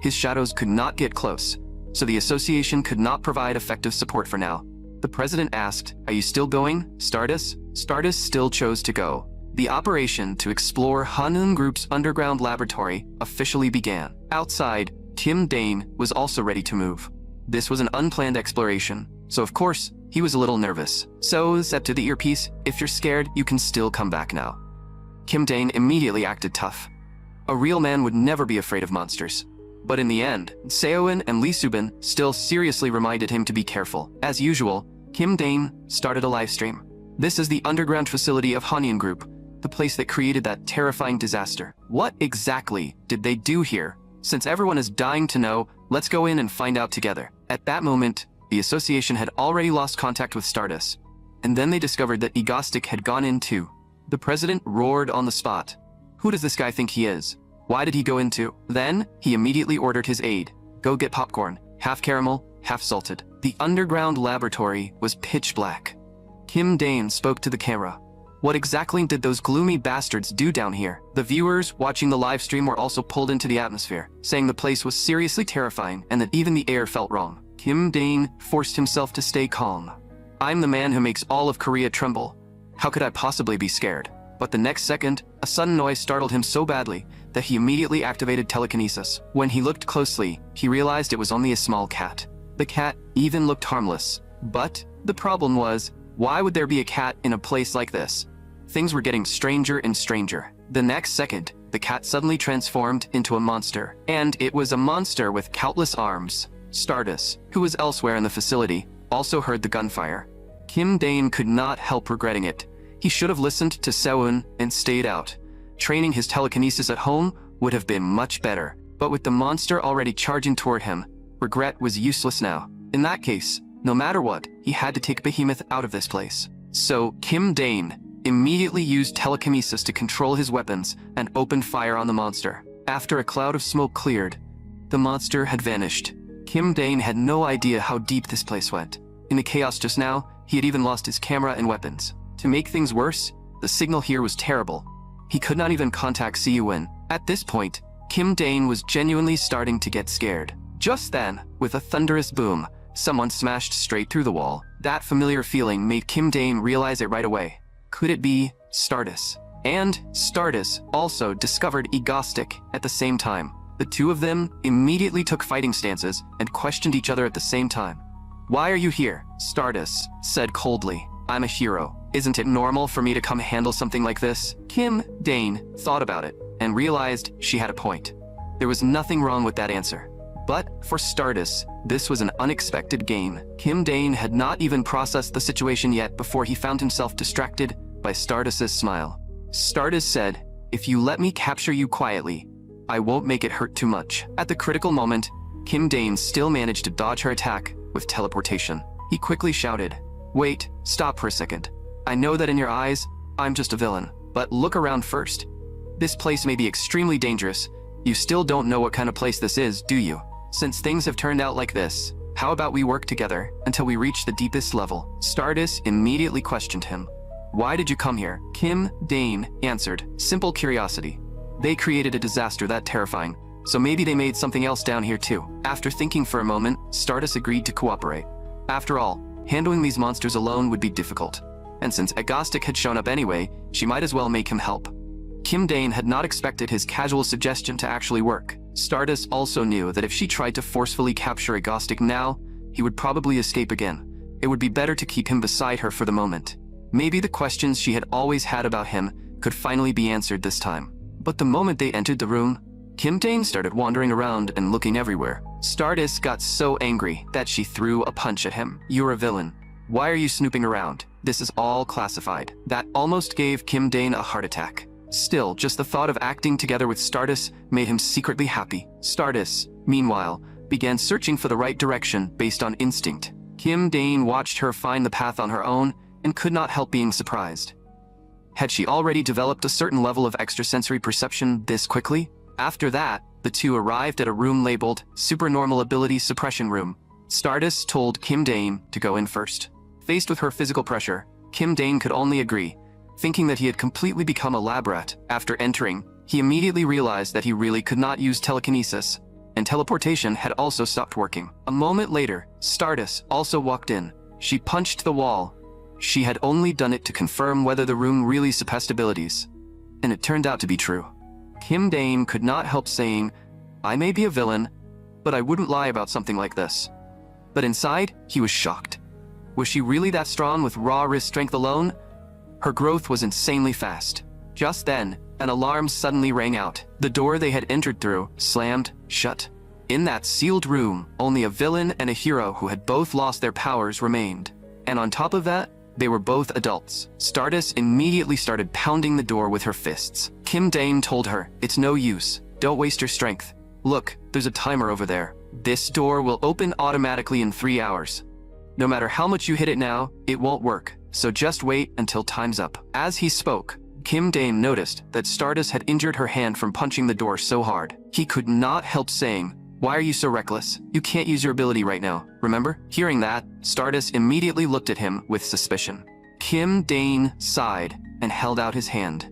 His shadows could not get close, so the association could not provide effective support for now. The president asked, "Are you still going, Stardust?" Stardust still chose to go. The operation to explore Hanan Group's underground laboratory officially began. Outside, Kim Dain was also ready to move. This was an unplanned exploration, so of course, he was a little nervous. So, step to the earpiece. If you're scared, you can still come back now. Kim Dain immediately acted tough. A real man would never be afraid of monsters. But in the end, Seoin and Lee Subin still seriously reminded him to be careful. As usual, Kim Dain started a livestream. This is the underground facility of Hanan Group, the place that created that terrifying disaster. What exactly did they do here? Since everyone is dying to know, let's go in and find out together. At that moment, the association had already lost contact with Stardust, and then they discovered that Egostic had gone in too. The president roared on the spot. Who does this guy think he is? Why did he go in too? Then, he immediately ordered his aide, go get popcorn, half caramel, half salted. The underground laboratory was pitch black. Kim Dain spoke to the camera. What exactly did those gloomy bastards do down here? The viewers watching the live stream were also pulled into the atmosphere, saying the place was seriously terrifying and that even the air felt wrong. Kim Dain forced himself to stay calm. I'm the man who makes all of Korea tremble. How could I possibly be scared? But the next second, a sudden noise startled him so badly that he immediately activated telekinesis. When he looked closely, he realized it was only a small cat. The cat even looked harmless. But the problem was, why would there be a cat in a place like this? Things were getting stranger and stranger. The next second, the cat suddenly transformed into a monster. And it was a monster with countless arms. Stardust, who was elsewhere in the facility, also heard the gunfire. Kim Dain could not help regretting it. He should have listened to Seoin and stayed out. Training his telekinesis at home would have been much better. But with the monster already charging toward him, regret was useless now. In that case, no matter what, he had to take Behemoth out of this place. So Kim Dain immediately used telekinesis to control his weapons and opened fire on the monster. After a cloud of smoke cleared, the monster had vanished. Kim Dain had no idea how deep this place went. In the chaos just now, he had even lost his camera and weapons. To make things worse, the signal here was terrible. He could not even contact Seoin. At this point, Kim Dain was genuinely starting to get scared. Just then, with a thunderous boom, someone smashed straight through the wall. That familiar feeling made Kim Dain realize it right away. Could it be Stardust? And Stardust also discovered Egostic at the same time. The two of them immediately took fighting stances and questioned each other at the same time. Why are you here? Stardust said coldly. I'm a hero. Isn't it normal for me to come handle something like this? Kim Dain thought about it and realized she had a point. There was nothing wrong with that answer. But for Stardust, this was an unexpected gain. Kim Dain had not even processed the situation yet before he found himself distracted by Stardust's smile. Stardust said, if you let me capture you quietly, I won't make it hurt too much. At the critical moment, Kim Dain still managed to dodge her attack with teleportation. He quickly shouted, wait, stop for a second. I know that in your eyes, I'm just a villain, but look around first. This place may be extremely dangerous. You still don't know what kind of place this is, do you? Since things have turned out like this, how about we work together until we reach the deepest level? Stardust immediately questioned him. Why did you come here? Kim Dain answered, simple curiosity. They created a disaster that terrifying, so maybe they made something else down here too. After thinking for a moment, Stardust agreed to cooperate. After all, handling these monsters alone would be difficult. And since Egostic had shown up anyway, she might as well make him help. Kim Dain had not expected his casual suggestion to actually work. Stardust also knew that if she tried to forcefully capture Egostic now, he would probably escape again. It would be better to keep him beside her for the moment. Maybe the questions she had always had about him could finally be answered this time. But the moment they entered the room, Kim Dain started wandering around and looking everywhere. Stardust got so angry that she threw a punch at him. "You're a villain. Why are you snooping around? This is all classified." That almost gave Kim Dane a heart attack. Still, just the thought of acting together with Stardust made him secretly happy. Stardust, meanwhile, began searching for the right direction based on instinct. Kim Dane watched her find the path on her own and could not help being surprised. Had she already developed a certain level of extrasensory perception this quickly? After that, the two arrived at a room labeled Supernormal Ability Suppression Room. Stardust told Kim Dane to go in first. Faced with her physical pressure, Kim Dane could only agree, thinking that he had completely become a lab rat. After entering, he immediately realized that he really could not use telekinesis, and teleportation had also stopped working. A moment later, Stardust also walked in. She punched the wall. She had only done it to confirm whether the room really suppressed abilities, and it turned out to be true. Kim Dane could not help saying, "I may be a villain, but I wouldn't lie about something like this." But inside, he was shocked. Was she really that strong with raw wrist strength alone? Her growth was insanely fast. Just then, an alarm suddenly rang out. The door they had entered through slammed shut. In that sealed room, only a villain and a hero who had both lost their powers remained. And on top of that, they were both adults. Stardust immediately started pounding the door with her fists. Kim Dane told her, "It's no use. Don't waste your strength. Look, there's a timer over there. This door will open automatically in 3 hours. No matter how much you hit it now, it won't work. So just wait until time's up." As he spoke, Kim Dane noticed that Stardust had injured her hand from punching the door so hard. He could not help saying, "Why are you so reckless? You can't use your ability right now, remember?" Hearing that, Stardust immediately looked at him with suspicion. Kim Dane sighed and held out his hand.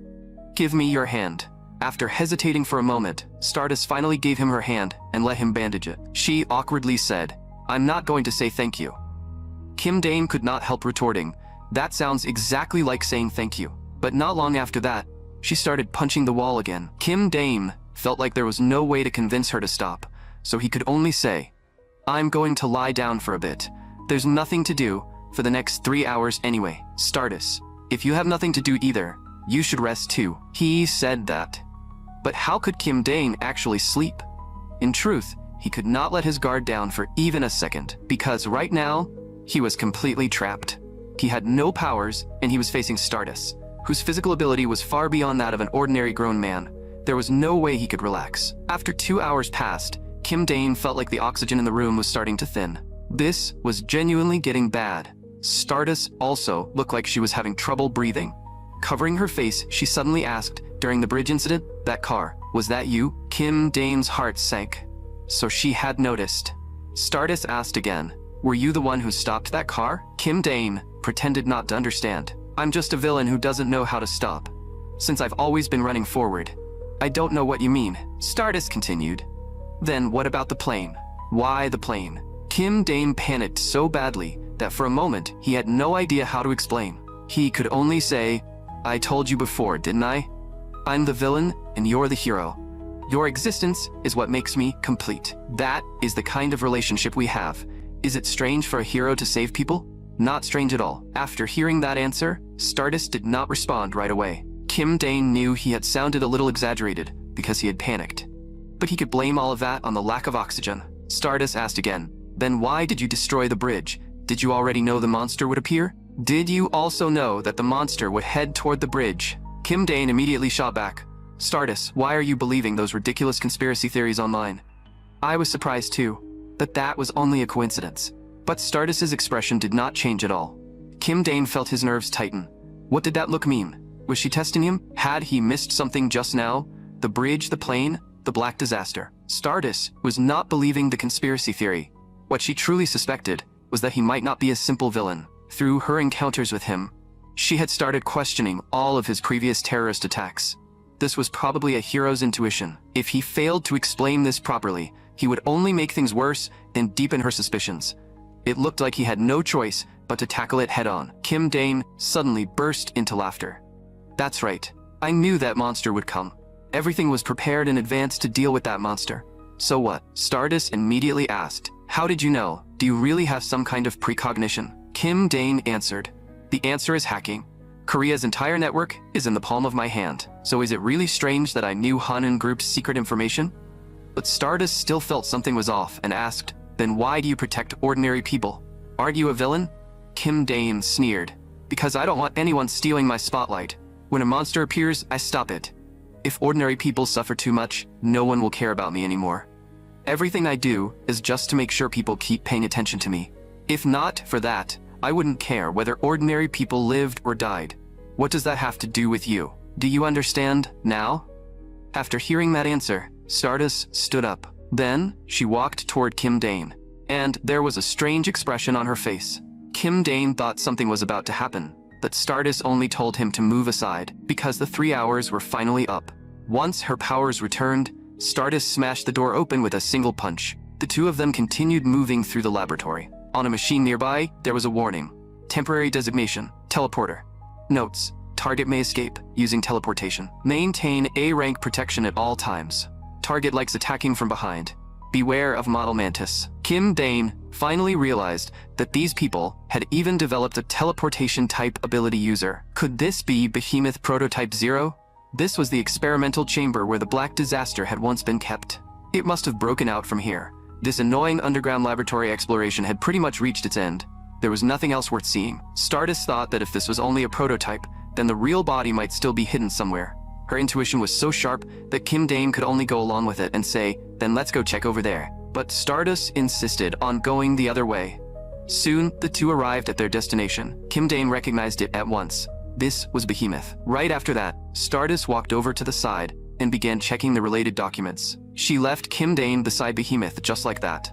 "Give me your hand." After hesitating for a moment, Stardust finally gave him her hand and let him bandage it. She awkwardly said, "I'm not going to say thank you." Kim Dane could not help retorting, "That sounds exactly like saying thank you." But not long after that, she started punching the wall again. Kim Dane felt like there was no way to convince her to stop, so he could only say, "I'm going to lie down for a bit. There's nothing to do for the next 3 hours anyway. Stardust, if you have nothing to do either, you should rest too." He said that. But how could Kim Dane actually sleep? In truth, he could not let his guard down for even a second, because right now, he was completely trapped. He had no powers, and he was facing Stardust, whose physical ability was far beyond that of an ordinary grown man. There was no way he could relax. After 2 hours passed, Kim Dane felt like the oxygen in the room was starting to thin. This was genuinely getting bad. Stardust also looked like she was having trouble breathing. Covering her face, she suddenly asked, "During the bridge incident, that car, was that you?" Kim Dane's heart sank. So she had noticed. Stardust asked again, "Were you the one who stopped that car?" Kim Dane pretended not to understand. "I'm just a villain who doesn't know how to stop. Since I've always been running forward." "I don't know what you mean," Stardust continued. "Then what about the plane? Why the plane?" Kim Dane panicked so badly that for a moment he had no idea how to explain. He could only say, "I told you before, didn't I? I'm the villain and you're the hero. Your existence is what makes me complete. That is the kind of relationship we have. Is it strange for a hero to save people? Not strange at all." After hearing that answer, Stardust did not respond right away. Kim Dane knew he had sounded a little exaggerated because he had panicked. But he could blame all of that on the lack of oxygen. Stardust asked again, "Then why did you destroy the bridge? Did you already know the monster would appear? Did you also know that the monster would head toward the bridge?" Kim Dane immediately shot back, "Stardust, why are you believing those ridiculous conspiracy theories online?" I was surprised too, that was only a coincidence. But Stardust's expression did not change at all. Kim Dane felt his nerves tighten. What did that look mean? Was she testing him? Had he missed something just now? The bridge, the plane, the black disaster. Stardust was not believing the conspiracy theory. What she truly suspected was that he might not be a simple villain. Through her encounters with him, she had started questioning all of his previous terrorist attacks. This was probably a hero's intuition. If he failed to explain this properly, he would only make things worse and deepen her suspicions. It looked like he had no choice but to tackle it head-on. Kim Dane suddenly burst into laughter. "That's right. I knew that monster would come. Everything was prepared in advance to deal with that monster." "So what?" Stardust immediately asked. "How did you know? Do you really have some kind of precognition?" Kim Dane answered, "The answer is hacking. Korea's entire network is in the palm of my hand. So is it really strange that I knew Hanan Group's secret information?" But Stardust still felt something was off and asked, "Then why do you protect ordinary people? Aren't you a villain?" Kim Dane sneered, "Because I don't want anyone stealing my spotlight. When a monster appears, I stop it. If ordinary people suffer too much, no one will care about me anymore. Everything I do is just to make sure people keep paying attention to me. If not for that, I wouldn't care whether ordinary people lived or died. What does that have to do with you? Do you understand now?" After hearing that answer, Stardust stood up. Then, she walked toward Kim Dane, and there was a strange expression on her face. Kim Dane thought something was about to happen, but Stardust only told him to move aside because the 3 hours were finally up. Once her powers returned, Stardust smashed the door open with a single punch. The two of them continued moving through the laboratory. On a machine nearby, there was a warning. Temporary designation, teleporter. Notes: target may escape using teleportation. Maintain A-rank protection at all times. Target likes attacking from behind. Beware of model mantis. Kim Dane finally realized that these people had even developed a teleportation type ability user. Could this be Behemoth Prototype 0? This was the experimental chamber where the Black Disaster had once been kept. It must have broken out from here. This annoying underground laboratory exploration had pretty much reached its end. There was nothing else worth seeing. Stardust thought that if this was only a prototype, then the real body might still be hidden somewhere. Her intuition was so sharp that Kim Dane could only go along with it and say, "Then let's go check over there." But Stardust insisted on going the other way. Soon, the two arrived at their destination. Kim Dane recognized it at once. This was Behemoth. Right after that, Stardust walked over to the side and began checking the related documents. She left Kim Dane beside Behemoth just like that.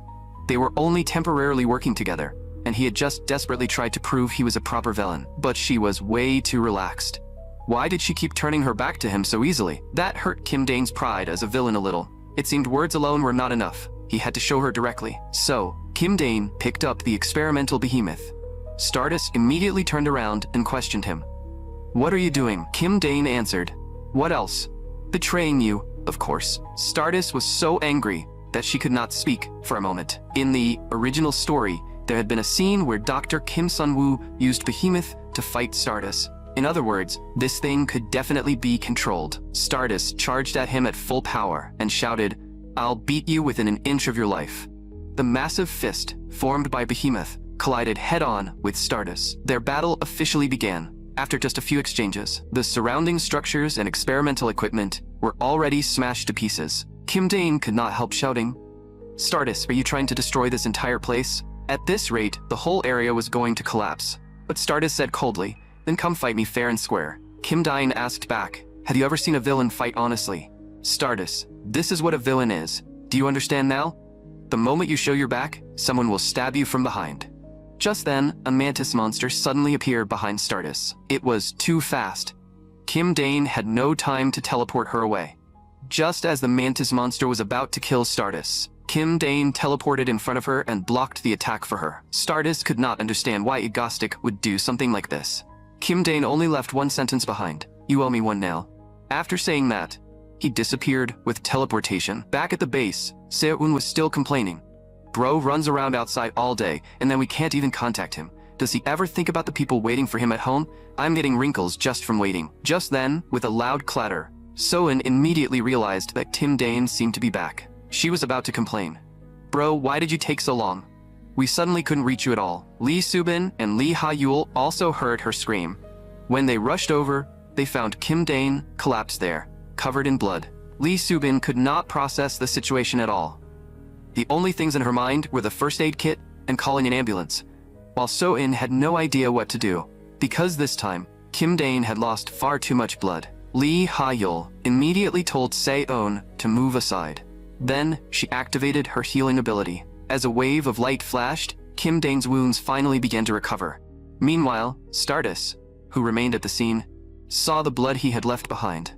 They were only temporarily working together, and he had just desperately tried to prove he was a proper villain. But she was way too relaxed. Why did she keep turning her back to him so easily? That hurt Kim Dane's pride as a villain a little. It seemed words alone were not enough. He had to show her directly. So, Kim Dane picked up the experimental Behemoth. Stardust immediately turned around and questioned him. "What are you doing?" Kim Dane answered. "What else?" "Betraying you, of course." Stardust was so angry that she could not speak for a moment. In the original story, there had been a scene where Dr. Kim Sun-woo used Behemoth to fight Stardust. In other words, this thing could definitely be controlled. Stardust charged at him at full power and shouted, "I'll beat you within an inch of your life." The massive fist, formed by Behemoth, collided head-on with Stardust. Their battle officially began. After just a few exchanges, the surrounding structures and experimental equipment were already smashed to pieces. Kim Dane could not help shouting, "Stardust, are you trying to destroy this entire place?" At this rate, the whole area was going to collapse. But Stardust said coldly, "Then come fight me fair and square." Kim Dane asked back, "Have you ever seen a villain fight honestly?" "Stardust, this is what a villain is. Do you understand now? The moment you show your back, someone will stab you from behind." Just then, a mantis monster suddenly appeared behind Stardust. It was too fast. Kim Dane had no time to teleport her away. Just as the mantis monster was about to kill Stardust, Kim Dane teleported in front of her and blocked the attack for her. Stardust could not understand why Egostic would do something like this. Kim Dane only left one sentence behind. "You owe me one now." After saying that, he disappeared with teleportation. Back at the base, Seo-eun was still complaining. "Bro runs around outside all day, and then we can't even contact him. Does he ever think about the people waiting for him at home? I'm getting wrinkles just from waiting." Just then, with a loud clatter, Seo-eun immediately realized that Kim Dane seemed to be back. She was about to complain. "Bro, why did you take so long? We suddenly couldn't reach you at all." Lee Subin and Lee Ha-yul also heard her scream. When they rushed over, they found Kim Dane collapsed there, covered in blood. Lee Subin could not process the situation at all. The only things in her mind were the first aid kit and calling an ambulance, while Seo-eun had no idea what to do, because this time, Kim Dane had lost far too much blood. Lee Ha-yul immediately told Seo-eun to move aside. Then, she activated her healing ability. As a wave of light flashed, Kim Dane's wounds finally began to recover. Meanwhile, Stardust, who remained at the scene, saw the blood he had left behind.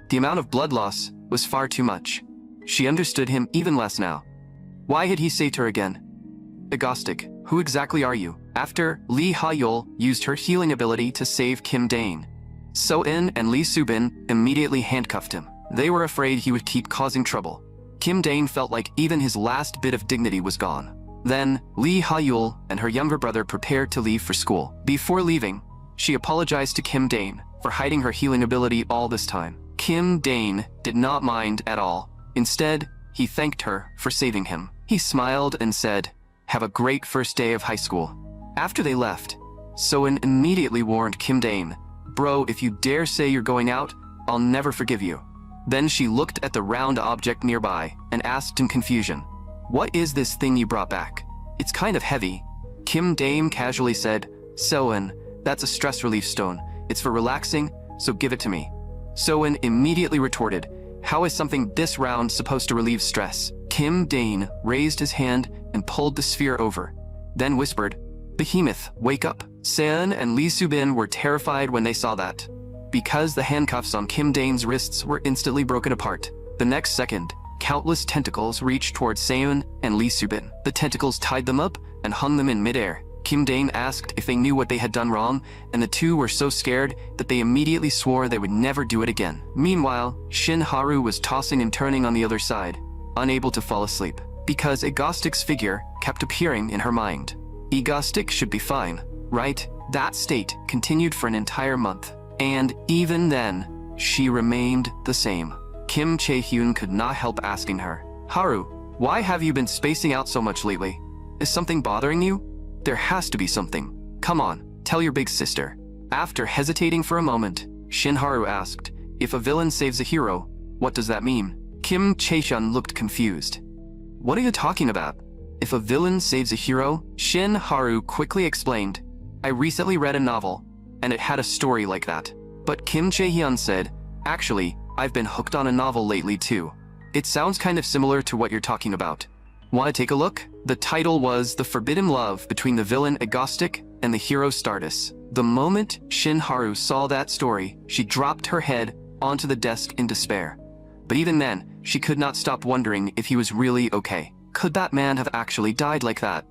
The amount of blood loss was far too much. She understood him even less now. Why had he saved her again? "Egostic, who exactly are you?" After Lee Ha-yul used her healing ability to save Kim Dane, Seo-eun and Lee Subin immediately handcuffed him. They were afraid he would keep causing trouble. Kim Dane felt like even his last bit of dignity was gone. Then, Lee Ha-yul and her younger brother prepared to leave for school. Before leaving, she apologized to Kim Dane for hiding her healing ability all this time. Kim Dane did not mind at all. Instead, he thanked her for saving him. He smiled and said, "Have a great first day of high school." After they left, Soin immediately warned Kim Dane, "Bro, if you dare say you're going out, I'll never forgive you." Then she looked at the round object nearby and asked in confusion, "What is this thing you brought back? It's kind of heavy." Kim Dane casually said, "Soin, that's a stress relief stone. It's for relaxing, so give it to me." Soin immediately retorted, "How is something this round supposed to relieve stress?" Kim Dane raised his hand and pulled the sphere over, then whispered, "Behemoth, wake up." Seon and Lee Subin were terrified when they saw that, because the handcuffs on Kim Dane's wrists were instantly broken apart. The next second, countless tentacles reached towards Seon and Lee Subin. The tentacles tied them up and hung them in midair. Kim Dane asked if they knew what they had done wrong, and the two were so scared that they immediately swore they would never do it again. Meanwhile, Shin Haru was tossing and turning on the other side, unable to fall asleep, because Egostic's figure kept appearing in her mind. Egostic should be fine, right? That state continued for an entire month, and even then, she remained the same. Kim Chae-hyun could not help asking her, "Haru, why have you been spacing out so much lately? Is something bothering you? There has to be something. Come on, tell your big sister." After hesitating for a moment, Shin Haru asked, "If a villain saves a hero, what does that mean?" Kim Chae-hyun looked confused. "What are you talking about? If a villain saves a hero?" Shin Haru quickly explained, "I recently read a novel, and it had a story like that." But Kim Chae-hyun said, "Actually, I've been hooked on a novel lately too. It sounds kind of similar to what you're talking about. Want to take a look?" The title was The Forbidden Love Between the Villain Egostic and the Hero Stardust. The moment Shin Haru saw that story, she dropped her head onto the desk in despair. But even then, she could not stop wondering if he was really okay. Could that man have actually died like that?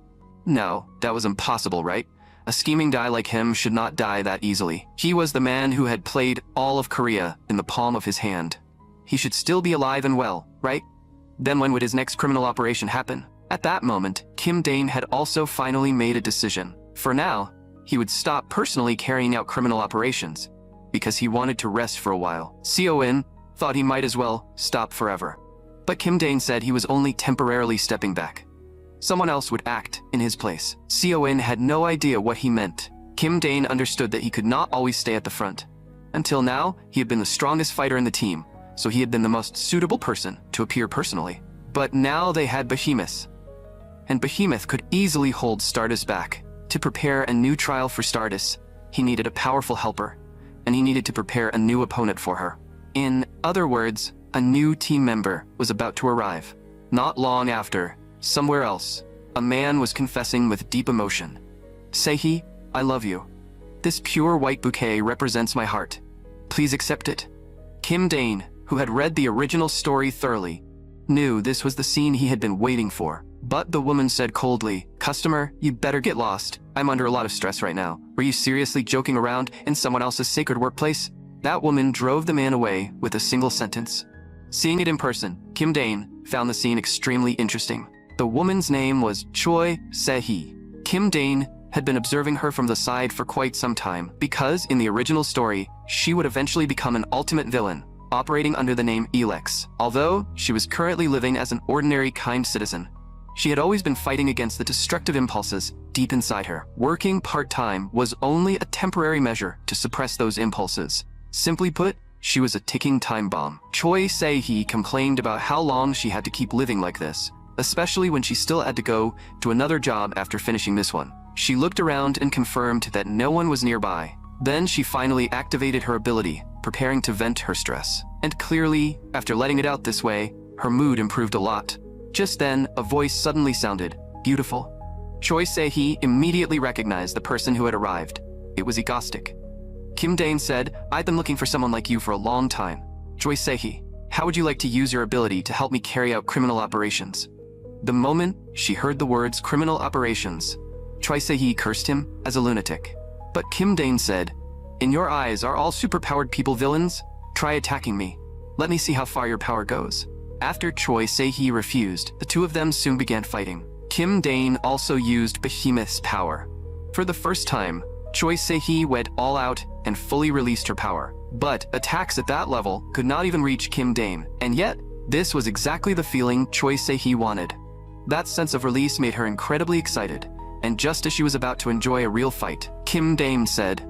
No, that was impossible, right? A scheming guy like him should not die that easily. He was the man who had played all of Korea in the palm of his hand. He should still be alive and well, right? Then when would his next criminal operation happen? At that moment, Kim Dane had also finally made a decision. For now, he would stop personally carrying out criminal operations, because he wanted to rest for a while. Seon thought he might as well stop forever. But Kim Dane said he was only temporarily stepping back. Someone else would act in his place. Seon had no idea what he meant. Kim Dane understood that he could not always stay at the front. Until now, he had been the strongest fighter in the team, so he had been the most suitable person to appear personally. But now they had Behemoth, and Behemoth could easily hold Stardust back. To prepare a new trial for Stardust, he needed a powerful helper, and he needed to prepare a new opponent for her. In other words, a new team member was about to arrive. Not long after, somewhere else, a man was confessing with deep emotion. "Seihi, I love you. This pure white bouquet represents my heart. Please accept it." Kim Dane, who had read the original story thoroughly, knew this was the scene he had been waiting for. But the woman said coldly, "Customer, you'd better get lost. I'm under a lot of stress right now. Were you seriously joking around in someone else's sacred workplace?" That woman drove the man away with a single sentence. Seeing it in person, Kim Dane found the scene extremely interesting. The woman's name was Choi Se-hee. Kim Dane had been observing her from the side for quite some time, because in the original story, she would eventually become an ultimate villain, operating under the name Elex. Although she was currently living as an ordinary kind citizen, she had always been fighting against the destructive impulses deep inside her. Working part-time was only a temporary measure to suppress those impulses. Simply put, she was a ticking time bomb. Choi Se-hee complained about how long she had to keep living like this, especially when she still had to go to another job after finishing this one. She looked around and confirmed that no one was nearby. Then she finally activated her ability, preparing to vent her stress. And clearly, after letting it out this way, her mood improved a lot. Just then, a voice suddenly sounded, "Beautiful." Choi Se-hee immediately recognized the person who had arrived. It was Egostic. Kim Dane said, "I've been looking for someone like you for a long time. Choi Se-hee, how would you like to use your ability to help me carry out criminal operations?" The moment she heard the words criminal operations, Choi Se-hee cursed him as a lunatic. But Kim Dane said, "In your eyes, are all superpowered people villains? Try attacking me. Let me see how far your power goes." After Choi Se-hee refused, the two of them soon began fighting. Kim Dane also used Behemoth's power. For the first time, Choi Se-hee went all out and fully released her power. But attacks at that level could not even reach Kim Dane, and yet This was exactly the feeling Choi Se-hee wanted. That sense of release made her incredibly excited, and just as she was about to enjoy a real fight, Kim Dane said,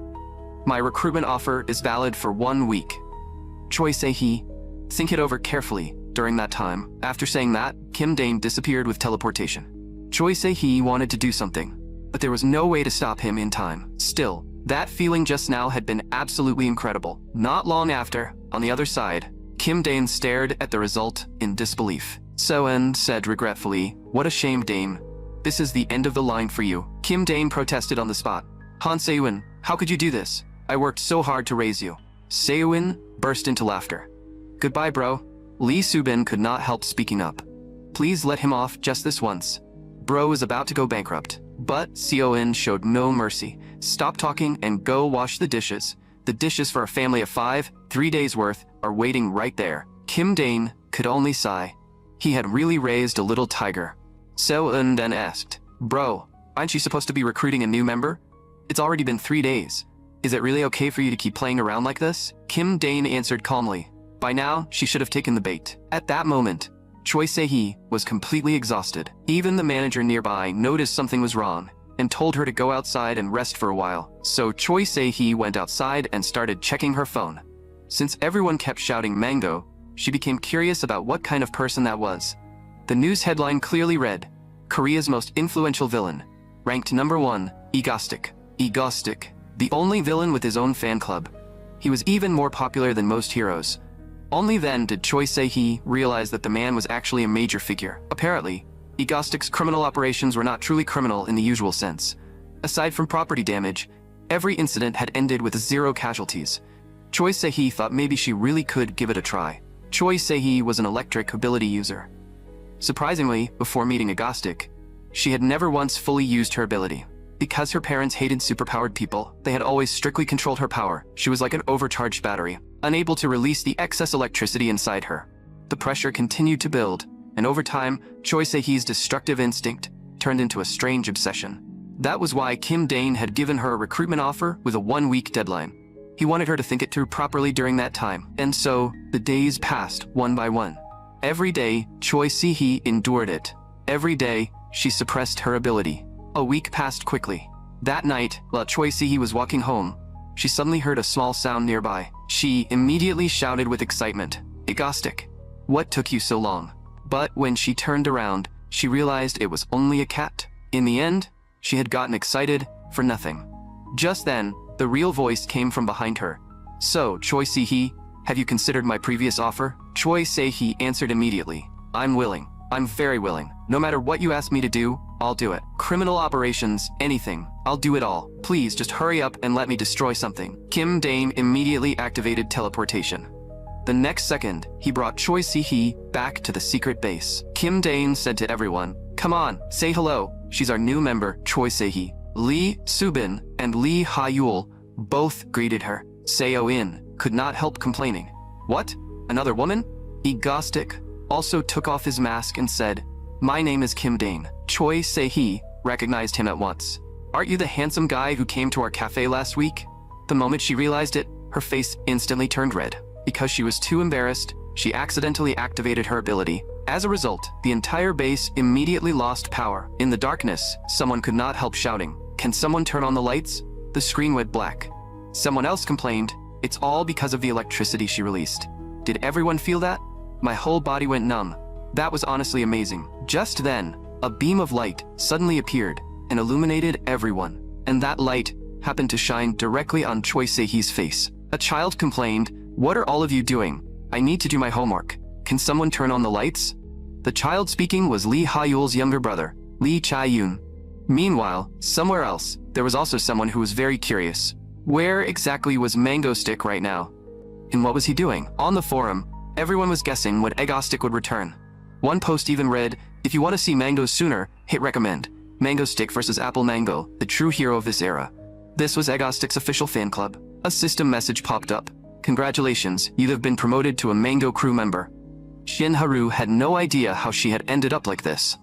"My recruitment offer is valid for 1 week." Choi Se-hee, think it over carefully during that time. After saying that, Kim Dane disappeared with teleportation. Choi Se-hee wanted to do something, but there was no way to stop him in time. Still, that feeling just now had been absolutely incredible. Not long after, on the other side, Kim Dane stared at the result in disbelief. So-eun said regretfully, "What a shame, Dane. This is the end of the line for you." Kim Dane protested on the spot. "Han Se-eun, how could you do this? I worked so hard to raise you." Se-eun burst into laughter. "Goodbye, bro." Lee Soo-bin could not help speaking up. "Please let him off just this once. Bro is about to go bankrupt." But Se-eun showed no mercy. "Stop talking and go wash the dishes. The dishes for a family of 5, 3 days worth, are waiting right there." Kim Dane could only sigh. He had really raised a little tiger. Se-eun then asked, "Bro, aren't you supposed to be recruiting a new member? It's already been 3 days. Is it really okay for you to keep playing around like this?" Kim Dane answered calmly. By now, she should have taken the bait. At that moment, Choi Se-hee was completely exhausted. Even the manager nearby noticed something was wrong and told her to go outside and rest for a while. So Choi Se-hee went outside and started checking her phone. Since everyone kept shouting mango, she became curious about what kind of person that was. The news headline clearly read, "Korea's most influential villain, ranked number 1, Egostic." Egostic, the only villain with his own fan club. He was even more popular than most heroes. Only then did Choi Se-hee realize that the man was actually a major figure. Apparently, Egostic's criminal operations were not truly criminal in the usual sense. Aside from property damage, every incident had ended with 0 casualties. Choi Se-hee thought maybe she really could give it a try. Choi Se-hee was an electric ability user. Surprisingly, before meeting Egostic, she had never once fully used her ability. Because her parents hated superpowered people, they had always strictly controlled her power. She was like an overcharged battery, unable to release the excess electricity inside her. The pressure continued to build, and over time, Choi Se-hee's destructive instinct turned into a strange obsession. That was why Kim Dane had given her a recruitment offer with a 1-week deadline. He wanted her to think it through properly during that time, and so, the days passed one by one. Every day, Choi Se-hee endured it. Every day, she suppressed her ability. A week passed quickly. That night, while Choi Se-hee was walking home, she suddenly heard a small sound nearby. She immediately shouted with excitement, "Egostic, what took you so long?" But when she turned around, she realized it was only a cat. In the end, she had gotten excited for nothing. Just then, the real voice came from behind her. "So, Choi Se-hee, have you considered my previous offer?" Choi Se-hee answered immediately, "I'm willing. I'm very willing. No matter what you ask me to do, I'll do it. Criminal operations, anything. I'll do it all. Please just hurry up and let me destroy something." Kim Dane immediately activated teleportation. The next second, he brought Choi Se-hee back to the secret base. Kim Dane said to everyone, "Come on, say hello. She's our new member, Choi Se-hee." Lee Soo-bin and Lee Ha-yul both greeted her. Se-eun could not help complaining. "What? Another woman?" Egostic also took off his mask and said, "My name is Kim Dane." Choi Se-hee recognized him at once. "Aren't you the handsome guy who came to our cafe last week?" The moment she realized it, her face instantly turned red. Because she was too embarrassed, she accidentally activated her ability. As a result, the entire base immediately lost power. In the darkness, someone could not help shouting, "Can someone turn on the lights?" The screen went black. Someone else complained, "It's all because of the electricity she released." Did everyone feel that? My whole body went numb. That was honestly amazing. Just then, a beam of light suddenly appeared and illuminated everyone. And that light happened to shine directly on Choi Se-hee's face. A child complained, "What are all of you doing? I need to do my homework. Can someone turn on the lights?" The child speaking was Lee Ha-yul's younger brother, Lee Cha-yoon. Meanwhile, somewhere else, there was also someone who was very curious. Where exactly was Mango Stick right now? And what was he doing? On the forum, everyone was guessing when Egostic would return. One post even read, "If you want to see mangoes sooner, hit recommend. Mango Stick vs. Apple Mango, the true hero of this era." This was Egostic's official fan club. A system message popped up. "Congratulations, you have been promoted to a Mango crew member." Shin Haru had no idea how she had ended up like this.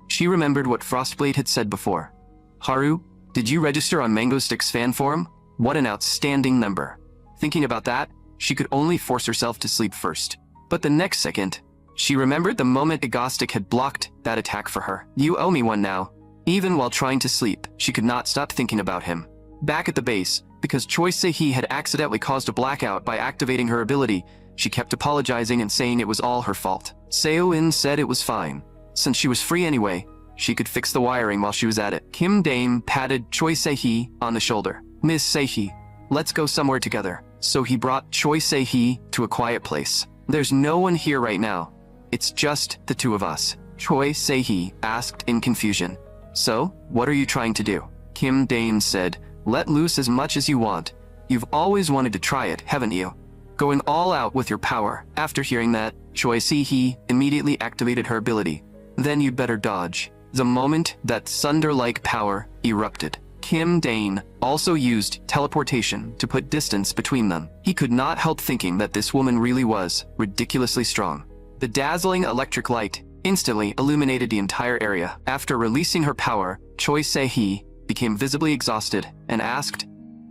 She remembered what Frostblade had said before. "Haru, did you register on Mango Stick's fan forum? What an outstanding number." Thinking about that, she could only force herself to sleep first. But the next second, She remembered the moment Agostic had blocked that attack for her. You owe me one now. Even while trying to sleep, she could not stop thinking about him. Back at the base, because Choi Se-hee had accidentally caused a blackout by activating her ability, she kept apologizing and saying it was all her fault. Seo-in said it was fine. Since she was free anyway, she could fix the wiring while she was at it. Kim Dane patted Choi Se-hee on the shoulder. Miss Se-hee, let's go somewhere together. So he brought Choi Se-hee to a quiet place. There's no one here right now. It's just the two of us. Choi Se-hee asked in confusion. So, what are you trying to do? Kim Dane said, let loose as much as you want. You've always wanted to try it, haven't you? Going all out with your power. After hearing that, Choi Se-hee immediately activated her ability. Then you'd better dodge. The moment that thunder-like power erupted, Kim Dane also used teleportation to put distance between them. He could not help thinking that this woman really was ridiculously strong. The dazzling electric light instantly illuminated the entire area. After releasing her power, Choi Se-hee became visibly exhausted and asked,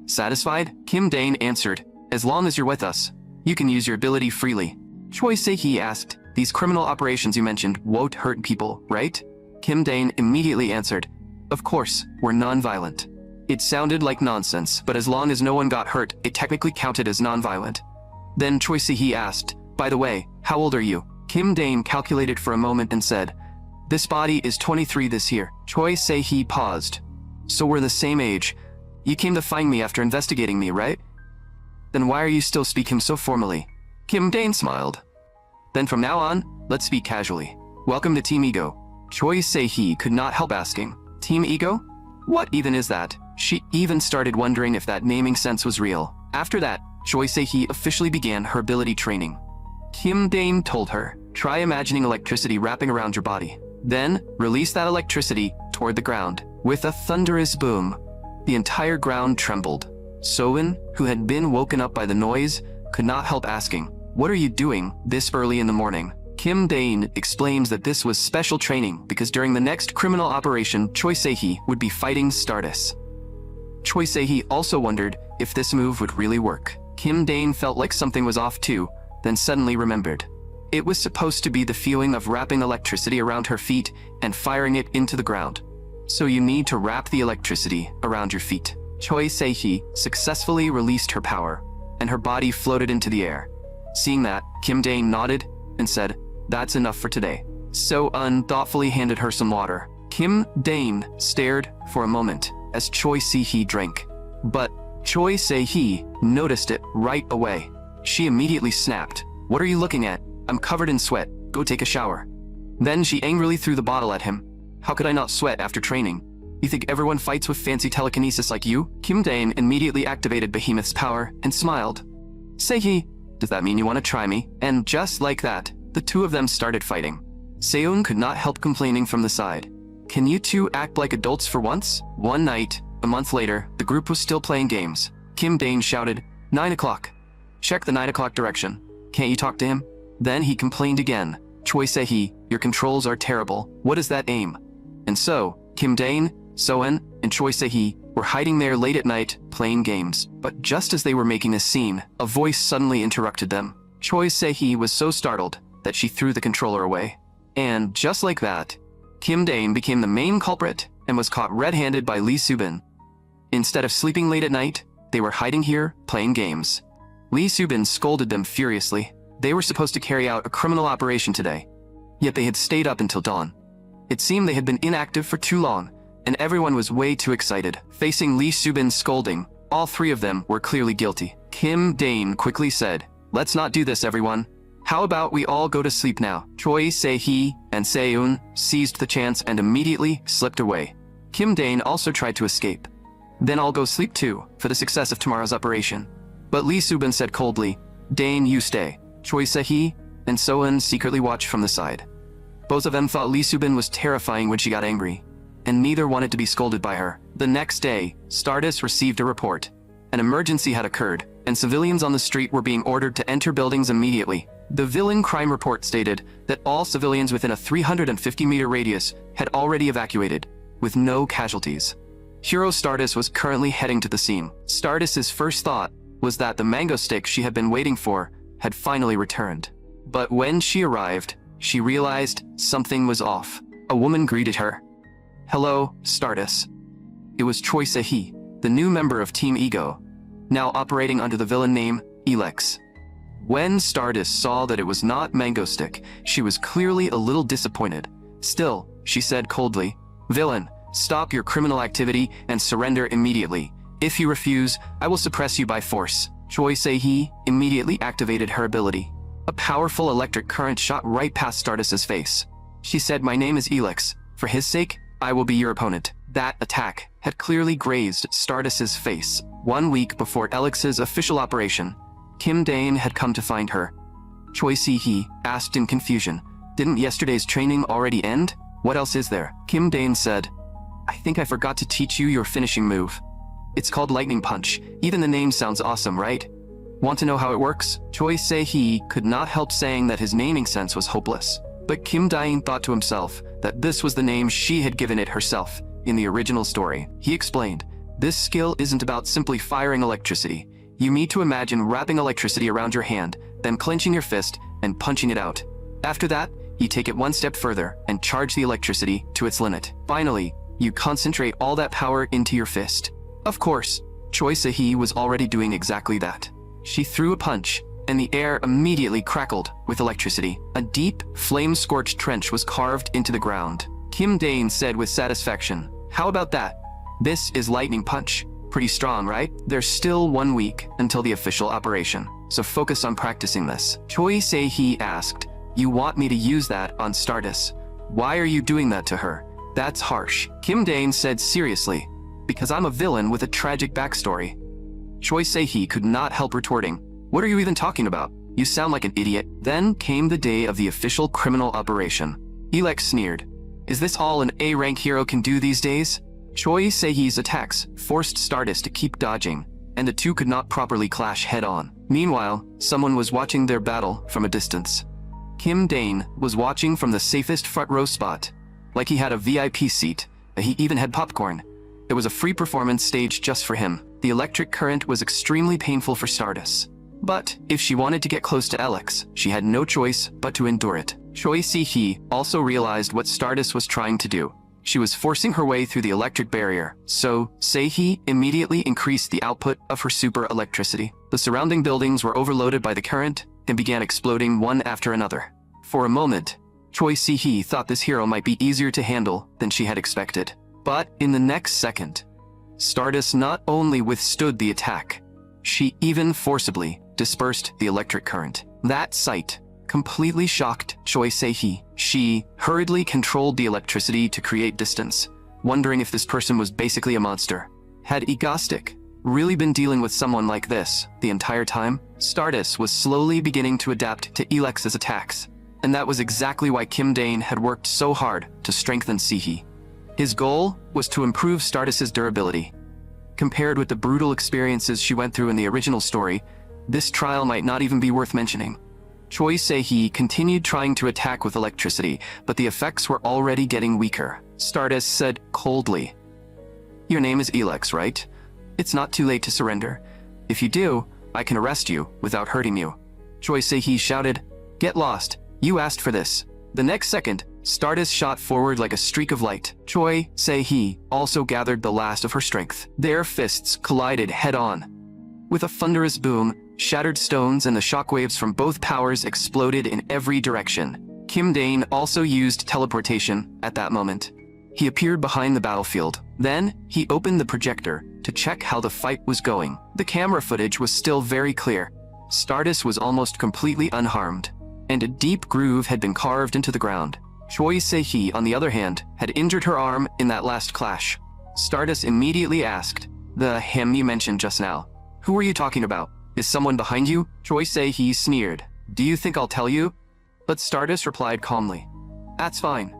satisfied? Kim Dane answered, as long as you're with us, you can use your ability freely. Choi Se-hee asked, these criminal operations you mentioned won't hurt people, right? Kim Dane immediately answered, of course, we're non-violent. It sounded like nonsense, but as long as no one got hurt, it technically counted as non-violent. Then Choi Se-hee asked, by the way, how old are you? Kim Dane calculated for a moment and said, this body is 23 this year. Choi Se-hee paused. So we're the same age. You came to find me after investigating me, right? Then why are you still speaking so formally? Kim Dane smiled. Then from now on, let's speak casually. Welcome to Team Ego. Choi Se-hee could not help asking, Team Ego? What even is that? She even started wondering if that naming sense was real. After that, Choi Se-hee officially began her ability training. Kim Dane told her, try imagining electricity wrapping around your body. Then, release that electricity toward the ground. With a thunderous boom, the entire ground trembled. So-in, who had been woken up by the noise, could not help asking, what are you doing this early in the morning? Kim Dane explains that this was special training because during the next criminal operation, Choi Se-hee would be fighting Stardust. Choi Se-hee also wondered if this move would really work. Kim Dane felt like something was off too, then suddenly remembered. It was supposed to be the feeling of wrapping electricity around her feet and firing it into the ground. So you need to wrap the electricity around your feet. Choi Se-hee successfully released her power, and her body floated into the air. Seeing that, Kim Dane nodded and said, that's enough for today. So-un thoughtfully handed her some water. Kim Dane stared for a moment as Choi Se-hee drank. But Choi Se-hee noticed it right away. She immediately snapped. What are you looking at? I'm covered in sweat. Go take a shower. Then she angrily threw the bottle at him. How could I not sweat after training? You think everyone fights with fancy telekinesis like you? Kim Dane immediately activated Behemoth's power and smiled. Se-hee, does that mean you want to try me? And just like that, the two of them started fighting. Seon could not help complaining from the side. Can you two act like adults for once? One night, a month later, the group was still playing games. Kim Dane shouted, 9 o'clock. Check the 9 o'clock direction. Can't you talk to him? Then he complained again. Choi Se-hee, your controls are terrible. What is that aim? And so, Kim Dane, So-in, and Choi Se-hee were hiding there late at night, playing games. But just as they were making this scene, a voice suddenly interrupted them. Choi Se-hee was so startled that she threw the controller away. And just like that, Kim Dane became the main culprit and was caught red-handed by Lee Subin. Instead of sleeping late at night, they were hiding here, playing games. Lee Subin scolded them furiously. They were supposed to carry out a criminal operation today, yet they had stayed up until dawn. It seemed they had been inactive for too long, and everyone was way too excited. Facing Lee Subin's scolding, all three of them were clearly guilty. Kim Dane quickly said, let's not do this, everyone. How about we all go to sleep now? Choi Se-hee and Se-eun seized the chance and immediately slipped away. Kim Dane also tried to escape. Then I'll go sleep too, for the success of tomorrow's operation. But Lee Subin said coldly, Dane, you stay. Choi Se-hee and So-eun secretly watched from the side. Both of them thought Lee Subin was terrifying when she got angry, and neither wanted to be scolded by her. The next day, Stardust received a report. An emergency had occurred, and civilians on the street were being ordered to enter buildings immediately. The villain crime report stated that all civilians within a 350-meter radius had already evacuated, with no casualties. Hero Stardust was currently heading to the scene. Stardust's first thought was that the mango stick she had been waiting for had finally returned. But when she arrived, she realized something was off. A woman greeted her. "Hello, Stardust." It was Choi Se-hee, the new member of Team Ego, now operating under the villain name Elex. When Stardust saw that it was not Mango Stick, she was clearly a little disappointed. Still, she said coldly, "Villain, stop your criminal activity and surrender immediately. If you refuse, I will suppress you by force." Choi Se-hee immediately activated her ability. A powerful electric current shot right past Stardust's face. She said, "My name is Elex. For his sake, I will be your opponent." That attack had clearly grazed Stardust's face. 1 week before Elex's official operation, Kim Dane had come to find her. Choi Se-hee asked in confusion, "Didn't yesterday's training already end? What else is there?" Kim Dane said, "I think I forgot to teach you your finishing move. It's called Lightning Punch. Even the name sounds awesome, right? Want to know how it works?" Choi Se-hee could not help saying that his naming sense was hopeless. But Kim Dane thought to himself that this was the name she had given it herself in the original story. He explained, "This skill isn't about simply firing electricity. You need to imagine wrapping electricity around your hand, then clenching your fist and punching it out. After that, you take it one step further and charge the electricity to its limit. Finally, you concentrate all that power into your fist." Of course, Choi Se-hee was already doing exactly that. She threw a punch, and the air immediately crackled with electricity. A deep, flame-scorched trench was carved into the ground. Kim Dane said with satisfaction, "How about that? This is Lightning Punch. Pretty strong, right? There's still 1 week until the official operation, so focus on practicing this." Choi Se-hee asked, "You want me to use that on Stardust? Why are you doing that to her? That's harsh." Kim Dane said seriously, "Because I'm a villain with a tragic backstory." Choi Se-hee could not help retorting, "What are you even talking about? You sound like an idiot." Then came the day of the official criminal operation. Elex sneered, "Is this all an A-rank hero can do these days?" Choi Se-hee's attacks forced Stardust to keep dodging, and the two could not properly clash head-on. Meanwhile, someone was watching their battle from a distance. Kim Dane was watching from the safest front row spot, like he had a VIP seat, and he even had popcorn. It was a free performance staged just for him. The electric current was extremely painful for Stardust. But if she wanted to get close to Elex, she had no choice but to endure it. Choi Se-hee also realized what Stardust was trying to do. She was forcing her way through the electric barrier, so Se-hee immediately increased the output of her super electricity. The surrounding buildings were overloaded by the current and began exploding one after another. For a moment, Choi Se-hee thought this hero might be easier to handle than she had expected. But in the next second, Stardust not only withstood the attack, she even forcibly dispersed the electric current. That sight completely shocked Choi Se-hee. She hurriedly controlled the electricity to create distance, wondering if this person was basically a monster. Had Egostic really been dealing with someone like this the entire time? Stardust was slowly beginning to adapt to Elex's attacks, and that was exactly why Kim Dane had worked so hard to strengthen Se-hee. His goal was to improve Stardust's durability. Compared with the brutal experiences she went through in the original story, this trial might not even be worth mentioning. Choi Se-hee continued trying to attack with electricity, but the effects were already getting weaker. Stardust said coldly, "Your name is Elex, right? It's not too late to surrender. If you do, I can arrest you without hurting you." Choi Se-hee shouted, "Get lost. You asked for this." The next second, Stardust shot forward like a streak of light. Choi Se-hee also gathered the last of her strength. Their fists collided head-on. With a thunderous boom, shattered stones and the shockwaves from both powers exploded in every direction. Kim Dane also used teleportation at that moment. He appeared behind the battlefield. Then, he opened the projector to check how the fight was going. The camera footage was still very clear. Stardust was almost completely unharmed, and a deep groove had been carved into the ground. Choi Se-hee, on the other hand, had injured her arm in that last clash. Stardust immediately asked, "The him you mentioned just now, who are you talking about? Is someone behind you?" Choi Se-hee sneered, "Do you think I'll tell you?" But Stardust replied calmly, "That's fine.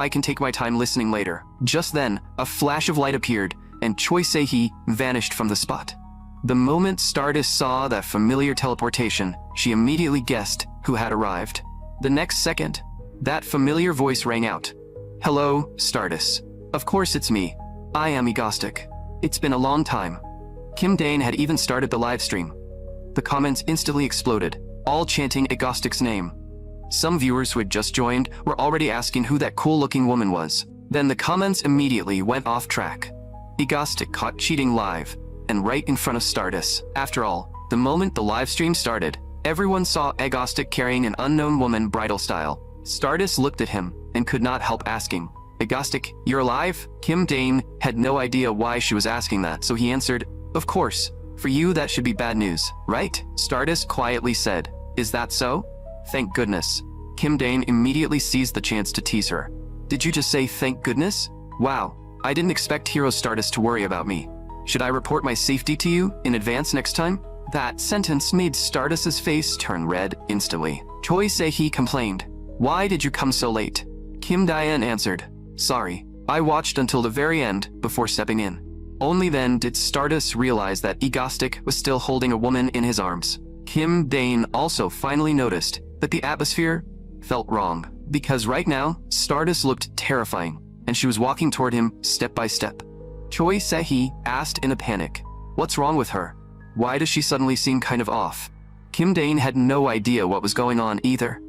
I can take my time listening later." Just then, a flash of light appeared, and Choi Se-hee vanished from the spot. The moment Stardust saw that familiar teleportation, she immediately guessed who had arrived. The next second, that familiar voice rang out. "Hello, Stardust. Of course it's me. I am Egostic. It's been a long time." Kim Dane had even started the live stream. The comments instantly exploded, all chanting Egostic's name. Some viewers who had just joined were already asking who that cool-looking woman was. Then the comments immediately went off track. Egoistic caught cheating live, and right in front of Stardust. After all, the moment the live stream started, everyone saw Egoistic carrying an unknown woman bridal style. Stardust looked at him and could not help asking, "Egoistic, you're alive?" Kim Dane had no idea why she was asking that, so he answered, "Of course. For you that should be bad news, right?" Stardust quietly said, "Is that so?" "Thank goodness." Kim Dane immediately seized the chance to tease her. "Did you just say thank goodness? Wow, I didn't expect Hero Stardust to worry about me. Should I report my safety to you in advance next time?" That sentence made Stardust's face turn red instantly. Choi Se-hee complained, "Why did you come so late?" Kim Dae-in answered, "Sorry, I watched until the very end before stepping in." Only then did Stardust realize that Egoistic was still holding a woman in his arms. Kim Dane also finally noticed that the atmosphere felt wrong, because right now, Stardust looked terrifying, and she was walking toward him step by step. Choi Se-hee asked in a panic, "What's wrong with her? Why does she suddenly seem kind of off?" Kim Dane had no idea what was going on either.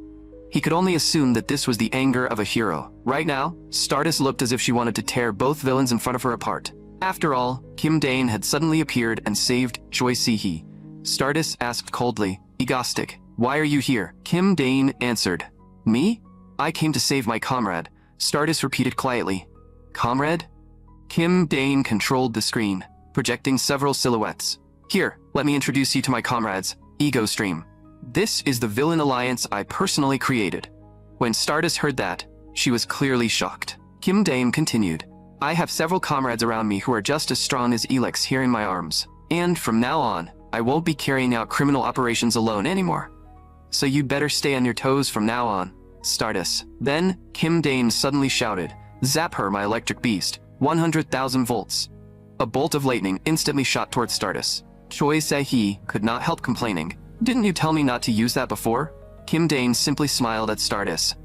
He could only assume that this was the anger of a hero. Right now, Stardust looked as if she wanted to tear both villains in front of her apart. After all, Kim Dane had suddenly appeared and saved Choi Se-hee. Stardust asked coldly, "Egoistic, why are you here?" Kim Dane answered, "Me? I came to save my comrade." Stardust repeated quietly, "Comrade?" Kim Dane controlled the screen, projecting several silhouettes. "Here, let me introduce you to my comrades, Ego Stream. This is the villain alliance I personally created." When Stardust heard that, she was clearly shocked. Kim Dane continued, "I have several comrades around me who are just as strong as Elix here in my arms. And from now on, I won't be carrying out criminal operations alone anymore. So you'd better stay on your toes from now on, Stardust." Then, Kim Dane suddenly shouted, "Zap her, my electric beast, 100,000 volts." A bolt of lightning instantly shot towards Stardust. Choi Se-hee could not help complaining, "Didn't you tell me not to use that before?" Kim Dane simply smiled at Stardust.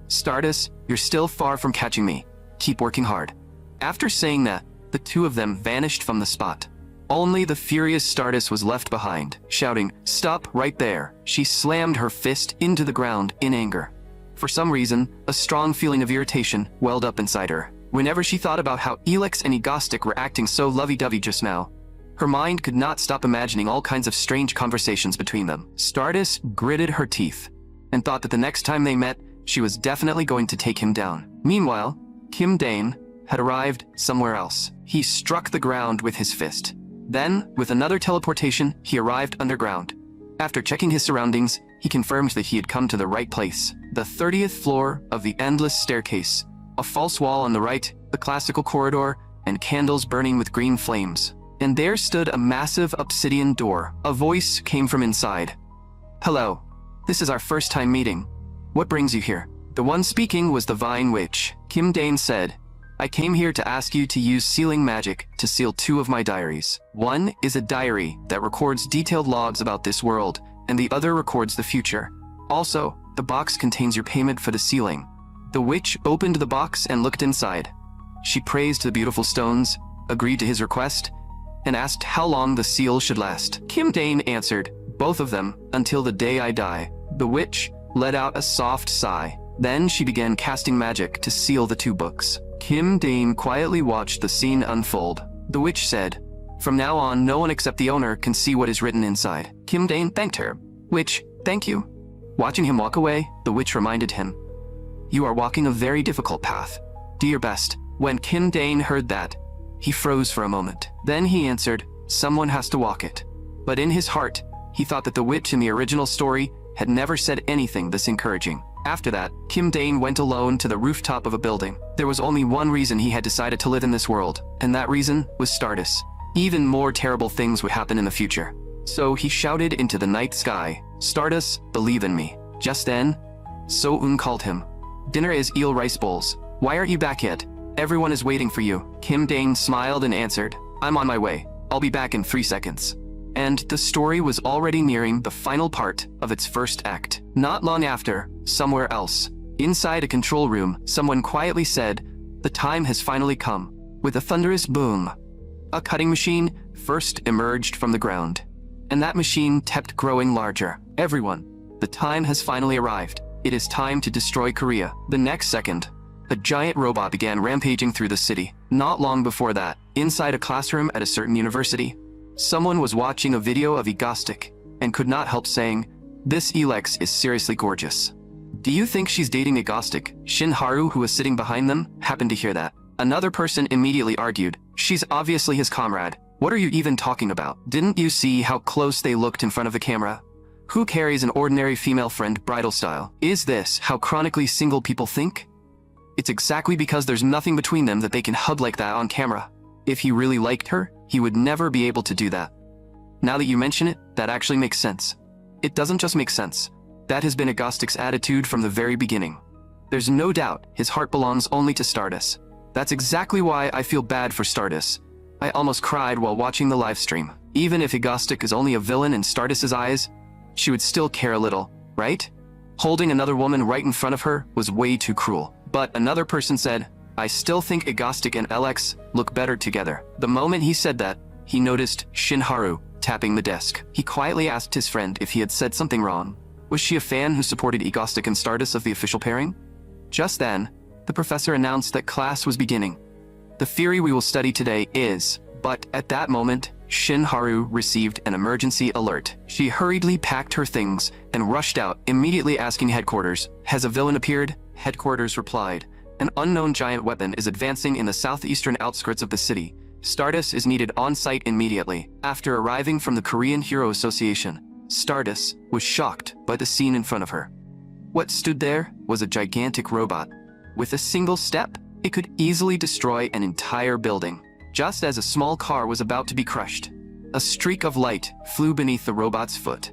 "Stardust, you're still far from catching me. Keep working hard." After saying that, the two of them vanished from the spot. Only the furious Stardust was left behind, shouting, "Stop right there." She slammed her fist into the ground in anger. For some reason, a strong feeling of irritation welled up inside her. Whenever she thought about how Elix and Egoistic were acting so lovey-dovey just now, her mind could not stop imagining all kinds of strange conversations between them. Stardust gritted her teeth and thought that the next time they met, she was definitely going to take him down. Meanwhile, Kim Dane had arrived somewhere else. He struck the ground with his fist. Then, with another teleportation, he arrived underground. After checking his surroundings, he confirmed that he had come to the right place. The 30th floor of the endless staircase. A false wall on the right, the classical corridor, and candles burning with green flames. And there stood a massive obsidian door. A voice came from inside. "Hello. This is our first time meeting. What brings you here?" The one speaking was the Vine Witch. Kim Dane said, "I came here to ask you to use sealing magic to seal 2 of my diaries. One is a diary that records detailed logs about this world, and the other records the future. Also, the box contains your payment for the sealing." The witch opened the box and looked inside. She praised the beautiful stones, agreed to his request, and asked how long the seal should last. Kim Dane answered, "Both of them, until the day I die." The witch let out a soft sigh. Then she began casting magic to seal the 2 books. Kim Dane quietly watched the scene unfold. The witch said, "From now on, no one except the owner can see what is written inside." Kim Dane thanked her. "Witch, thank you." Watching him walk away, the witch reminded him, "You are walking a very difficult path. Do your best." When Kim Dane heard that, he froze for a moment. Then he answered, "Someone has to walk it." But in his heart, he thought that the witch in the original story had never said anything this encouraging. After that, Kim Dane went alone to the rooftop of a building. There was only one reason he had decided to live in this world, and that reason was Stardust. Even more terrible things would happen in the future. So he shouted into the night sky, "Stardust, believe in me." Just then, So-eun called him. "Dinner is eel rice bowls. Why aren't you back yet? Everyone is waiting for you." Kim Dane smiled and answered, "I'm on my way. I'll be back in 3 seconds." And the story was already nearing the final part of its first act. Not long after, somewhere else, inside a control room, someone quietly said, "The time has finally come." With a thunderous boom, a cutting machine first emerged from the ground. And that machine kept growing larger. "Everyone, the time has finally arrived. It is time to destroy Korea. The next second, a giant robot began rampaging through the city. Not long before that, inside a classroom at a certain university, someone was watching a video of Egostic and could not help saying, "This Elex is seriously gorgeous." "Do you think she's dating Egostic?" Shinharu, who was sitting behind them, happened to hear that. Another person immediately argued, "She's obviously his comrade. What are you even talking about? Didn't you see how close they looked in front of the camera? Who carries an ordinary female friend bridal style? Is this how chronically single people think? It's exactly because there's nothing between them that they can hug like that on camera. If he really liked her, he would never be able to do that." Now that you mention it, that actually makes sense. It doesn't just make sense. That has been Egostic's attitude from the very beginning. There's no doubt his heart belongs only to Stardust. That's exactly why I feel bad for Stardust. I almost cried while watching the live stream. Even if Egostic is only a villain in Stardust's eyes, she would still care a little, right? Holding another woman right in front of her was way too cruel. But another person said, "I still think Egostic and LX look better together." The moment he said that, he noticed Shinharu tapping the desk. He quietly asked his friend if he had said something wrong. Was she a fan who supported Egostic and Stardust of the official pairing? Just then, the professor announced that class was beginning. The theory we will study today is, but at that moment, Shinharu received an emergency alert. She hurriedly packed her things and rushed out, immediately asking headquarters, "Has a villain appeared?" Headquarters replied, "An unknown giant weapon is advancing in the southeastern outskirts of the city. Stardust is needed on site immediately." After arriving from the Korean Hero Association, Stardust was shocked by the scene in front of her. What stood there was a gigantic robot. With a single step, it could easily destroy an entire building. Just as a small car was about to be crushed, a streak of light flew beneath the robot's foot.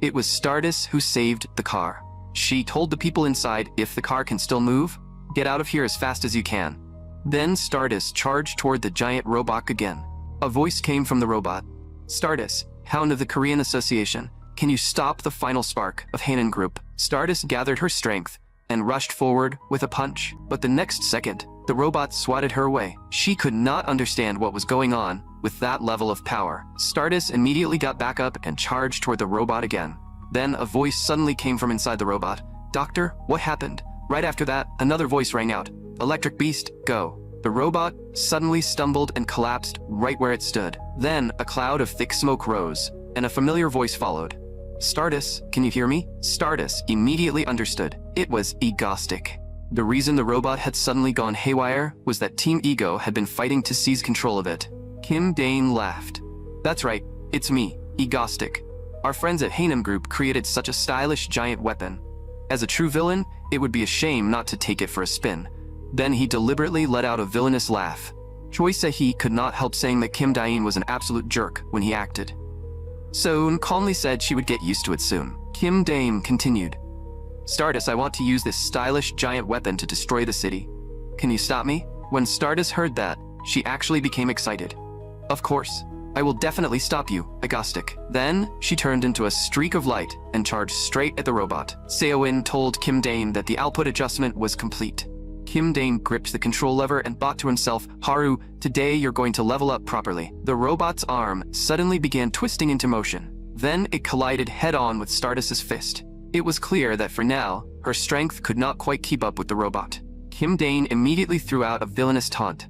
It was Stardust who saved the car. She told the people inside, "If the car can still move, get out of here as fast as you can." Then Stardust charged toward the giant robot again. A voice came from the robot. "Stardust, Hound of the Korean Association, can you stop the final spark of Hanan Group?" Stardust gathered her strength and rushed forward with a punch. But the next second, the robot swatted her away. She could not understand what was going on with that level of power. Stardust immediately got back up and charged toward the robot again. Then a voice suddenly came from inside the robot. "Doctor, what happened?" Right after that, another voice rang out. "Electric Beast, go." The robot suddenly stumbled and collapsed right where it stood. Then a cloud of thick smoke rose, and a familiar voice followed. "Stardust, can you hear me?" Stardust immediately understood. It was Egostic. The reason the robot had suddenly gone haywire was that Team Ego had been fighting to seize control of it. Kim Dane laughed. "That's right, it's me, Egostic. Our friends at Hanem Group created such a stylish giant weapon. As a true villain, it would be a shame not to take it for a spin." Then he deliberately let out a villainous laugh. Choi Se-hee could not help saying that Kim Dain was an absolute jerk when he acted. Soon calmly said she would get used to it soon. Kim Dame continued, "Stardust, I want to use this stylish giant weapon to destroy the city. Can you stop me?" When Stardust heard that, she actually became excited. "Of course. I will definitely stop you, Egostic." Then she turned into a streak of light and charged straight at the robot. Seo-in told Kim Dane that the output adjustment was complete. Kim Dane gripped the control lever and thought to himself, "Haru, today you're going to level up properly." The robot's arm suddenly began twisting into motion. Then it collided head-on with Stardust's fist. It was clear that for now, her strength could not quite keep up with the robot. Kim Dane immediately threw out a villainous taunt.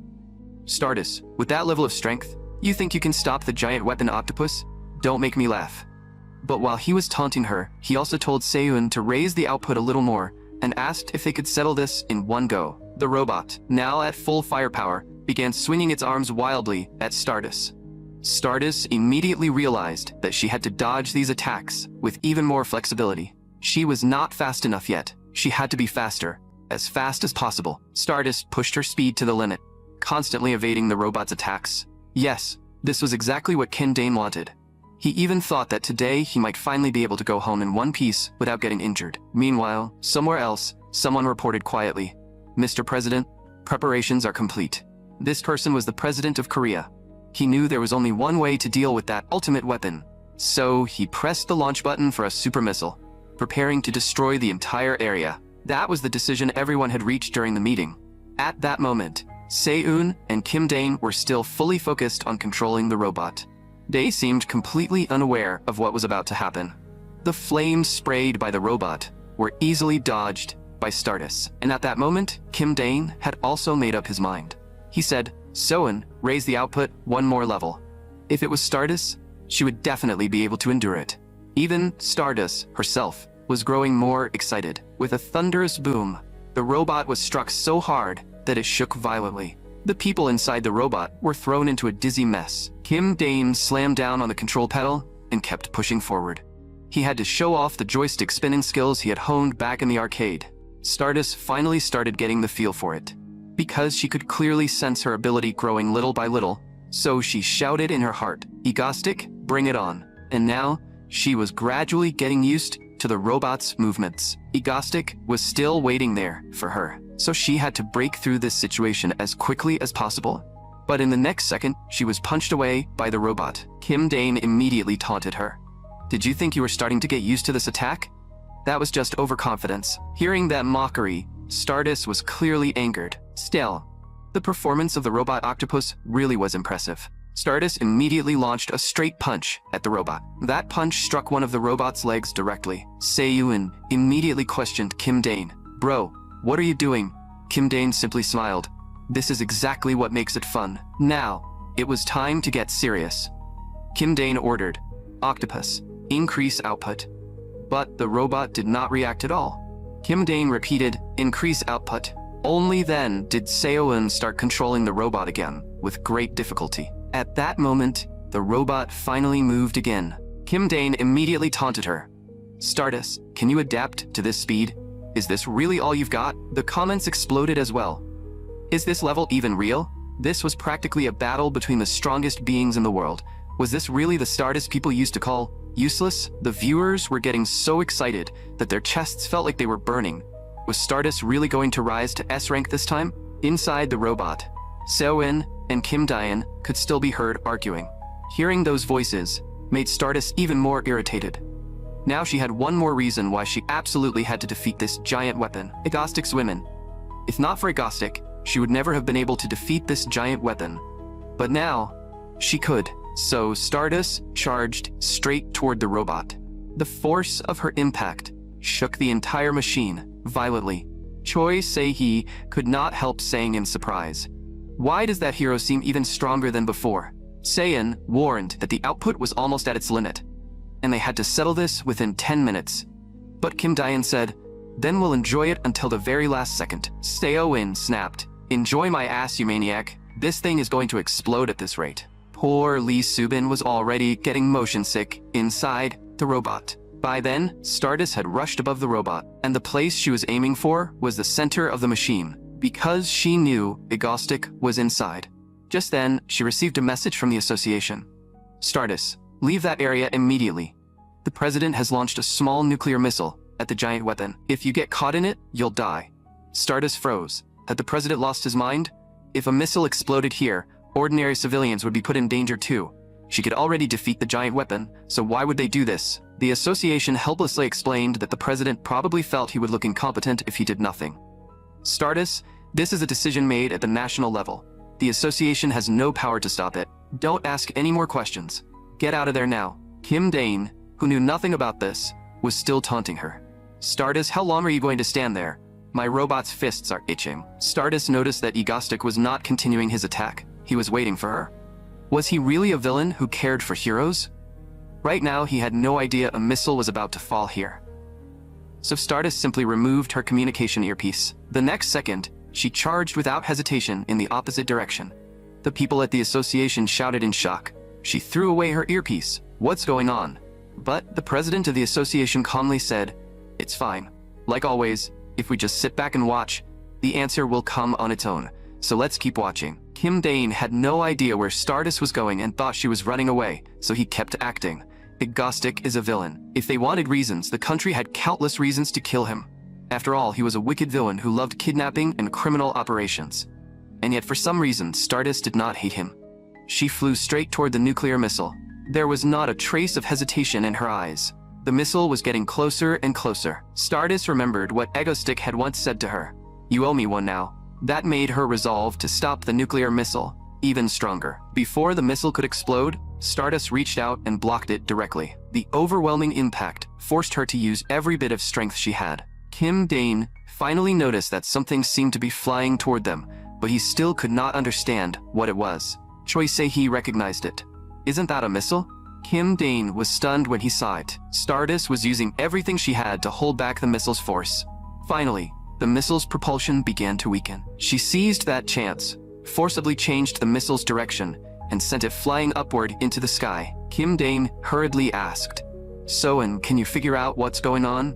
"Stardust, with that level of strength, you think you can stop the giant weapon octopus? Don't make me laugh." But while he was taunting her, he also told Seo-in to raise the output a little more and asked if they could settle this in one go. The robot, now at full firepower, began swinging its arms wildly at Stardust. Stardust immediately realized that she had to dodge these attacks with even more flexibility. She was not fast enough yet. She had to be faster, as fast as possible. Stardust pushed her speed to the limit, constantly evading the robot's attacks. Yes, this was exactly what Kim Dane wanted. He even thought that today he might finally be able to go home in one piece without getting injured. Meanwhile, somewhere else, someone reported quietly, "Mr. President, preparations are complete." This person was the president of Korea. He knew there was only one way to deal with that ultimate weapon. So he pressed the launch button for a super missile, preparing to destroy the entire area. That was the decision everyone had reached during the meeting. At that moment, Seo-in and Kim Dane were still fully focused on controlling the robot. They seemed completely unaware of what was about to happen. The flames sprayed by the robot were easily dodged by Stardust. And at that moment, Kim Dane had also made up his mind. He said, "Soen, raise the output one more level." If it was Stardust, she would definitely be able to endure it. Even Stardust herself was growing more excited. With a thunderous boom, the robot was struck so hard that it shook violently. The people inside the robot were thrown into a dizzy mess. Kim Dane slammed down on the control pedal and kept pushing forward. He had to show off the joystick spinning skills he had honed back in the arcade. Stardust finally started getting the feel for it. Because she could clearly sense her ability growing little by little, so she shouted in her heart, "Egostic, bring it on." And now, she was gradually getting used to the robot's movements. Egostic was still waiting there for her, so she had to break through this situation as quickly as possible. But in the next second, she was punched away by the robot. Kim Dane immediately taunted her. "Did you think you were starting to get used to this attack?" That was just overconfidence. Hearing that mockery, Stardust was clearly angered. Still, the performance of the robot octopus really was impressive. Stardust immediately launched a straight punch at the robot. That punch struck one of the robot's legs directly. Seiyun immediately questioned Kim Dane. "Bro, what are you doing?" Kim Dane simply smiled. "This is exactly what makes it fun." Now, it was time to get serious. Kim Dane ordered, "Octopus, increase output." But the robot did not react at all. Kim Dane repeated, "Increase output." Only then did Seiyun start controlling the robot again, with great difficulty. At that moment, the robot finally moved again. Kim Dane immediately taunted her. "Stardust, can you adapt to this speed? Is this really all you've got?" The comments exploded as well. Is this level even real? This was practically a battle between the strongest beings in the world. Was this really the Stardust people used to call useless? The viewers were getting so excited that their chests felt like they were burning. Was Stardust really going to rise to S rank this time? Inside the robot, Seoin and Kim Dane could still be heard arguing. Hearing those voices made Stardust even more irritated. Now she had one more reason why she absolutely had to defeat this giant weapon, Egostic's women. If not for Egostic, she would never have been able to defeat this giant weapon. But now, she could. So Stardust charged straight toward the robot. The force of her impact shook the entire machine violently. Choi Se-hee could not help saying in surprise, "Why does that hero seem even stronger than before?" Seiyin warned that the output was almost at its limit, and they had to settle this within 10 minutes. But Kim Dane said, "Then we'll enjoy it until the very last second." Seoin snapped, "Enjoy my ass, you maniac. This thing is going to explode at this rate." Poor Lee Subin was already getting motion sick inside the robot. By then, Stardust had rushed above the robot, and the place she was aiming for was the center of the machine, because she knew Egostic was inside. Just then, she received a message from the association. "Stardust, leave that area immediately. The president has launched a small nuclear missile at the giant weapon. If you get caught in it, you'll die." Stardust froze. Had the president lost his mind? If a missile exploded here, ordinary civilians would be put in danger too. She could already defeat the giant weapon, so why would they do this? The association helplessly explained that the president probably felt he would look incompetent if he did nothing. "Stardust, this is a decision made at the national level. The association has no power to stop it. Don't ask any more questions. Get out of there now." Kim Dane, who knew nothing about this, was still taunting her. "Stardust, how long are you going to stand there? My robot's fists are itching." Stardust noticed that Egostic was not continuing his attack. He was waiting for her. Was he really a villain who cared for heroes? Right now, he had no idea a missile was about to fall here. So Stardust simply removed her communication earpiece. The next second, she charged without hesitation in the opposite direction. The people at the association shouted in shock. She threw away her earpiece. "What's going on?" But the president of the association calmly said, "It's fine. Like always, if we just sit back and watch, the answer will come on its own. So let's keep watching." Kim Dane had no idea where Stardust was going and thought she was running away, so he kept acting. Egostic is a villain. If they wanted reasons, the country had countless reasons to kill him. After all, he was a wicked villain who loved kidnapping and criminal operations. And yet for some reason, Stardust did not hate him. She flew straight toward the nuclear missile. There was not a trace of hesitation in her eyes. The missile was getting closer and closer. Stardust remembered what Egostic had once said to her. "You owe me one now." That made her resolve to stop the nuclear missile even stronger. Before the missile could explode, Stardust reached out and blocked it directly. The overwhelming impact forced her to use every bit of strength she had. Kim Dane finally noticed that something seemed to be flying toward them, but he still could not understand what it was. Choi Se-hee recognized it. Isn't that a missile? Kim Dane was stunned when he saw it. Stardust was using everything she had to hold back the missile's force. Finally, the missile's propulsion began to weaken. She seized that chance, forcibly changed the missile's direction, and sent it flying upward into the sky. Kim Dane hurriedly asked, "Soen, can you figure out what's going on?"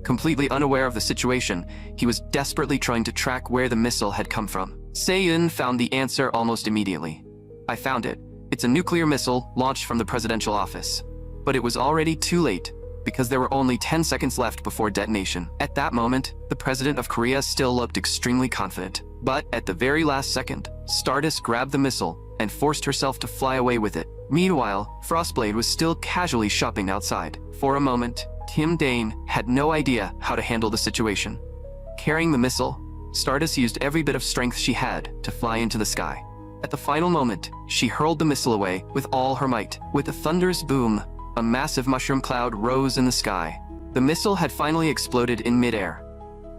Completely unaware of the situation, he was desperately trying to track where the missile had come from. Seon found the answer almost immediately. "I found it. It's a nuclear missile launched from the presidential office." But it was already too late, because there were only 10 seconds left before detonation. At that moment, the president of Korea still looked extremely confident. But at the very last second, Stardust grabbed the missile and forced herself to fly away with it. Meanwhile, Frostblade was still casually shopping outside. For a moment, Kim Dane had no idea how to handle the situation. Carrying the missile, Stardust used every bit of strength she had to fly into the sky. At the final moment, she hurled the missile away with all her might. With a thunderous boom, a massive mushroom cloud rose in the sky. The missile had finally exploded in midair.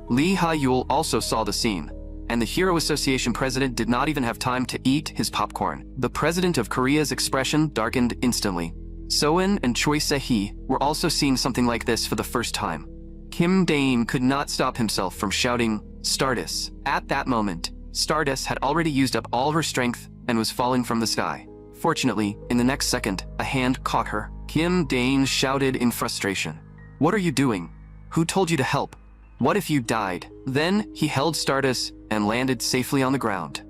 Lee Ha-yul also saw the scene, and the Hero Association president did not even have time to eat his popcorn. The president of Korea's expression darkened instantly. Soen and Choi Se-hee were also seeing something like this for the first time. Kim Dane could not stop himself from shouting, "Stardust!" At that moment, Stardust had already used up all her strength and was falling from the sky. Fortunately, in the next second, a hand caught her. Kim Dane shouted in frustration, "What are you doing? Who told you to help? What if you died?" Then he held Stardust and landed safely on the ground.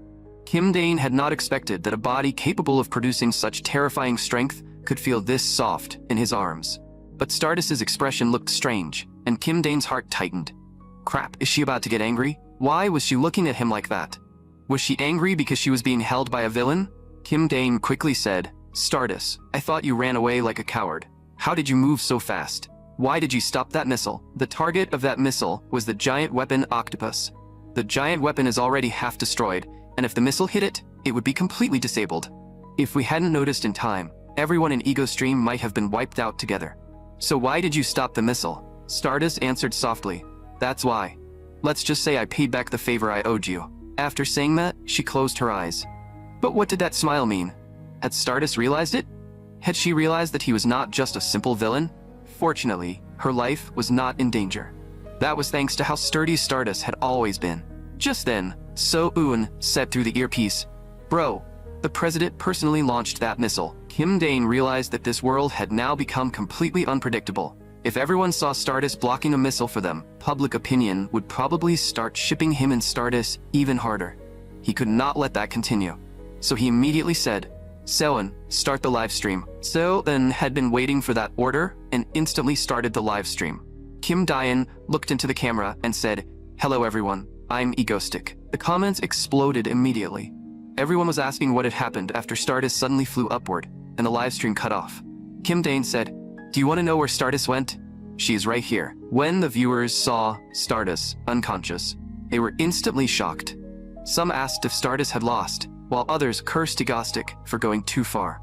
Kim Dane had not expected that a body capable of producing such terrifying strength could feel this soft in his arms. But Stardust's expression looked strange, and Kim Dane's heart tightened. Crap, is she about to get angry? Why was she looking at him like that? Was she angry because she was being held by a villain? Kim Dane quickly said, "Stardust, I thought you ran away like a coward. How did you move so fast? Why did you stop that missile?" The target of that missile was the giant weapon Octopus. The giant weapon is already half destroyed, and if the missile hit it, it would be completely disabled. If we hadn't noticed in time, everyone in Ego Stream might have been wiped out together. "So why did you stop the missile?" Stardust answered softly, "That's why. Let's just say I paid back the favor I owed you." After saying that, she closed her eyes. But what did that smile mean? Had Stardust realized it? Had she realized that he was not just a simple villain? Fortunately, her life was not in danger. That was thanks to how sturdy Stardust had always been. Just then, So-eun said through the earpiece, "Bro, the president personally launched that missile." Kim Dane realized that this world had now become completely unpredictable. If everyone saw Stardust blocking a missile for them, public opinion would probably start shipping him and Stardust even harder. He could not let that continue. So he immediately said, "Seon, start the live stream." Seon had been waiting for that order and instantly started the live stream. Kim Dayan looked into the camera and said, "Hello everyone, I'm Egostick." The comments exploded immediately. Everyone was asking what had happened after Stardust suddenly flew upward, and the live stream cut off. Kim Dane said, "Do you want to know where Stardust went? She is right here." When the viewers saw Stardust unconscious, they were instantly shocked. Some asked if Stardust had lost, while others cursed Egostick for going too far.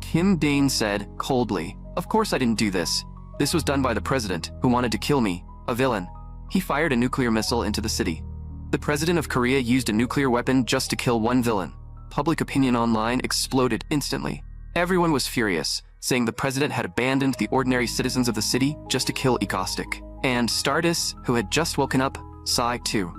Kim Dane said coldly, "Of course I didn't do this. This was done by the president, who wanted to kill me, a villain. He fired a nuclear missile into the city. The president of Korea used a nuclear weapon just to kill one villain." Public opinion online exploded instantly. Everyone was furious, saying the president had abandoned the ordinary citizens of the city just to kill Egostick. And Stardust, who had just woken up, saw it too.